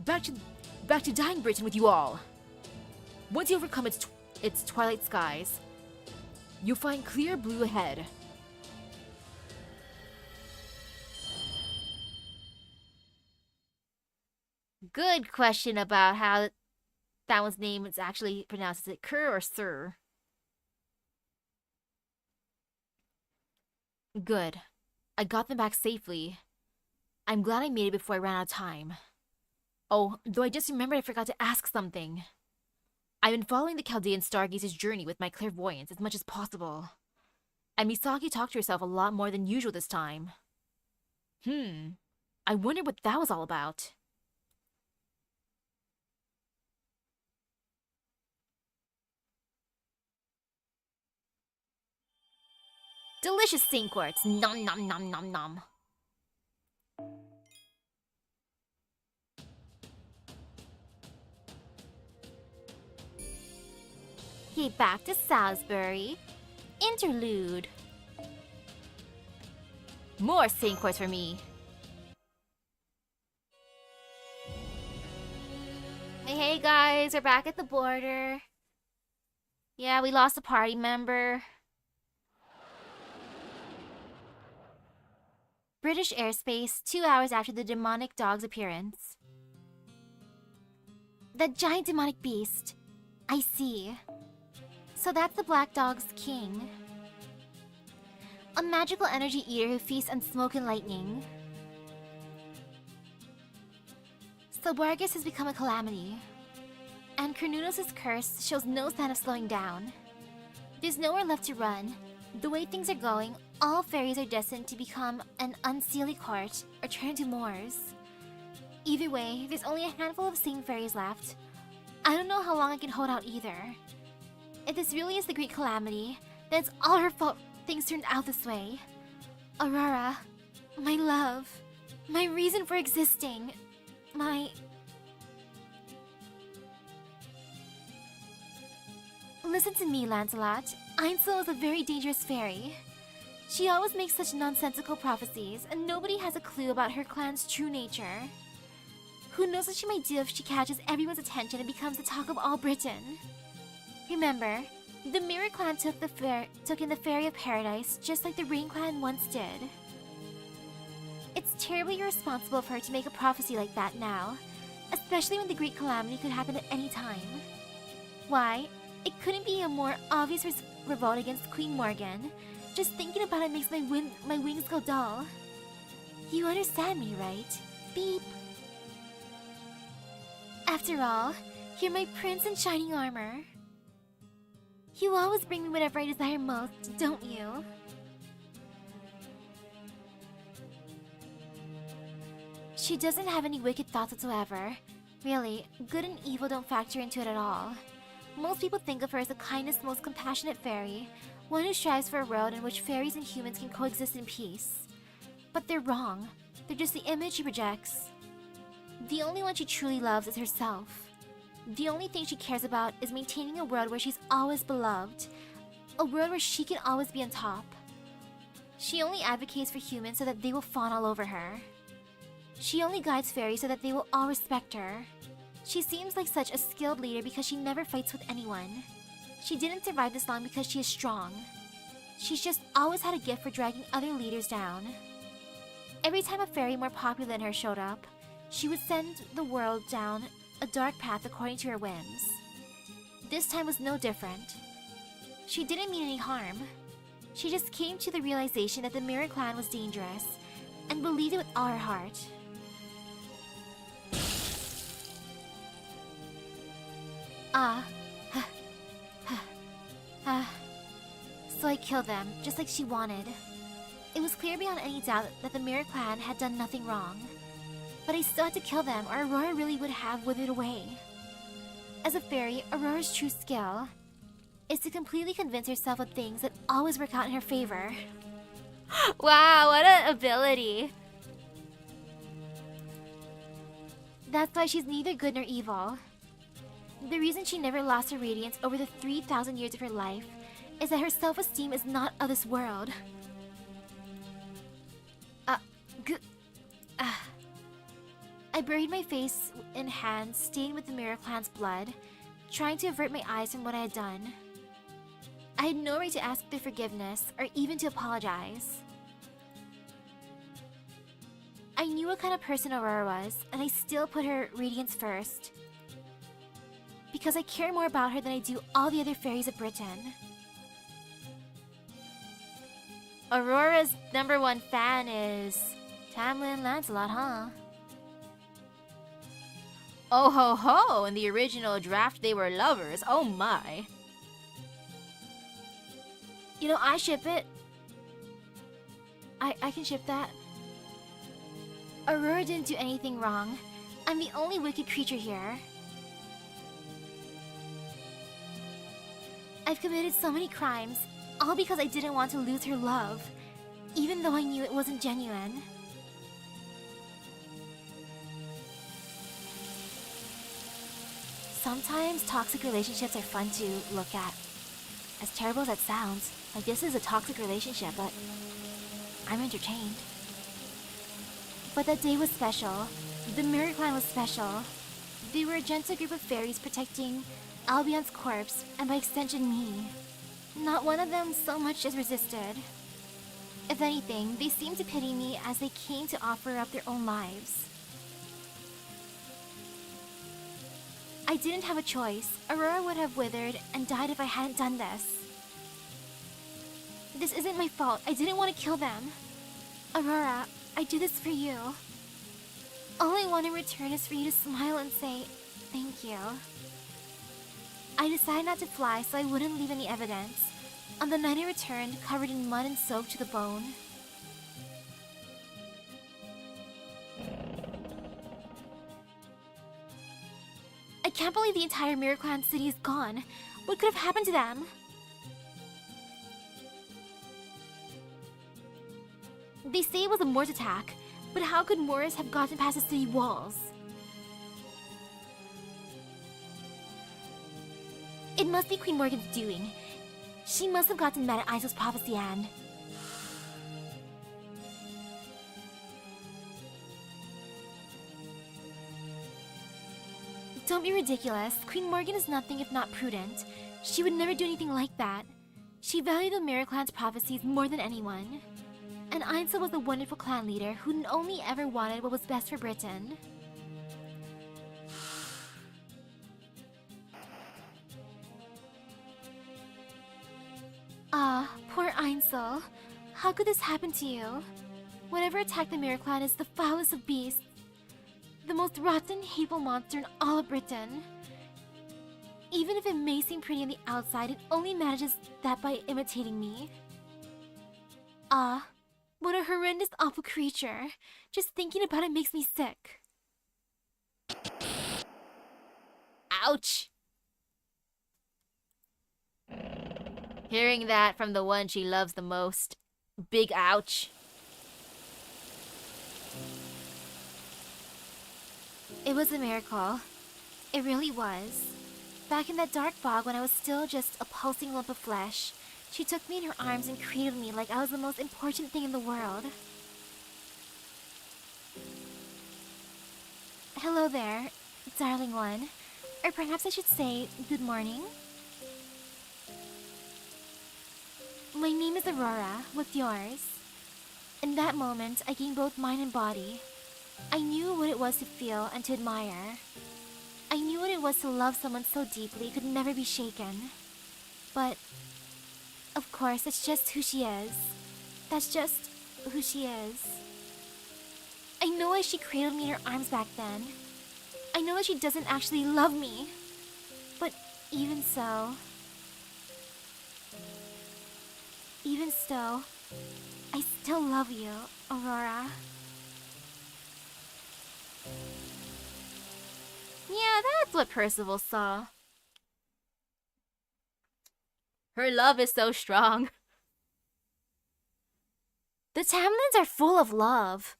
Back to Dying Britain with you all. Once you overcome its twilight skies, you'll find clear blue ahead. Good question about how that one's name is actually pronounced. Is it Kerr or Sir? Good. I got them back safely. I'm glad I made it before I ran out of time. Oh, though I just remembered I forgot to ask something. I've been following the Chaldean Stargaze's journey with my clairvoyance as much as possible. And Misaki talked to herself a lot more than usual this time. I wonder what that was all about. Delicious Cinquarts. Nom nom nom nom nom. Yay, back to Salisbury. Interlude. More Cinquarts for me. Hey guys, we're back at the border. Yeah, we lost a party member. British airspace, 2 hours after the demonic dog's appearance. That giant demonic beast. I see. So that's the Black Dog's king. A magical energy eater who feasts on smoke and lightning. So Bargus has become a calamity. And Carnunos' curse shows no sign of slowing down. There's nowhere left to run. The way things are going, all fairies are destined to become an unseelie court or turn into Moors. Either way, there's only a handful of sane fairies left. I don't know how long I can hold out either. If this really is the great calamity, then it's all her fault things turned out this way. Aurora, my love, my reason for existing, my... Listen to me, Lancelot. Ainsel is a very dangerous fairy. She always makes such nonsensical prophecies, and nobody has a clue about her clan's true nature. Who knows what she might do if she catches everyone's attention and becomes the talk of all Britain? Remember, the Mirror Clan took in the Fairy of Paradise just like the Rain Clan once did. It's terribly irresponsible of her to make a prophecy like that now, especially when the Great Calamity could happen at any time. Why? It couldn't be a more obvious revolt against Queen Morgan. Just thinking about it makes my wings go dull. You understand me, right? Beep. After all, you're my prince in shining armor. You always bring me whatever I desire most, don't you? She doesn't have any wicked thoughts whatsoever. Really, good and evil don't factor into it at all. Most people think of her as the kindest, most compassionate fairy, one who strives for a world in which fairies and humans can coexist in peace. But they're wrong. They're just the image she projects. The only one she truly loves is herself. The only thing she cares about is maintaining a world where she's always beloved, a world where she can always be on top. She only advocates for humans so that they will fawn all over her. She only guides fairies so that they will all respect her. She seems like such a skilled leader because she never fights with anyone. She didn't survive this long because she is strong. She's just always had a gift for dragging other leaders down. Every time a fairy more popular than her showed up, she would send the world down a dark path according to her whims. This time was no different. She didn't mean any harm. She just came to the realization that the Mirror Clan was dangerous and believed it with all her heart. So I killed them, just like she wanted. It was clear beyond any doubt that the Mirror Clan had done nothing wrong. But I still had to kill them, or Aurora really would have withered away. As a fairy, Aurora's true skill is to completely convince herself of things that always work out in her favor. Wow, what an ability! That's why she's neither good nor evil. The reason she never lost her radiance over the 3,000 years of her life is that her self-esteem is not of this world. I buried my face in hands stained with the Mirror Clan's blood, trying to avert my eyes from what I had done. I had no right to ask their forgiveness or even to apologize. I knew what kind of person Aurora was, and I still put her radiance first. Because I care more about her than I do all the other fairies of Britain. Aurora's #1 fan is Tamlin Lancelot, huh? Oh ho ho! In the original draft, they were lovers. Oh my. You know, I ship it. I can ship that. Aurora didn't do anything wrong. I'm the only wicked creature here. I've committed so many crimes, all because I didn't want to lose her love, even though I knew it wasn't genuine. Sometimes toxic relationships are fun to look at. As terrible as that sounds, like this is a toxic relationship, but I'm entertained. But that day was special. The Mirror Clan was special. They were a gentle group of fairies protecting Albion's corpse, and by extension me. Not one of them so much as resisted. If anything, they seemed to pity me as they came to offer up their own lives. I didn't have a choice. Aurora would have withered and died if I hadn't done this. This isn't my fault. I didn't want to kill them. Aurora, I do this for you. All I want in return is for you to smile and say, thank you. I decided not to fly so I wouldn't leave any evidence. On the night I returned, covered in mud and soaked to the bone. I can't believe the entire Mirror Clan city is gone. What could have happened to them? They say it was a Morse attack, but how could Morse have gotten past the city walls? It must be Queen Morgan's doing. She must have gotten mad at Ainsl's prophecy and... Don't be ridiculous. Queen Morgan is nothing if not prudent. She would never do anything like that. She valued the Mirror Clan's prophecies more than anyone. And Ainsel was a wonderful clan leader who only ever wanted what was best for Britain. Ah, poor Ainsel. How could this happen to you? Whatever attacked the Mirror Clan is the foulest of beasts. The most rotten, hateful monster in all of Britain. Even if it may seem pretty on the outside, it only manages that by imitating me. Ah, what a horrendous, awful creature. Just thinking about it makes me sick. Ouch! Hearing that from the one she loves the most. Big ouch. It was a miracle. It really was. Back in that dark fog when I was still just a pulsing lump of flesh, she took me in her arms and cradled me like I was the most important thing in the world. Hello there, darling one. Or perhaps I should say, good morning. My name is Aurora. What's yours? In that moment, I gained both mind and body. I knew what it was to feel and to admire. I knew what it was to love someone so deeply it could never be shaken. But, of course, that's just who she is. That's just who she is. I know as she cradled me in her arms back then. I know that she doesn't actually love me. But even so, I still love you, Aurora. Yeah, that's what Percival saw. Her love is so strong. The Tamlins are full of love.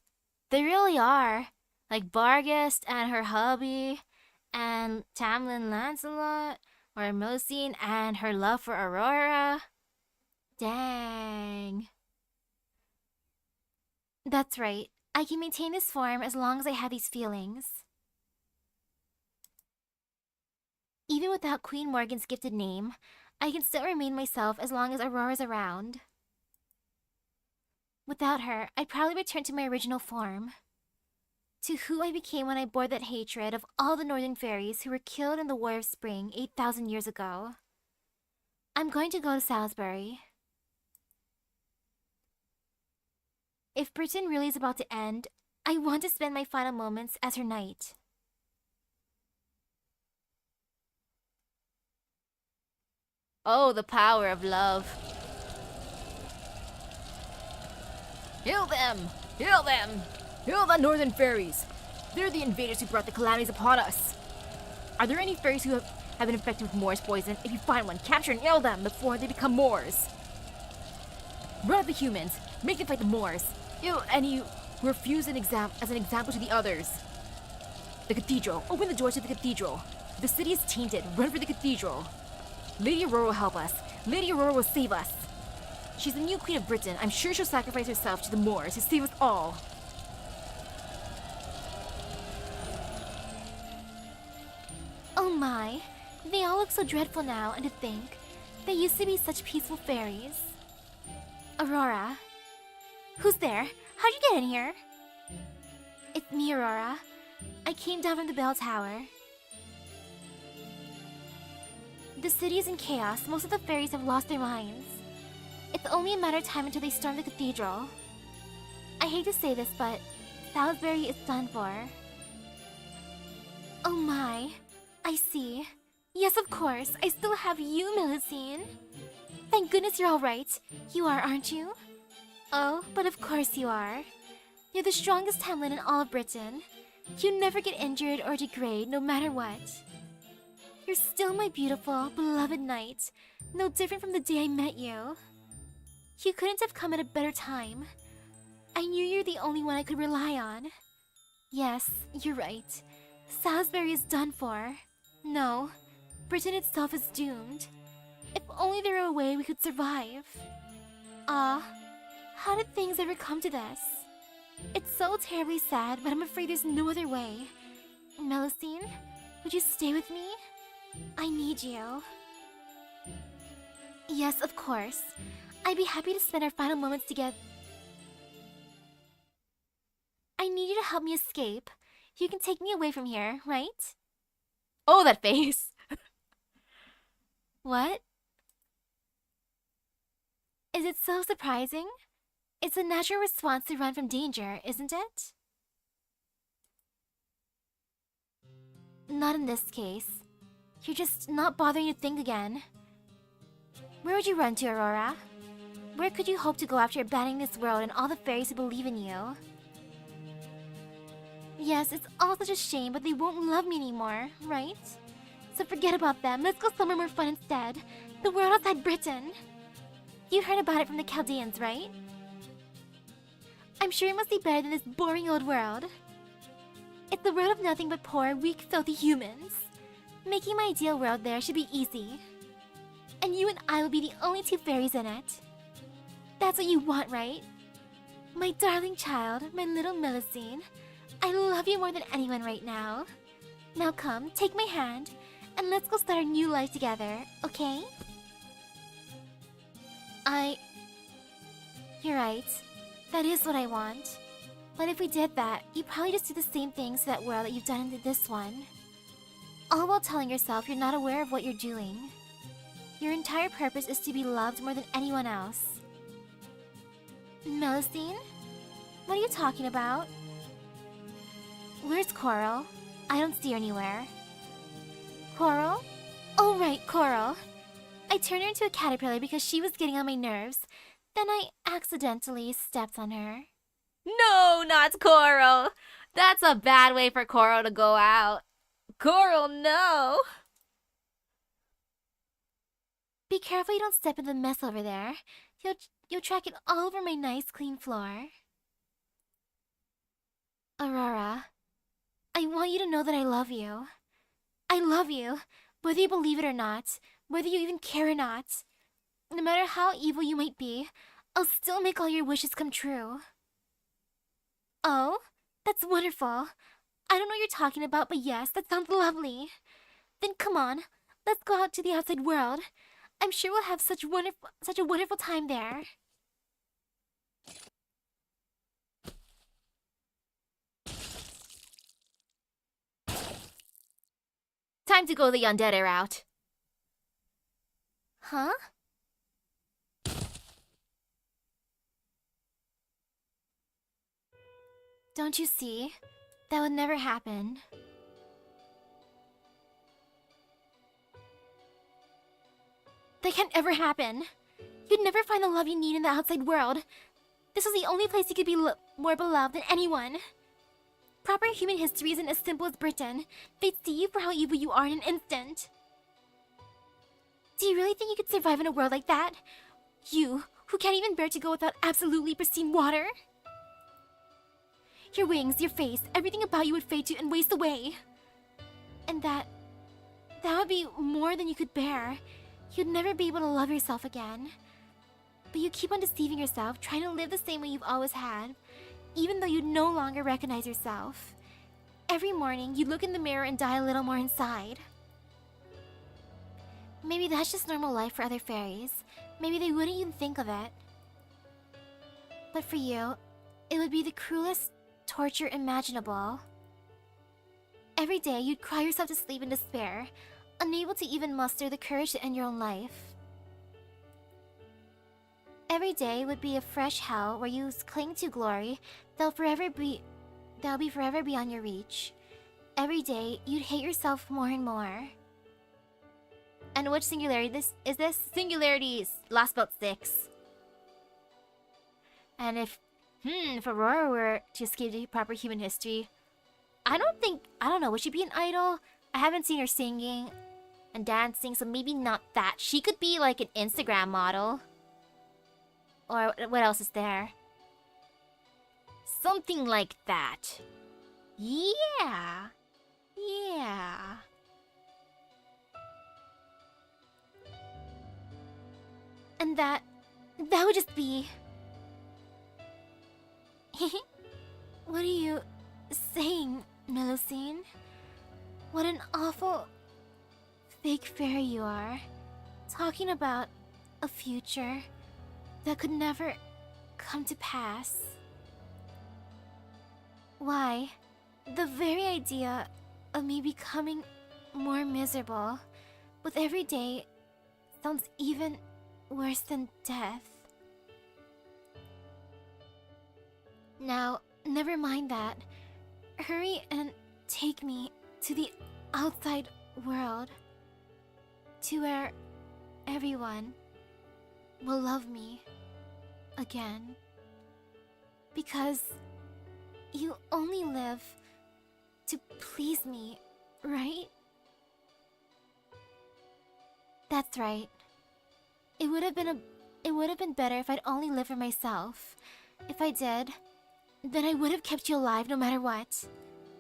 They really are. Like Barghest and her hubby, and Tamlin Lancelot, or Melusine and her love for Aurora. Dang. That's right. I can maintain this form as long as I have these feelings. Even without Queen Morgan's gifted name, I can still remain myself as long as Aurora's around. Without her, I'd probably return to my original form. To who I became when I bore that hatred of all the northern fairies who were killed in the War of Spring 8,000 years ago. I'm going to go to Salisbury. If Britain really is about to end, I want to spend my final moments as her knight. Oh, the power of love. Heal them! Heal them! Heal the northern fairies! They're the invaders who brought the calamities upon us. Are there any fairies who have been infected with Moor's poison? If you find one, capture and nail them before they become Moors. Run at the humans. Make them fight the Moors. Ew, any who refuse as an example to the others. The cathedral. Open the doors to the cathedral. The city is tainted. Run for the cathedral. Lady Aurora will help us. Lady Aurora will save us. She's the new queen of Britain. I'm sure she'll sacrifice herself to the Moors to save us all. Oh my, they all look so dreadful now, and to think, they used to be such peaceful fairies. Aurora. Who's there? How'd you get in here? It's me, Aurora. I came down from the bell tower. The city is in chaos. Most of the fairies have lost their minds. It's only a matter of time until they storm the cathedral. I hate to say this, but Salisbury is done for. Oh my, I see. Yes, of course. I still have you, Melusine. Thank goodness you're all right. You are, aren't you? Oh, but of course you are. You're the strongest Tamlin in all of Britain. You never get injured or degrade, no matter what. You're still my beautiful, beloved knight, no different from the day I met you. You couldn't have come at a better time. I knew you're the only one I could rely on. Yes, you're right. Salisbury is done for. No, Britain itself is doomed. If only there were a way we could survive. Ah, how did things ever come to this? It's so terribly sad, but I'm afraid there's no other way. Melusine, would you stay with me? I need you. Yes, of course. I'd be happy to spend our final moments together. I need you to help me escape. You can take me away from here, right? Oh, that face! What? Is it so surprising? It's a natural response to run from danger, isn't it? Not in this case. You're just not bothering to think again. Where would you run to, Aurora? Where could you hope to go after abandoning this world and all the fairies who believe in you? Yes, it's all such a shame, but they won't love me anymore, right? So forget about them. Let's go somewhere more fun instead. The world outside Britain. You heard about it from the Chaldeans, right? I'm sure it must be better than this boring old world. It's the world of nothing but poor, weak, filthy humans. Making my ideal world there should be easy. And you and I will be the only two fairies in it. That's what you want, right? My darling child, my little Melusine. I love you more than anyone right now. Now come, take my hand, and let's go start a new life together, okay? You're right. That is what I want. But if we did that, you'd probably just do the same things to that world that you've done into this one. All while telling yourself you're not aware of what you're doing. Your entire purpose is to be loved more than anyone else. Melusine? What are you talking about? Where's Coral? I don't see her anywhere. Coral? Oh right, Coral. I turned her into a caterpillar because she was getting on my nerves. Then I accidentally stepped on her. No, not Coral. That's a bad way for Coral to go out. Coral, no. Be careful you don't step in the mess over there. You'll track it all over my nice clean floor. Aurora, I want you to know that I love you. I love you, whether you believe it or not, whether you even care or not. No matter how evil you might be, I'll still make all your wishes come true. Oh, that's wonderful. I don't know what you're talking about, but yes, that sounds lovely. Then come on, let's go out to the outside world. I'm sure we'll have such a wonderful time there. Time to go the yandere route. Huh? Don't you see? That would never happen. That can't ever happen. You'd never find the love you need in the outside world. This is the only place you could be more beloved than anyone. Proper human history isn't as simple as Britain. They'd see you for how evil you are in an instant. Do you really think you could survive in a world like that? You, who can't even bear to go without absolutely pristine water? Your wings, your face, everything about you would fade to and waste away. And that would be more than you could bear. You'd never be able to love yourself again. But you keep on deceiving yourself, trying to live the same way you've always had, even though you no longer recognize yourself. Every morning, you look in the mirror and die a little more inside. Maybe that's just normal life for other fairies. Maybe they wouldn't even think of it. But for you, it would be the cruelest torture imaginable. Every day, you'd cry yourself to sleep in despair, unable to even muster the courage to end your own life. Every day would be a fresh hell where you cling to glory that'll be forever beyond your reach. Every day, you'd hate yourself more and more. And which singularity is this? Singularities! Last about 6. And if Aurora were to escape the proper human history, I don't know, would she be an idol? I haven't seen her singing and dancing, so maybe not that. She could be like an Instagram model. Or what else is there? Something like that. Yeah. Yeah. And that would just be... What are you saying, Melusine? What an awful fake fairy you are. Talking about a future that could never come to pass. Why? The very idea of me becoming more miserable with every day sounds even worse than death. Now, never mind that. Hurry and take me to the outside world. To where everyone will love me again. Because you only live to please me, right? That's right. It would have been better if I'd only lived for myself. If I did, then I would have kept you alive no matter what.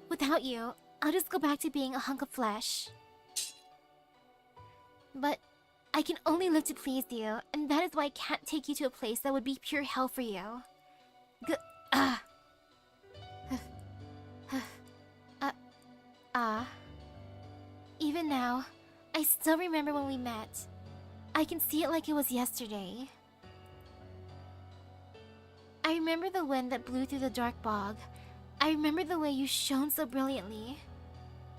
Without you, I'll just go back to being a hunk of flesh. But I can only live to please you, and that is why I can't take you to a place that would be pure hell for you. even now, I still remember when we met. I can see it like it was yesterday. I remember the wind that blew through the dark bog. I remember the way you shone so brilliantly.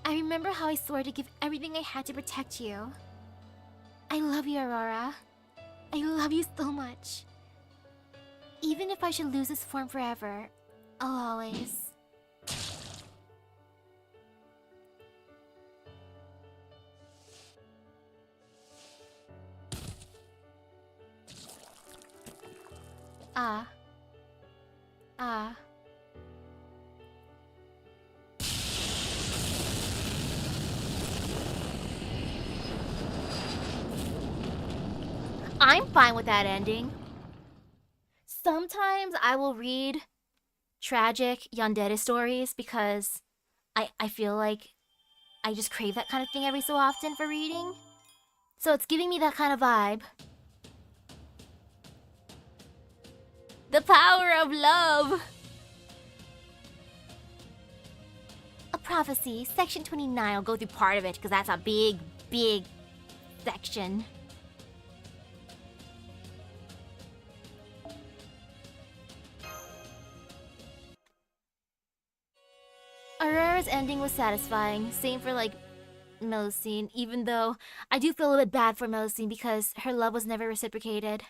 I remember how I swore to give everything I had to protect you. I love you, Aurora. I love you so much. Even if I should lose this form forever, I'll always... Ah. I'm fine with that ending. Sometimes I will read tragic yandere stories because I feel like I just crave that kind of thing every so often for reading. So it's giving me that kind of vibe. The power of love! A prophecy, section 29. I'll go through part of it because that's a big, big section. Aurora's ending was satisfying. Same for like Melusine, even though I do feel a bit bad for Melusine because her love was never reciprocated.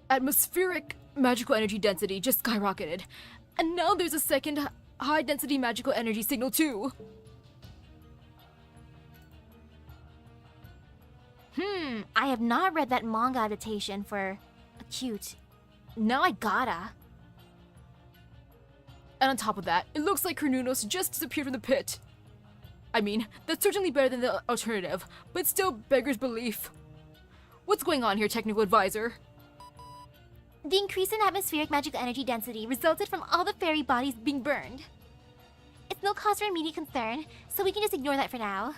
Atmospheric magical energy density just skyrocketed. And now there's a second high density magical energy signal too. I have not read that manga adaptation for Acute. Now I gotta. And on top of that, it looks like Carnunos just disappeared from the pit. I mean, that's certainly better than the alternative, but it still beggars belief. What's going on here, technical advisor? The increase in atmospheric magical energy density resulted from all the fairy bodies being burned. It's no cause for immediate concern, so we can just ignore that for now.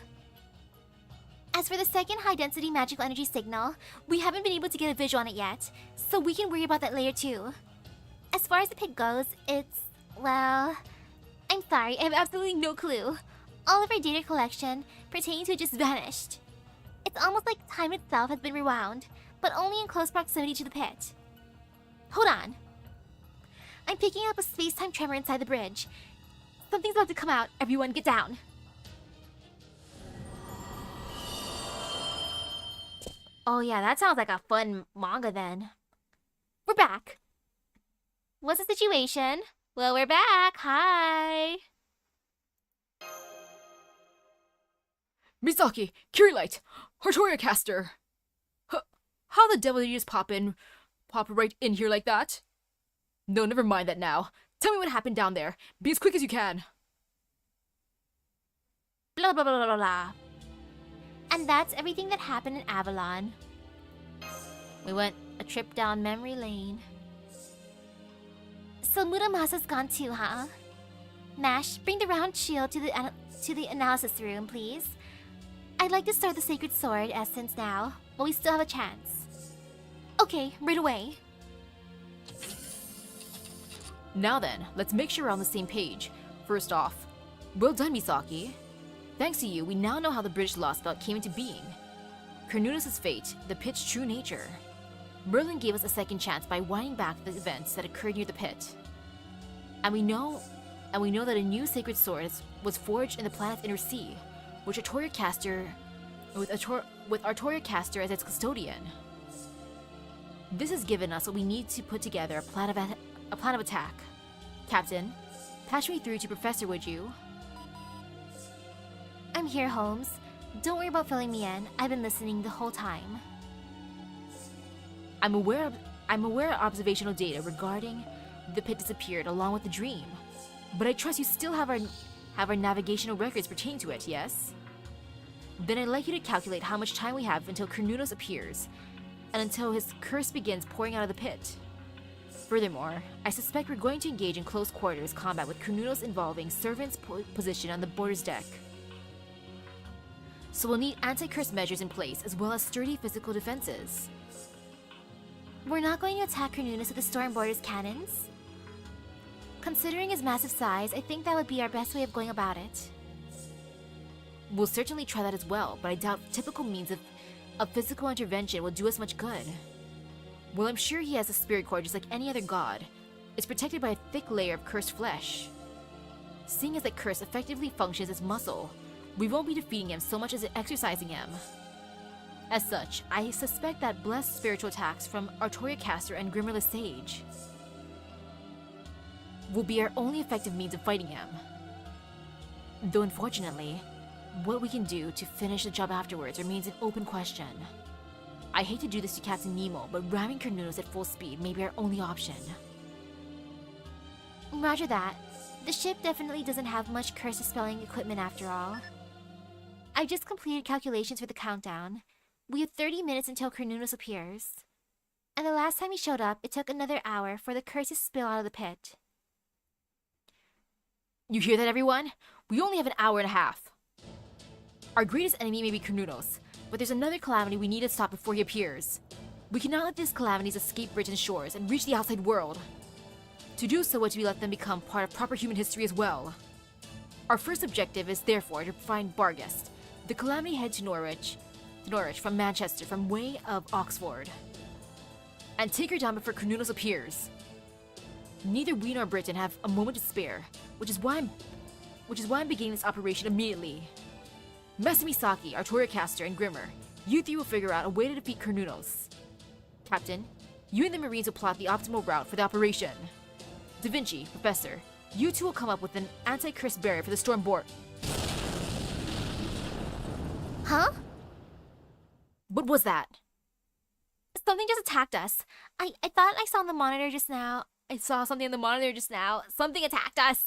As for the second high-density magical energy signal, we haven't been able to get a visual on it yet, so we can worry about that later too. As far as the pit goes, it's... well... I'm sorry, I have absolutely no clue. All of our data collection pertaining to it just vanished. It's almost like time itself has been rewound, but only in close proximity to the pit. Hold on. I'm picking up a space-time tremor inside the bridge. Something's about to come out. Everyone, get down. Oh yeah, that sounds like a fun manga then. We're back. What's the situation? Well, we're back. Hi. Misaki, Kirilight, Hartoria Caster. How the devil did you just pop right in here like that? No, never mind that now. Tell me what happened down there. Be as quick as you can. Blah blah blah blah blah. And that's everything that happened in Avalon. We went a trip down memory lane. So Muramasa's gone too, huh? Mash, bring the round shield to the analysis room, please. I'd like to start the Sacred Sword essence now, while we still have a chance. Okay, right away. Now then, let's make sure we're on the same page. First off, well done, Misaki. Thanks to you, we now know how the British Lost Belt came into being. Carnunos' fate, the pit's true nature. Merlin gave us a second chance by winding back the events that occurred near the pit. And we know that a new sacred sword was forged in the planet's inner sea, with Artoria Caster as its custodian. This has given us what we need to put together a plan of attack. Captain, patch me through to Professor, would you? I'm here, Holmes. Don't worry about filling me in. I've been listening the whole time. I'm aware of observational data regarding the pit disappeared along with the dream, but I trust you still have our navigational records pertaining to it, yes? Then I'd like you to calculate how much time we have until Carnunos appears, and until his curse begins pouring out of the pit. Furthermore, I suspect we're going to engage in close quarters combat with Carnunos involving servants' position on the border's deck. So we'll need anti-curse measures in place as well as sturdy physical defenses. We're not going to attack Carnunos with the Storm Border's cannons? Considering his massive size, I think that would be our best way of going about it. We'll certainly try that as well, but I doubt typical means of physical intervention will do us much good. Well, I'm sure he has a spirit core just like any other god. It's protected by a thick layer of cursed flesh. Seeing as that curse effectively functions as muscle, we won't be defeating him so much as exercising him. As such, I suspect that blessed spiritual attacks from Artoria Caster and Grimmerless Sage will be our only effective means of fighting him. Though unfortunately, what we can do to finish the job afterwards remains an open question. I hate to do this to Captain Nemo, but ramming Carnunos at full speed may be our only option. Roger that. The ship definitely doesn't have much curse-dispelling equipment after all. I just completed calculations for the countdown. We have 30 minutes until Carnunos appears. And the last time he showed up, it took another hour for the curse to spill out of the pit. You hear that, everyone? We only have an hour and a half. Our greatest enemy may be Carnunos, but there's another calamity we need to stop before he appears. We cannot let these calamities escape Britain's shores and reach the outside world. To do so would be let them become part of proper human history as well. Our first objective is therefore to find Barghest, the calamity head to Norwich from Manchester from way of Oxford, and take her down before Carnunos appears. Neither we nor Britain have a moment to spare, which is why I'm beginning this operation immediately. Misaki, Artoria Caster, and Grimmer, you three will figure out a way to defeat Carnunos. Captain, you and the Marines will plot the optimal route for the operation. Da Vinci, Professor, you two will come up with an anti-curse barrier for the storm board. Huh? What was that? Something just attacked us. I thought I saw on the monitor just now. I saw something on the monitor just now. Something attacked us!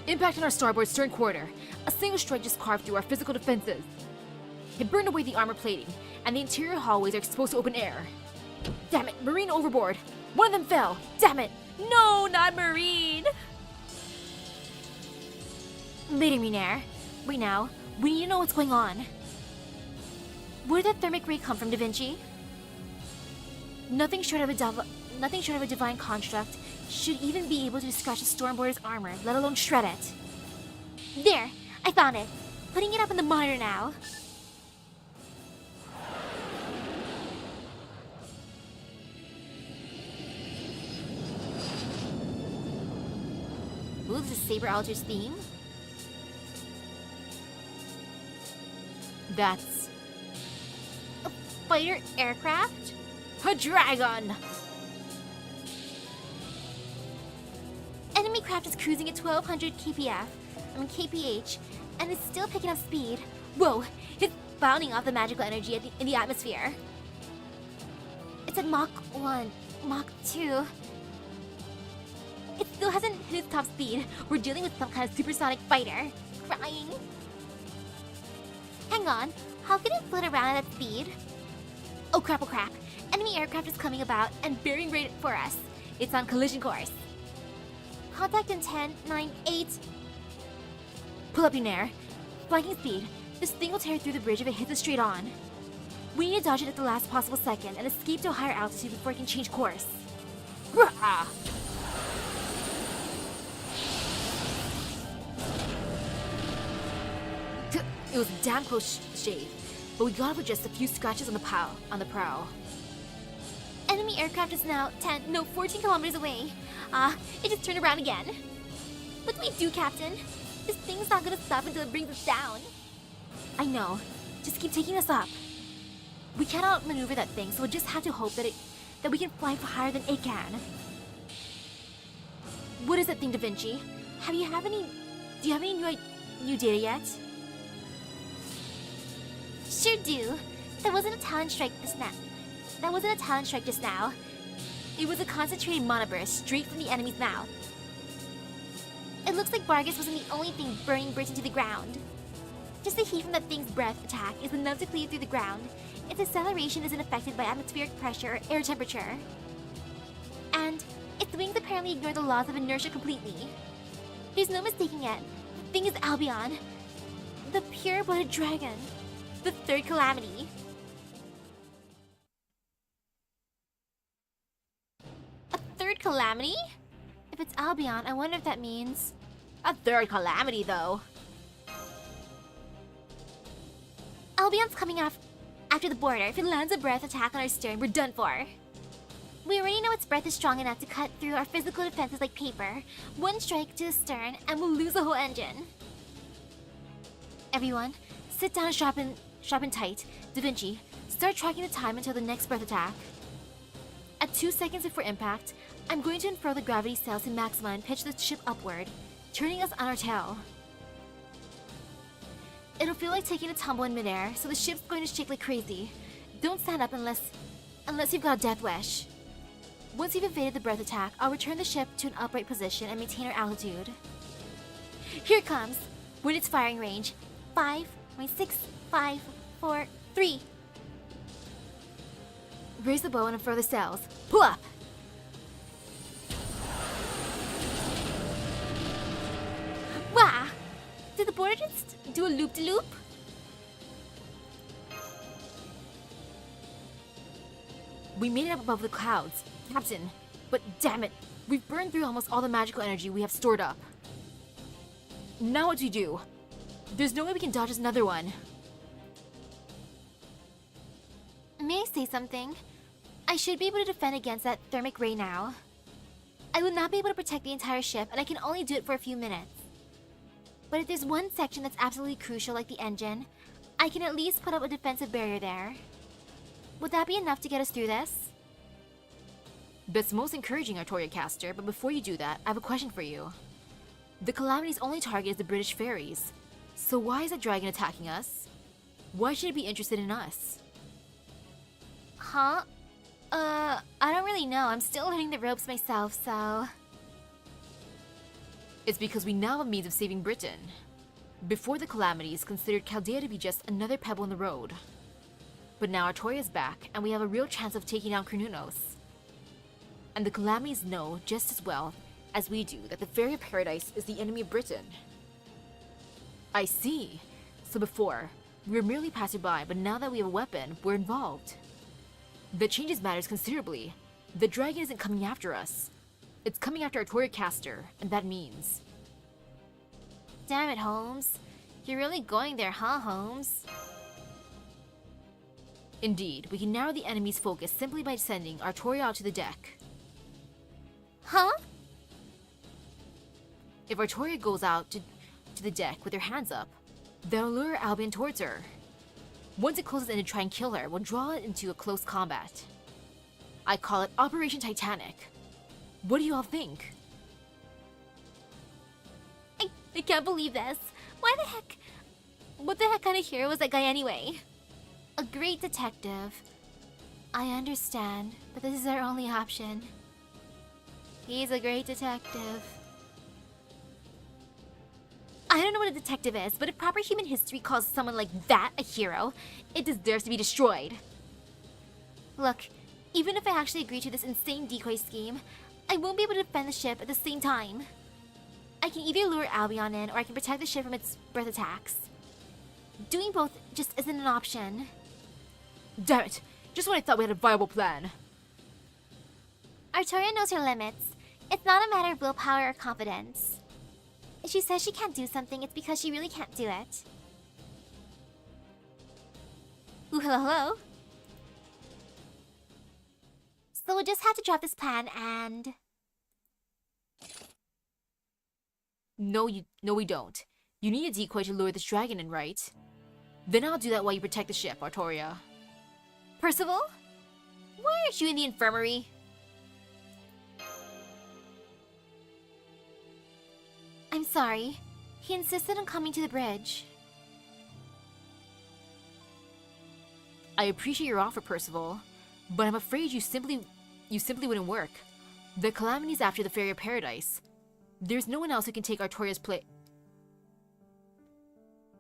Impact on our starboard stern quarter. A single strike just carved through our physical defenses. It burned away the armor plating, and the interior hallways are exposed to open air. Damn it, Marine overboard! One of them fell! Damn it! No, not Marine! Later, Minair. Right now, we need to know what's going on. Where did that thermic ray come from, Da Vinci? Nothing short of a divine construct should even be able to scratch a stormboarder's armor, let alone shred it. There! I found it! Putting it up on the monitor now. Ooh, this is Saber Alter's theme. That's A fighter aircraft? a dragon! Enemy craft is cruising at 1200 kph, and is still picking up speed. Whoa, it's bounding off the magical energy in the atmosphere. It's at Mach 1, Mach 2. It still hasn't hit its top speed. We're dealing with some kind of supersonic fighter. Crying. Hang on, how can it flit around at that speed? Oh crap, oh crap. Enemy aircraft is coming about and bearing right for us. It's on collision course. Contact in 10, 9, 8. Pull up, Unair. Flanking speed. This thing will tear through the bridge if it hits us straight on. We need to dodge it at the last possible second and escape to a higher altitude before it can change course. Rah! It was a damn close shave, but we got off with just a few scratches on the prow. Enemy aircraft is now 14 kilometers away. It just turned around again. What do we do, Captain? This thing's not gonna stop until it brings us down. I know. Just keep taking us up. We can't outmaneuver that thing, so we'll just have to hope that we can fly higher than it can. What is that thing, Da Vinci? Do you have any new data yet? Sure do. That wasn't a talent strike just now. It was a concentrated monoburst straight from the enemy's mouth. It looks like Barghest wasn't the only thing burning Britain to the ground. Just the heat from that thing's breath attack is enough to cleave through the ground. Its acceleration isn't affected by atmospheric pressure or air temperature. And its wings apparently ignore the laws of inertia completely. There's no mistaking it. The thing is Albion. The pure-blooded dragon. The third calamity. calamity? If it's Albion, I wonder if that means... A third calamity, though. Albion's coming after the border. If it lands a breath attack on our stern, we're done for. We already know its breath is strong enough to cut through our physical defenses like paper. One strike to the stern, and we'll lose the whole engine. Everyone, sit down and sharpen tight. Da Vinci, start tracking the time until the next breath attack. At 2 seconds before impact, I'm going to unfurl the gravity sails to maxima and pitch the ship upward, turning us on our tail. It'll feel like taking a tumble in midair, so the ship's going to shake like crazy. Don't stand up unless you've got a death wish. Once you've evaded the breath attack, I'll return the ship to an upright position and maintain our altitude. Here it comes! When it's firing range. 5, 6, 5, 4, 3. Raise the bow and unfurl the sails. Pull up! Wah! Did the border just do a loop-de-loop? We made it up above the clouds, Captain. But damn it, we've burned through almost all the magical energy we have stored up. Now what do we do? There's no way we can dodge another one. May I say something? I should be able to defend against that thermic ray now. I will not be able to protect the entire ship, and I can only do it for a few minutes. But if there's one section that's absolutely crucial, like the engine, I can at least put up a defensive barrier there. Would that be enough to get us through this? That's most encouraging, Artoria Caster, but before you do that, I have a question for you. The Calamity's only target is the British ferries. So why is that dragon attacking us? Why should it be interested in us? Huh? I don't really know. I'm still learning the ropes myself, so... It's because we now have a means of saving Britain. Before the Calamities considered Chaldea to be just another pebble in the road. But now Artoria's back, and we have a real chance of taking down Cernunnos. And the Calamities know just as well as we do that the Fairy of Paradise is the enemy of Britain. I see. So before, we were merely passerby, but now that we have a weapon, we're involved. That changes matters considerably. The dragon isn't coming after us. It's coming after Artoria Caster, and that means... Damn it, Holmes. You're really going there, huh, Holmes? Indeed, we can narrow the enemy's focus simply by sending Artoria out to the deck. Huh? If Artoria goes out to the deck with her hands up, they'll lure Albion towards her. Once it closes in to try and kill her, we'll draw it into a close combat. I call it Operation Titanic. What do you all think? I can't believe this. Why the heck? What the heck kind of hero was that guy anyway? A great detective. I understand, but this is our only option. He's a great detective. I don't know what a detective is, but if proper human history calls someone like that a hero, it deserves to be destroyed. Look, even if I actually agree to this insane decoy scheme, I won't be able to defend the ship at the same time. I can either lure Albion in, or I can protect the ship from its breath attacks. Doing both just isn't an option. Damn it! Just when I thought we had a viable plan. Artoria knows her limits. It's not a matter of willpower or confidence. If she says she can't do something, it's because she really can't do it. Ooh, hello. So we'll just have to drop this plan and... No, we don't. You need a decoy to lure this dragon in, right? Then I'll do that while you protect the ship, Artoria. Percival? Why aren't you in the infirmary? I'm sorry. He insisted on coming to the bridge. I appreciate your offer, Percival, but I'm afraid you simply wouldn't work. The Calamity's after the Fairy of Paradise. There's no one else who can take Artoria's place.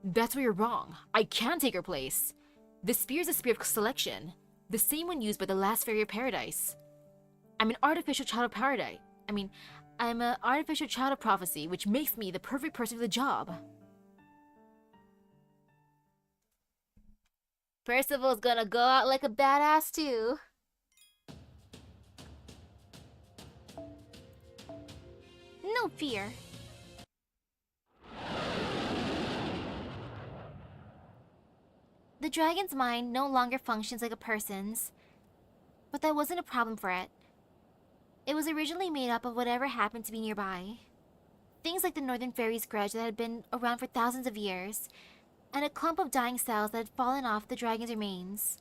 That's where you're wrong. I can take her place. The spear is a spear of selection, the same one used by the last Fairy of Paradise. I'm an artificial child of paradise. I'm an artificial child of prophecy, which makes me the perfect person for the job. Percival's gonna go out like a badass too. No fear. The dragon's mind no longer functions like a person's, but that wasn't a problem for it. It was originally made up of whatever happened to be nearby. Things like the Northern Fairy's grudge that had been around for thousands of years, and a clump of dying cells that had fallen off the dragon's remains.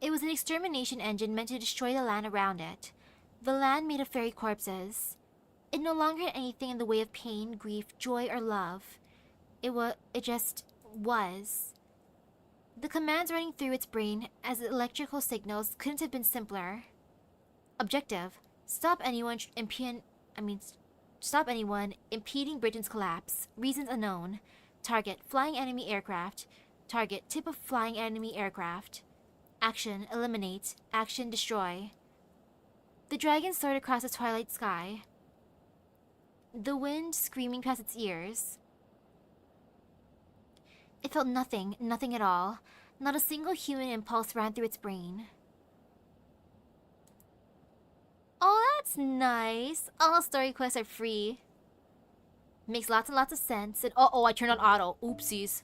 It was an extermination engine meant to destroy the land around it. The land made of fairy corpses. It no longer had anything in the way of pain, grief, joy, or love. It just was. The commands running through its brain as electrical signals couldn't have been simpler. Objective: stop anyone impeding Britain's collapse. Reasons unknown. Target: flying enemy aircraft. Target: tip of flying enemy aircraft. Action: eliminate. Action: destroy. The dragon soared across the twilight sky, the wind screaming past its ears. It felt nothing at all. Not a single human impulse ran through its brain. Oh, that's nice. All story quests are free. Makes lots and lots of sense. And oh, I turned on auto. Oopsies.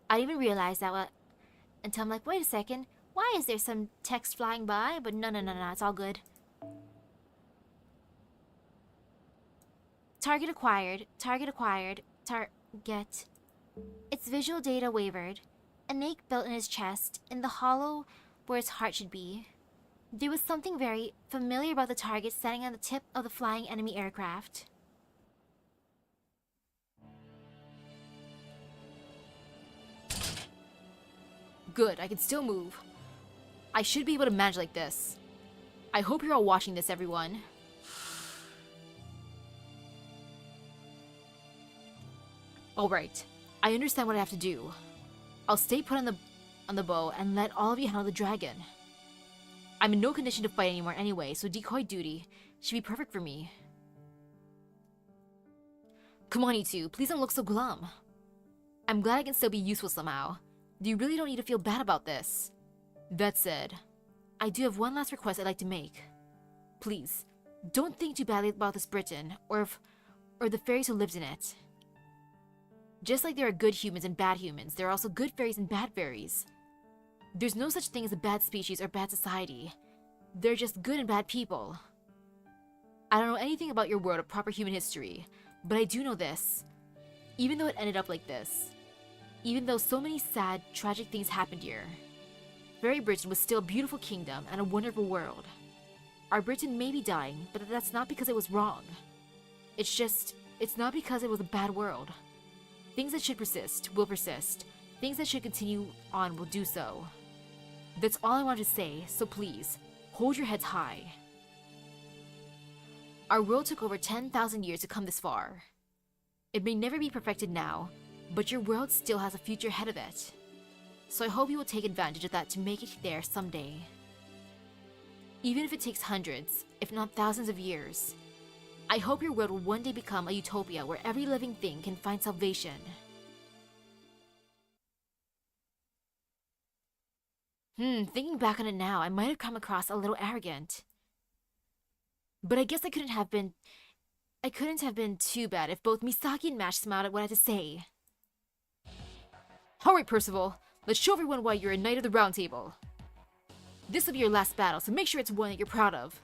I didn't even realize that until I'm like, wait a second. Why is there some text flying by? But no, it's all good. Target acquired. Target. Its visual data wavered. An ache built in his chest, in the hollow where its heart should be. There was something very familiar about the target standing on the tip of the flying enemy aircraft. Good, I can still move. I should be able to manage like this. I hope you're all watching this, everyone. Alright, I understand what I have to do. I'll stay put on the bow and let all of you handle the dragon. I'm in no condition to fight anymore anyway, so decoy duty should be perfect for me. Come on, you two, please don't look so glum. I'm glad I can still be useful somehow. You really don't need to feel bad about this. That said, I do have one last request I'd like to make. Please, don't think too badly about this Britain, or the fairies who lived in it. Just like there are good humans and bad humans, there are also good fairies and bad fairies. There's no such thing as a bad species or bad society. They're just good and bad people. I don't know anything about your world or proper human history, but I do know this. Even though it ended up like this, even though so many sad, tragic things happened here, Fairy Britain was still a beautiful kingdom and a wonderful world. Our Britain may be dying, but that's not because it was wrong. It's not because it was a bad world. Things that should persist will persist. Things that should continue on will do so. That's all I wanted to say, so please, hold your heads high. Our world took over 10,000 years to come this far. It may never be perfected now, but your world still has a future ahead of it. So I hope you will take advantage of that to make it there someday. Even if it takes hundreds, if not thousands of years. I hope your world will one day become a utopia where every living thing can find salvation. Thinking back on it now, I might have come across a little arrogant. But I guess I couldn't have been too bad if both Misaki and Mash smiled at what I had to say. Alright, Percival, let's show everyone why you're a Knight of the Round Table. This will be your last battle, so make sure it's one that you're proud of.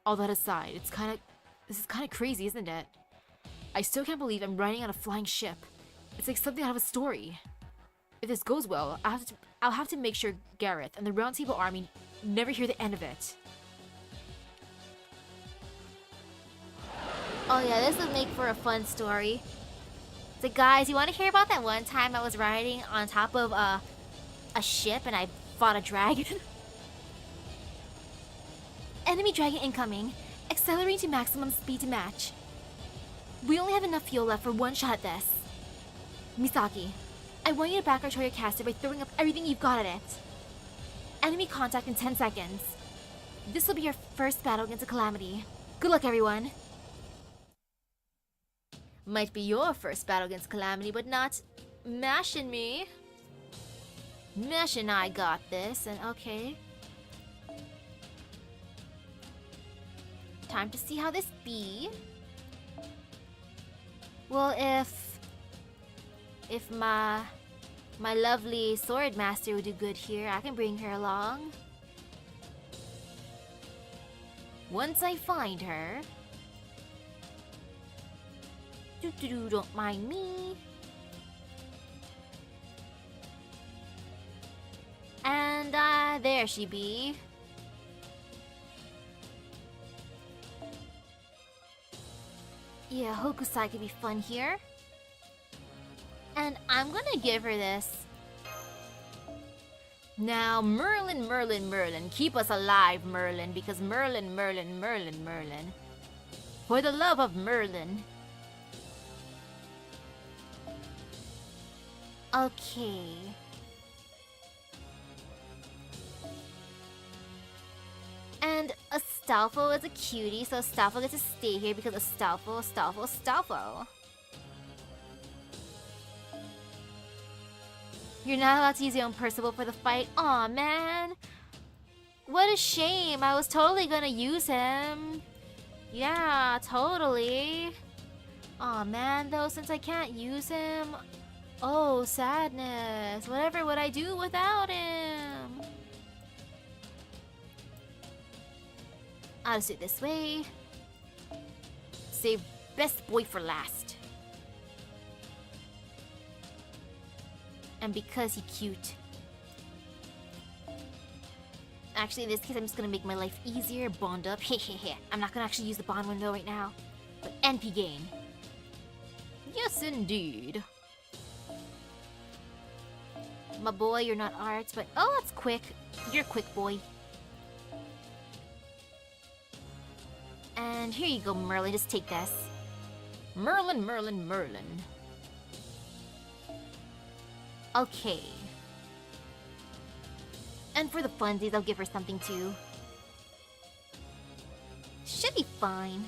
All that aside, this is kinda crazy, isn't it? I still can't believe I'm riding on a flying ship. It's like something out of a story. If this goes well, I'll have to make sure Gareth and the Round Table Army never hear the end of it. Oh yeah, this would make for a fun story. So guys, you want to hear about that one time I was riding on top of a ship and I fought a dragon? Enemy dragon incoming. Accelerating to maximum speed to match. We only have enough fuel left for one shot at this. Misaki, I want you to back our Toyocaster by throwing up everything you've got at it. Enemy contact in 10 seconds. This will be your first battle against a calamity. Good luck, everyone. Might be your first battle against calamity, but not Mash and me. Mash and I got this, and okay. Time to see how this be. Well, if my lovely sword master would do good here, I can bring her along. Once I find her. Don't mind me. And there she be. Yeah, Hokusai could be fun here. And I'm gonna give her this. Now, Merlin, Merlin, Merlin. Keep us alive, Merlin, because Merlin, Merlin, Merlin, Merlin. For the love of Merlin. Okay. And Astolfo is a cutie, so Astolfo gets to stay here because Astolfo, Astolfo, Astolfo. You're not allowed to use your own Percival for the fight. Aw, man. What a shame. I was totally gonna use him. Yeah, totally. Aw, man, though, since I can't use him... Oh, sadness. Whatever would I do without him? I'll just do it this way. Save best boy for last. And because he's cute. Actually, in this case, I'm just gonna make my life easier. Bond up. Hehehe. I'm not gonna actually use the bond window right now. But NP gain. Yes, indeed. My boy, you're not arts, but oh, that's quick. You're quick, boy. And here you go, Merlin. Just take this. Merlin, Merlin, Merlin. Okay. And for the funsies, I'll give her something too. Should be fine.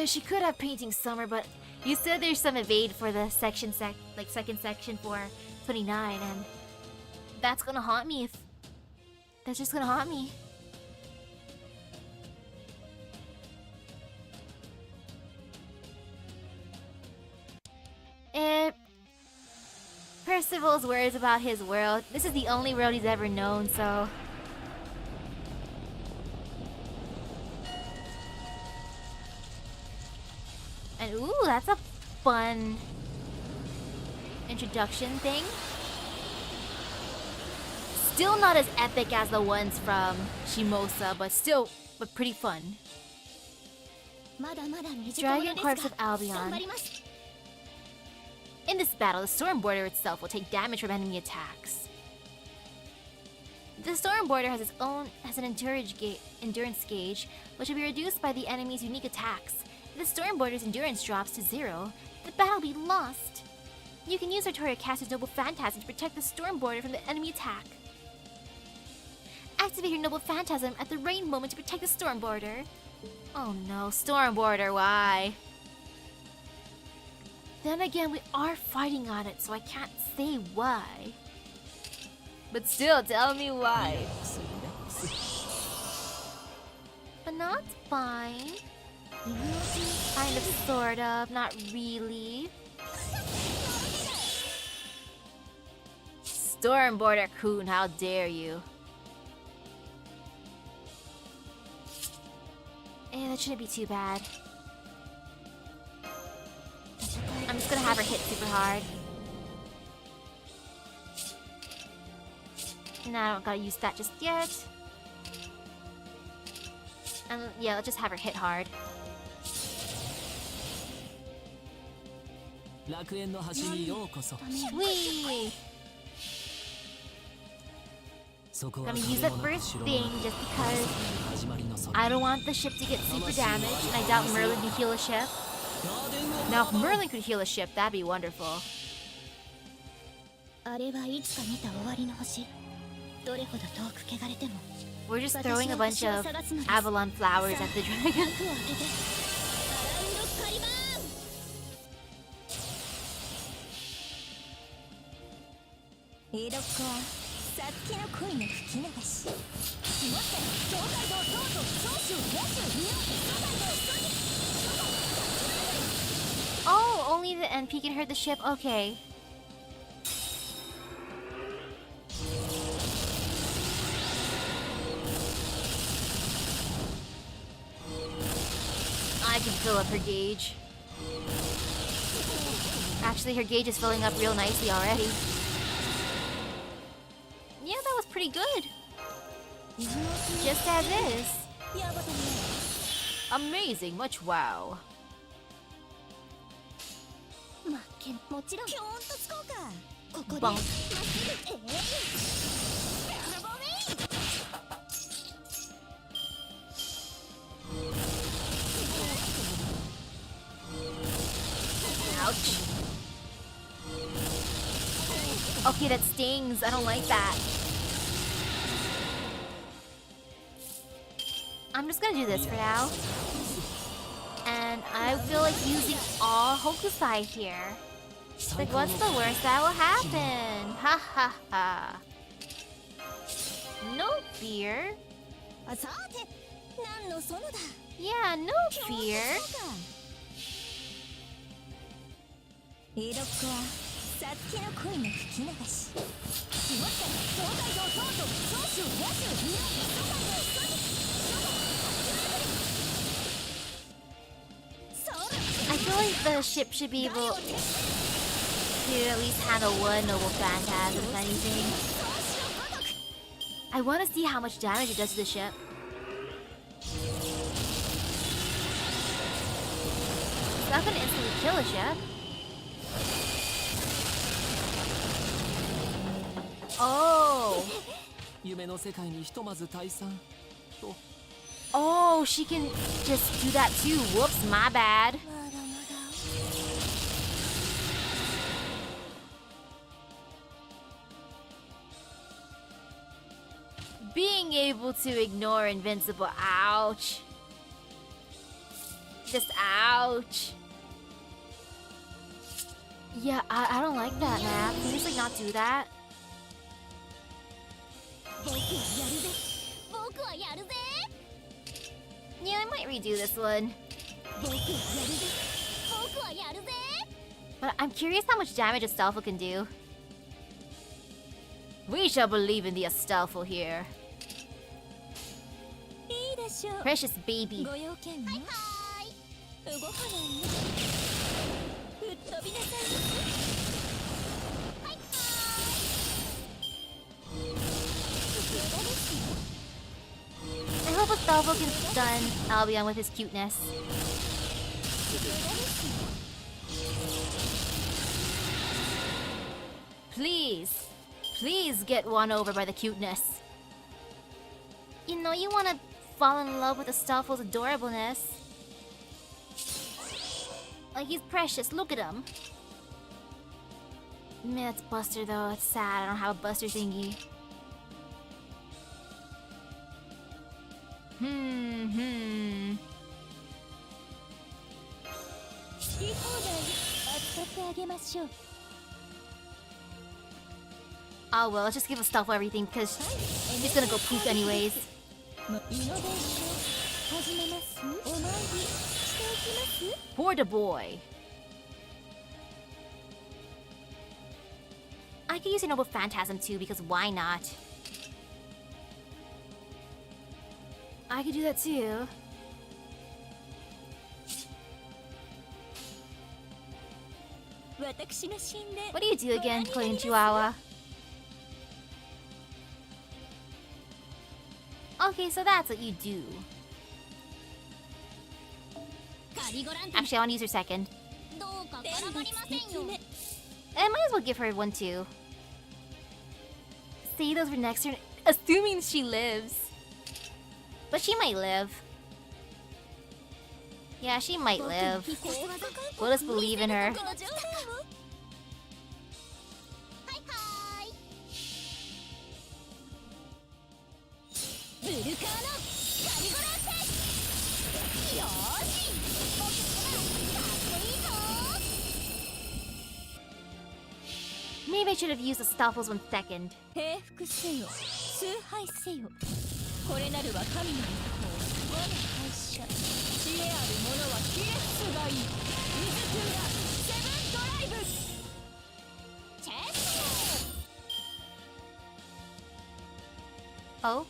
She could have painting summer, but you said there's some evade for the second section for 29, and that's gonna haunt me if... That's just gonna haunt me. Percival's words about his world. This is the only world he's ever known, so... And ooh, that's a fun introduction thing. Still not as epic as the ones from Shimosa, but pretty fun. Dragon Corpse of Albion. In this battle, the Stormboarder itself will take damage from enemy attacks. The Stormboarder has an endurance gauge, which will be reduced by the enemy's unique attacks. If the Stormboarder's endurance drops to 0, the battle will be lost. You can use Artoria Caster's Noble Phantasm to protect the Stormboarder from the enemy attack. Activate your Noble Phantasm at the right moment to protect the Stormboarder. Oh no, Stormboarder, why? Then again, we are fighting on it, so I can't say why. But still, tell me why. But not fine. Kind of, sort of, not really. Stormboarder Kun, how dare you? That shouldn't be too bad. I'm just gonna have her hit super hard. No, I don't gotta use that just yet. And yeah, let's just have her hit hard. Whee! Gonna use that first thing just because I don't want the ship to get super damaged, and I doubt Merlin can heal a ship. Now, if Merlin could heal a ship, that'd be wonderful. We're just throwing a bunch of Avalon flowers at the dragon. さつきの恋の吹き流ししまって東海道東都長州野州日本東海道人 Oh, only the NP can hurt the ship? Okay. I can fill up her gauge. Actually, her gauge is filling up real nicely already. Yeah, that was pretty good. Just as is. Amazing, much wow. まけんもちろんピョーンとつこうかここで Bonk. まっすぐOuch. Okay, that stings. I don't like that. I'm just gonna do this for now. And I feel like using all Hokusai here. Like, what's the worst that will happen? Ha ha ha. No fear. あさて何の園だ Yeah, no ピョーン fear. とつこうか江戸っ子はさつきの恋の吹き流ししまって東海道東都長州野州日本東海道人 I feel like the ship should be able to at least handle one noble phantasm, if anything. I want to see how much damage it does to the ship. It's not gonna instantly kill a ship. Oh. 夢の世界にひとまず退散と Oh, she can just do that too. Whoops, my bad. まだまだ Being able to ignore invincible. Ouch. Just ouch. Yeah, I don't like that, man. Can you just like not do that? 僕はやるぜ僕はやるぜ Yeah, I might redo this one. 僕はやるぜ僕はやるぜ But I'm curious how much damage Astolfo can do. We shall believe in the Astolfo here. いいでしょう Precious baby. ご用件ねはいはい動かないね吹っ飛びなさいはいはい I hope Astolfo can stun Albion with his cuteness. Please. Please get won over by the cuteness. You know you want to fall in love with Astolfo's adorableness. Like, he's precious. Look at him. Man, that's Buster, though. It's sad. I don't have a Buster thingy. Hmm. 好き放題扱ってあげましょう Oh well, let's just give Astolfo everything because he's gonna go poop anyways. イノベーション始めますお参りしていきます For the boy. I could use a noble phantasm too because why not? I could do that too. What do you do again, Korean Chihuahua? Okay, so that's what you do. Actually, I want to use her second. I might as well give her one too. Say those for next turn, assuming she lives. But she might live. Yeah, she might live. We'll just believe in her. Maybe I should have used the Stoffels 1 second. 平服せよ崇拝せよこれなるは神の御法我が会社知恵ある者はひれ伏すがいい水クーラセブンドライブチェス Oh?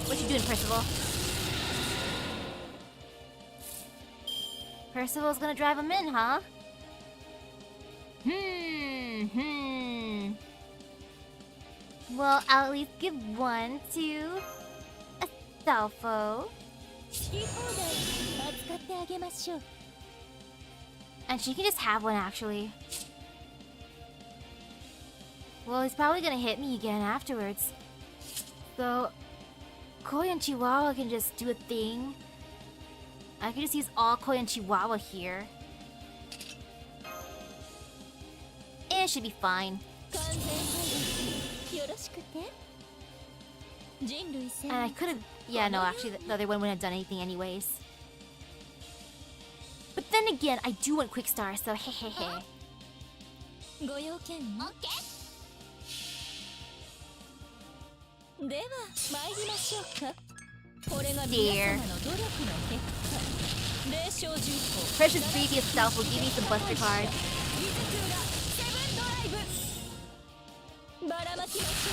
What you doing, Percival? Percival's gonna drive him in, huh? Well, I'll at least give one to Astolfo. 好き放題扱ってあげましょう And she can just have one, actually. Well, he's probably gonna hit me again afterwards. So, Koi and Chihuahua can just do a thing. I can just use all Koi and Chihuahua here. And it should be fine. 完全配慮よろしくて人類戦 And I could have... Yeah, no, actually, the other one wouldn't have done anything anyways. But then again, I do want Quick Star, so hehehe. ご用件オッケーでは参りましょうかこれが皆様の努力の結果霊障重工 Precious baby itself will give me some buster cards. 水クーラセブンドライブばらまきましょ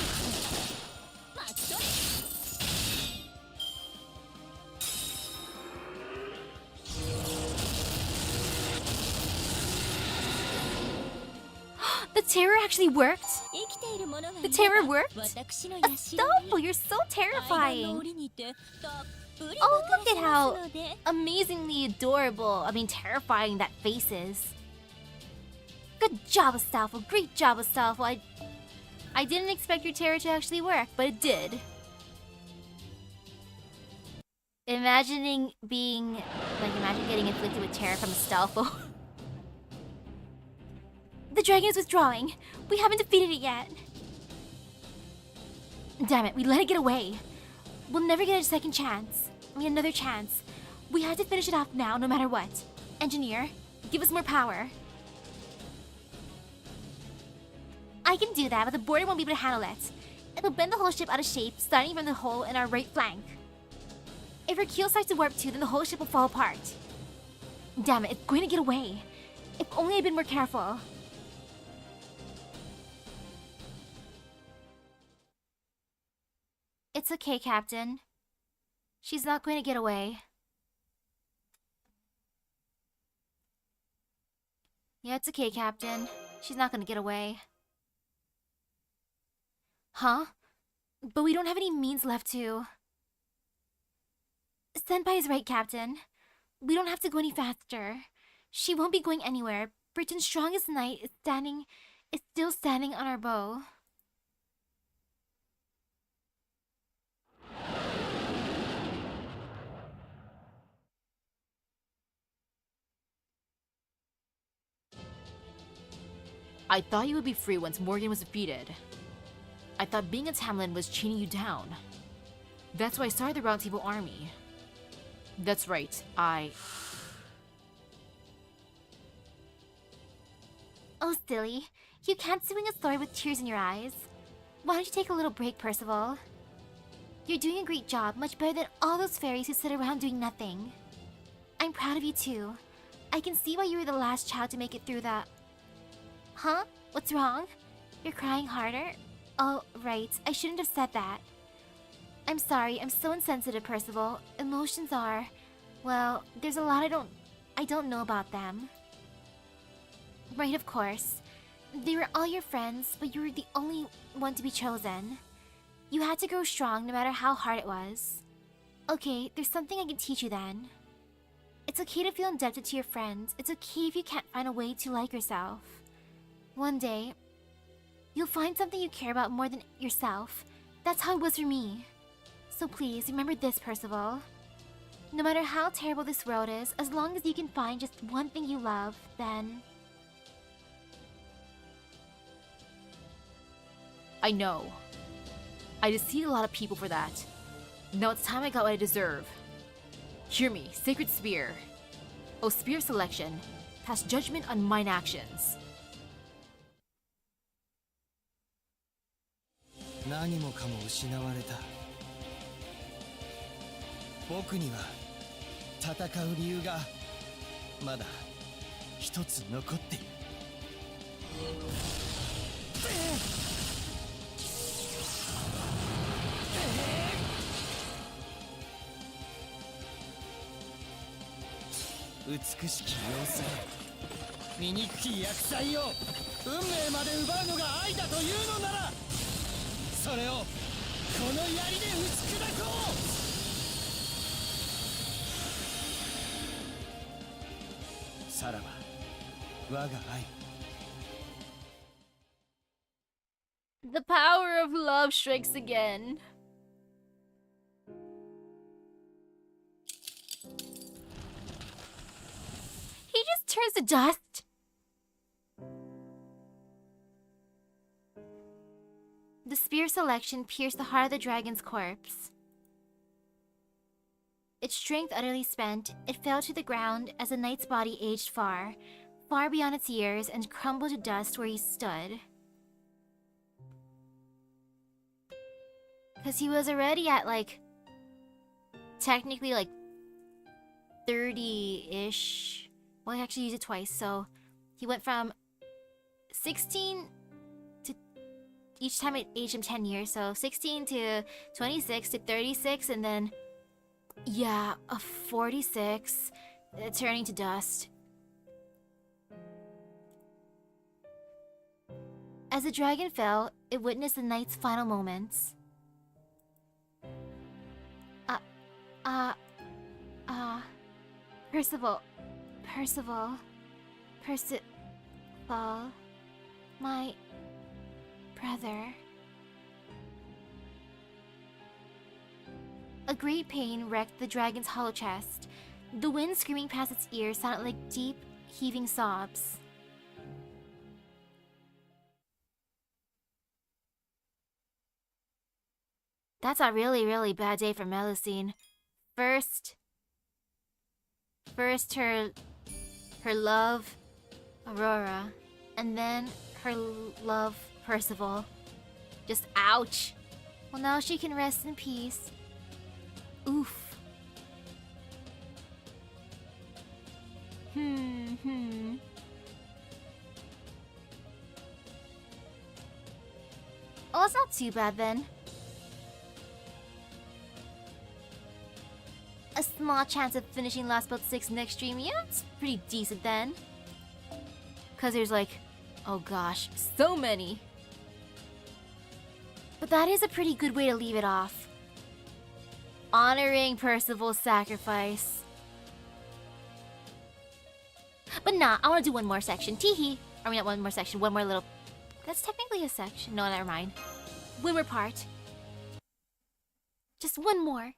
うマッチョリ The terror actually worked! 生きているものがいれ The ば terror worked? 私の社 Astolfo, you're so 階段の terrifying! 檻にてたっぷり Oh, 分か look れ at て how ますので amazingly adorable, I mean terrifying that face is. Good job, Astolfo. Great job, Astolfo. I didn't expect your terror to actually work, but it did. Imagine getting inflicted with terror from Astolfo. The dragon is withdrawing. We haven't defeated it yet. Damn it, we let it get away. We'll never get a second chance. I mean, another chance. We have to finish it off now, no matter what. Engineer, give us more power. I can do that, but the border won't be able to handle it. It'll bend the whole ship out of shape, starting from the hole in our right flank. If our keel starts to warp too, then the whole ship will fall apart. Damn it, it's going to get away. If only I'd been more careful. It's okay, Captain. She's not going to get away. Yeah, it's okay, Captain. She's not going to get away. Huh? But we don't have any means left to... Senpai is right, Captain. We don't have to go any faster. She won't be going anywhere. Britain's strongest knight is still standing on our bow. I thought you would be free once Morgan was defeated. I thought being a Tamlin was chaining you down. That's why I started the Round Table Army. That's right, Oh, silly. You can't swing a sword with tears in your eyes. Why don't you take a little break, Percival? You're doing a great job, much better than all those fairies who sit around doing nothing. I'm proud of you too. I can see why you were the last child to make it through that. Huh? What's wrong? You're crying harder? Oh, right. I shouldn't have said that. I'm sorry, I'm so insensitive, Percival. Emotions are... Well, there's a lot I don't know about them. Right, of course. They were all your friends, but you were the only one to be chosen. You had to grow strong no matter how hard it was. Okay, there's something I can teach you then. It's okay to feel indebted to your friends. It's okay if you can't find a way to like yourself. One day, you'll find something you care about more than yourself. That's how it was for me. So please, remember this, Percival. No matter how terrible this world is, as long as you can find just one thing you love, then... I know. I deceived a lot of people for that. Now it's time I got what I deserve. Hear me, Sacred Spear. Oh, Spear Selection. Pass judgment on mine actions. 何もかも失われた。僕には戦う理由がまだ一つ残っている。美しき様子が醜き厄災を運命まで奪うのが愛だというのなら、それをこの槍で打ち砕こう。さらば我が愛。 The power of love strikes again. He just turns to dust. The spear selection pierced the heart of the dragon's corpse. Its strength utterly spent, it fell to the ground as the knight's body aged far, far beyond its years, and crumbled to dust where he stood. Because he was already at, like, technically, like, 30-ish. Well, he actually used it twice, so he went from 16 to... Each time it aged him 10 years, so 16 to 26 to 36, and then... Yeah, a 46, turning to dust. As the dragon fell, it witnessed the knight's final moments. Percival, my brother. A great pain wrecked the dragon's hollow chest. The wind screaming past its ears sounded like deep, heaving sobs. That's a really, really bad day for Melusine. First her love, Aurora, and then her love, Percival. Just ouch. Well, now she can rest in peace. Oof. Oh, it's not too bad then. A small chance of finishing Last Build 6 next stream. Yeah, it's pretty decent then. Cause there's like, oh gosh, so many. But that is a pretty good way to leave it off. Honoring Percival's sacrifice. But nah, I want to do one more section. Teehee. I mean, not one more section, one more little... That's technically a section. No, never mind. One more part. Just one more.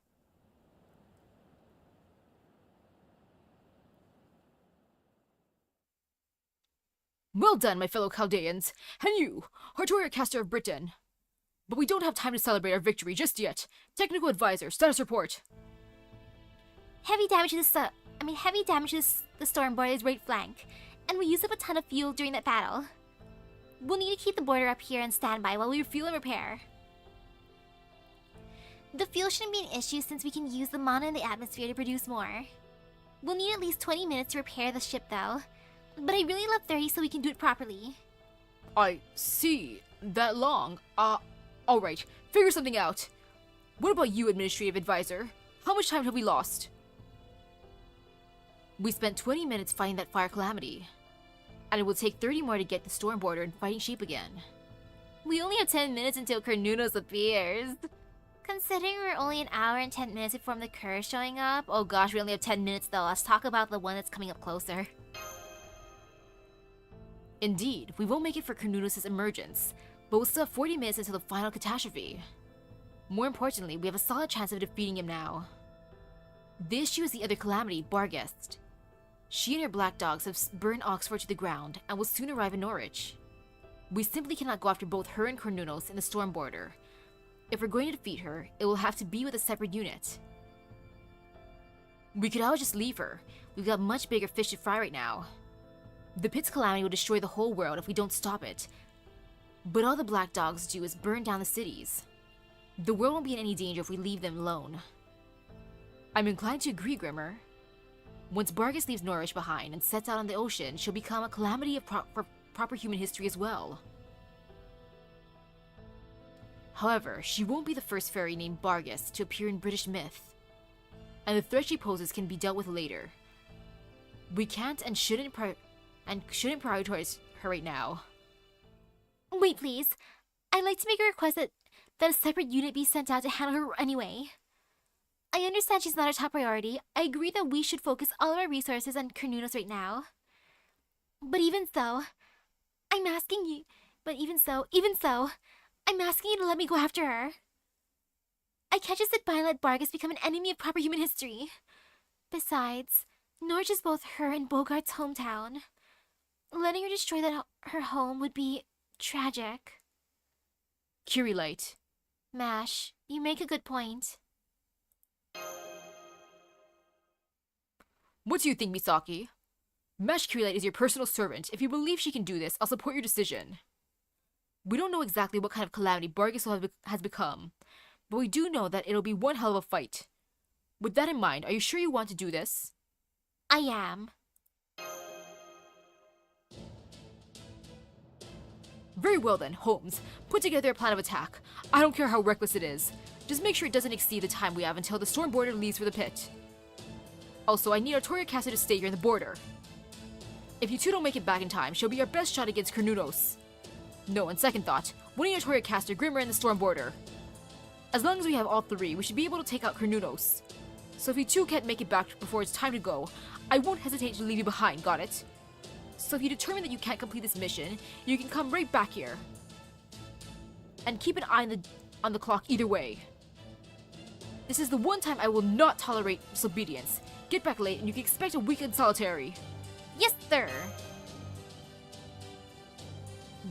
Well done, my fellow Chaldeans, and you, Artorial Caster of Britain. But we don't have time to celebrate our victory just yet. Technical advisor, status report. Heavy damage to the storm border's right flank, and we used up a ton of fuel during that battle. We'll need to keep the border up here on standby while we refuel and repair. The fuel shouldn't be an issue since we can use the mana in the atmosphere to produce more. We'll need at least 20 minutes to repair the ship though, but I really love 30 so we can do it properly. I see. That long? Alright, figure something out. What about you, administrative advisor? How much time have we lost? We spent 20 minutes fighting that fire calamity. And it will take 30 more to get the storm border and fighting sheep again. We only have 10 minutes until Carnunos appears. Considering we're only an hour and 10 minutes before the curse showing up, oh gosh, we only have 10 minutes though. Let's talk about the one that's coming up closer. Indeed, we won't make it for Carnunos' emergence, but we'll still have 40 minutes until the final catastrophe. More importantly, we have a solid chance of defeating him now. The issue is the other calamity, Barghest. She and her black dogs have burned Oxford to the ground and will soon arrive in Norwich. We simply cannot go after both her and Carnunos in the storm border. If we're going to defeat her, it will have to be with a separate unit. We could always just leave her. We've got much bigger fish to fry right now. The Pit's calamity will destroy the whole world if we don't stop it. But all the black dogs do is burn down the cities. The world won't be in any danger if we leave them alone. I'm inclined to agree, Grimmer. Once Bargus leaves Norwich behind and sets out on the ocean, she'll become a calamity of proper human history as well. However, she won't be the first fairy named Bargus to appear in British myth, and the threat she poses can be dealt with later. We can't and shouldn't prioritize her right now. Wait, please. I'd like to make a request that a separate unit be sent out to handle her anyway. I understand she's not our top priority. I agree that we should focus all of our resources on Carnunos right now. But even so, I'm asking you to let me go after her. I can't just sit by and let Bargus become an enemy of proper human history. Besides, Norwich is both her and Bogart's hometown. Letting her destroy her home would be tragic. Curilight. Mash, you make a good point. What do you think, Misaki? Mash Curilight is your personal servant. If you believe she can do this, I'll support your decision. We don't know exactly what kind of calamity Bargus has become, but we do know that it'll be one hell of a fight. With that in mind, are you sure you want to do this? I am. Very well then, Holmes. Put together a plan of attack. I don't care how reckless it is. Just make sure it doesn't exceed the time we have until the storm border leaves for the pit. Also, I need our Toriacaster to stay here in the border. If you two don't make it back in time, she'll be our best shot against Carnunos. No, on second thought, we need our Toriacaster, Grimmer, and the storm border. As long as we have all three, we should be able to take out Carnunos. So if you two can't make it back before it's time to go, I won't hesitate to leave you behind, got it? So if you determine that you can't complete this mission, you can come right back here. And keep an eye on the clock either way. This is the one time I will not tolerate disobedience. Get back late and you can expect a week in solitary. Yes, sir.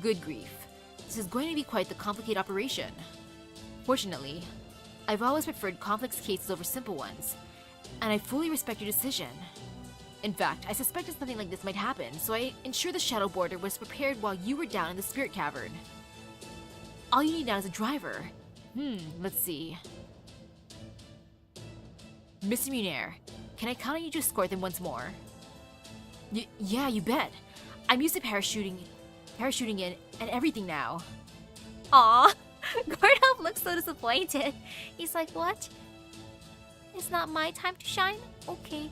Good grief. This is going to be quite the complicated operation. Fortunately, I've always preferred complex cases over simple ones, and I fully respect your decision. In fact, I suspected something like this might happen, so I ensured the shadow border was prepared while you were down in the spirit cavern. All you need now is a driver. Let's see. Mr. Munir, can I count on you to escort them once more? Yeah, you bet. I'm used to parachuting in and everything now. Aw, Gordon looks so disappointed. He's like, what? It's not my time to shine? Okay.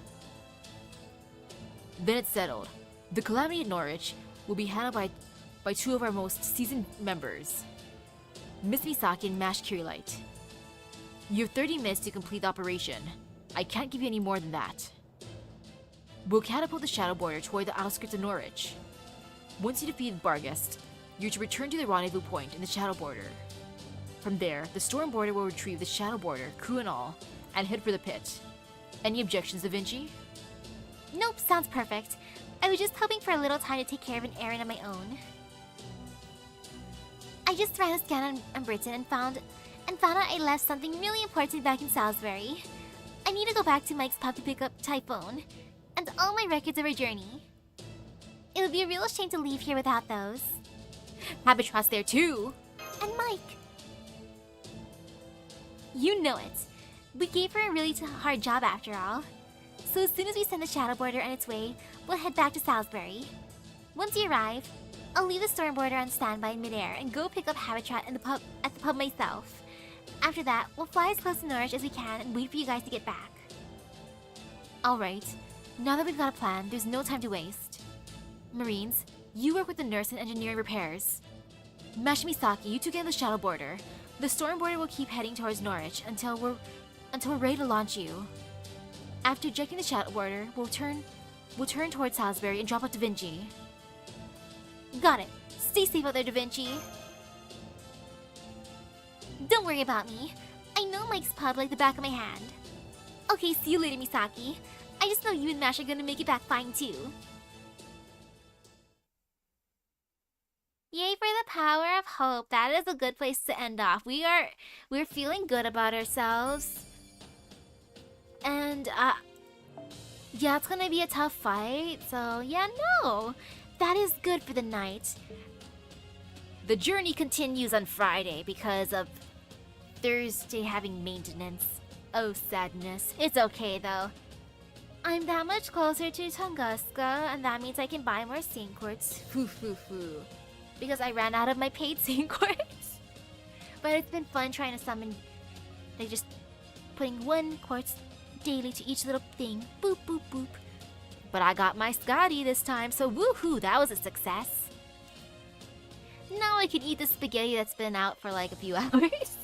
Then it's settled. The calamity at Norwich will be handled by two of our most seasoned members, Miss Misaki and Mash Curilight. You have 30 minutes to complete the operation. I can't give you any more than that. We'll catapult the shadow border toward the outskirts of Norwich. Once you defeat Bargus, you're to return to the rendezvous point in the shadow border. From there, the storm border will retrieve the shadow border, crew and all, and head for the pit. Any objections, Da Vinci? Nope, sounds perfect. I was just hoping for a little time to take care of an errand on my own. I just ran a scan on Britain and found out I left something really important back in Salisbury. I need to go back to Mike's pub to pick up Typhoon and all my records of our journey. It would be a real shame to leave here without those. Habitra's there too. And Mike. You know it. We gave her a really hard job after all. So as soon as we send the shadow border on its way, we'll head back to Salisbury. Once you arrive, I'll leave the storm border on standby in midair and go pick up Habitat at the pub myself. After that, we'll fly as close to Norwich as we can and wait for you guys to get back. Alright, now that we've got a plan, there's no time to waste. Marines, you work with the nurse and engineering repairs. Mash Misaki, you two get in the shadow border. The storm border will keep heading towards Norwich until we're ready to launch you. After ejecting the shadow border, we'll turn towards Salisbury and drop out Da Vinci. Got it. Stay safe out there, Da Vinci. Don't worry about me. I know Mike's pub like the back of my hand. Okay, see you later, Misaki. I just know you and Mash are gonna make it back fine too. Yay for the power of hope. That is a good place to end off. We're feeling good about ourselves. And yeah, it's gonna be a tough fight. So yeah, no. That is good for the night. The journey continues on Friday because of Thursday having maintenance. Oh, sadness. It's okay though. I'm that much closer to Tunguska, and that means I can buy more Saint Quartz. Foo foo foo. Because I ran out of my paid Saint Quartz. But it's been fun trying to summon, like just putting 1 quartz daily to each little thing. Boop boop boop. But I got my Scotty this time, so woohoo, that was a success. Now I can eat the spaghetti that's been out for like a few hours.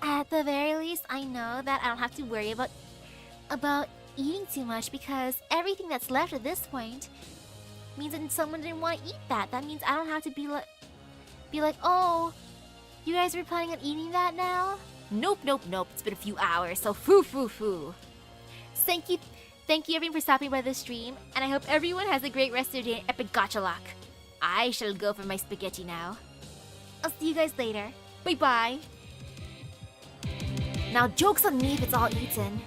At the very least, I know that I don't have to worry about eating too much, because everything that's left at this point means that someone didn't want to eat that. That means I don't have to be like, oh, you guys were planning on eating that now? Nope, nope, nope. It's been a few hours, so foo foo foo. Thank you everyone for stopping by the stream, and I hope everyone has a great rest of their day in Epic Gacha Lock. I shall go for my spaghetti now. I'll see you guys later. Bye bye. Now joke's on me if it's all eaten.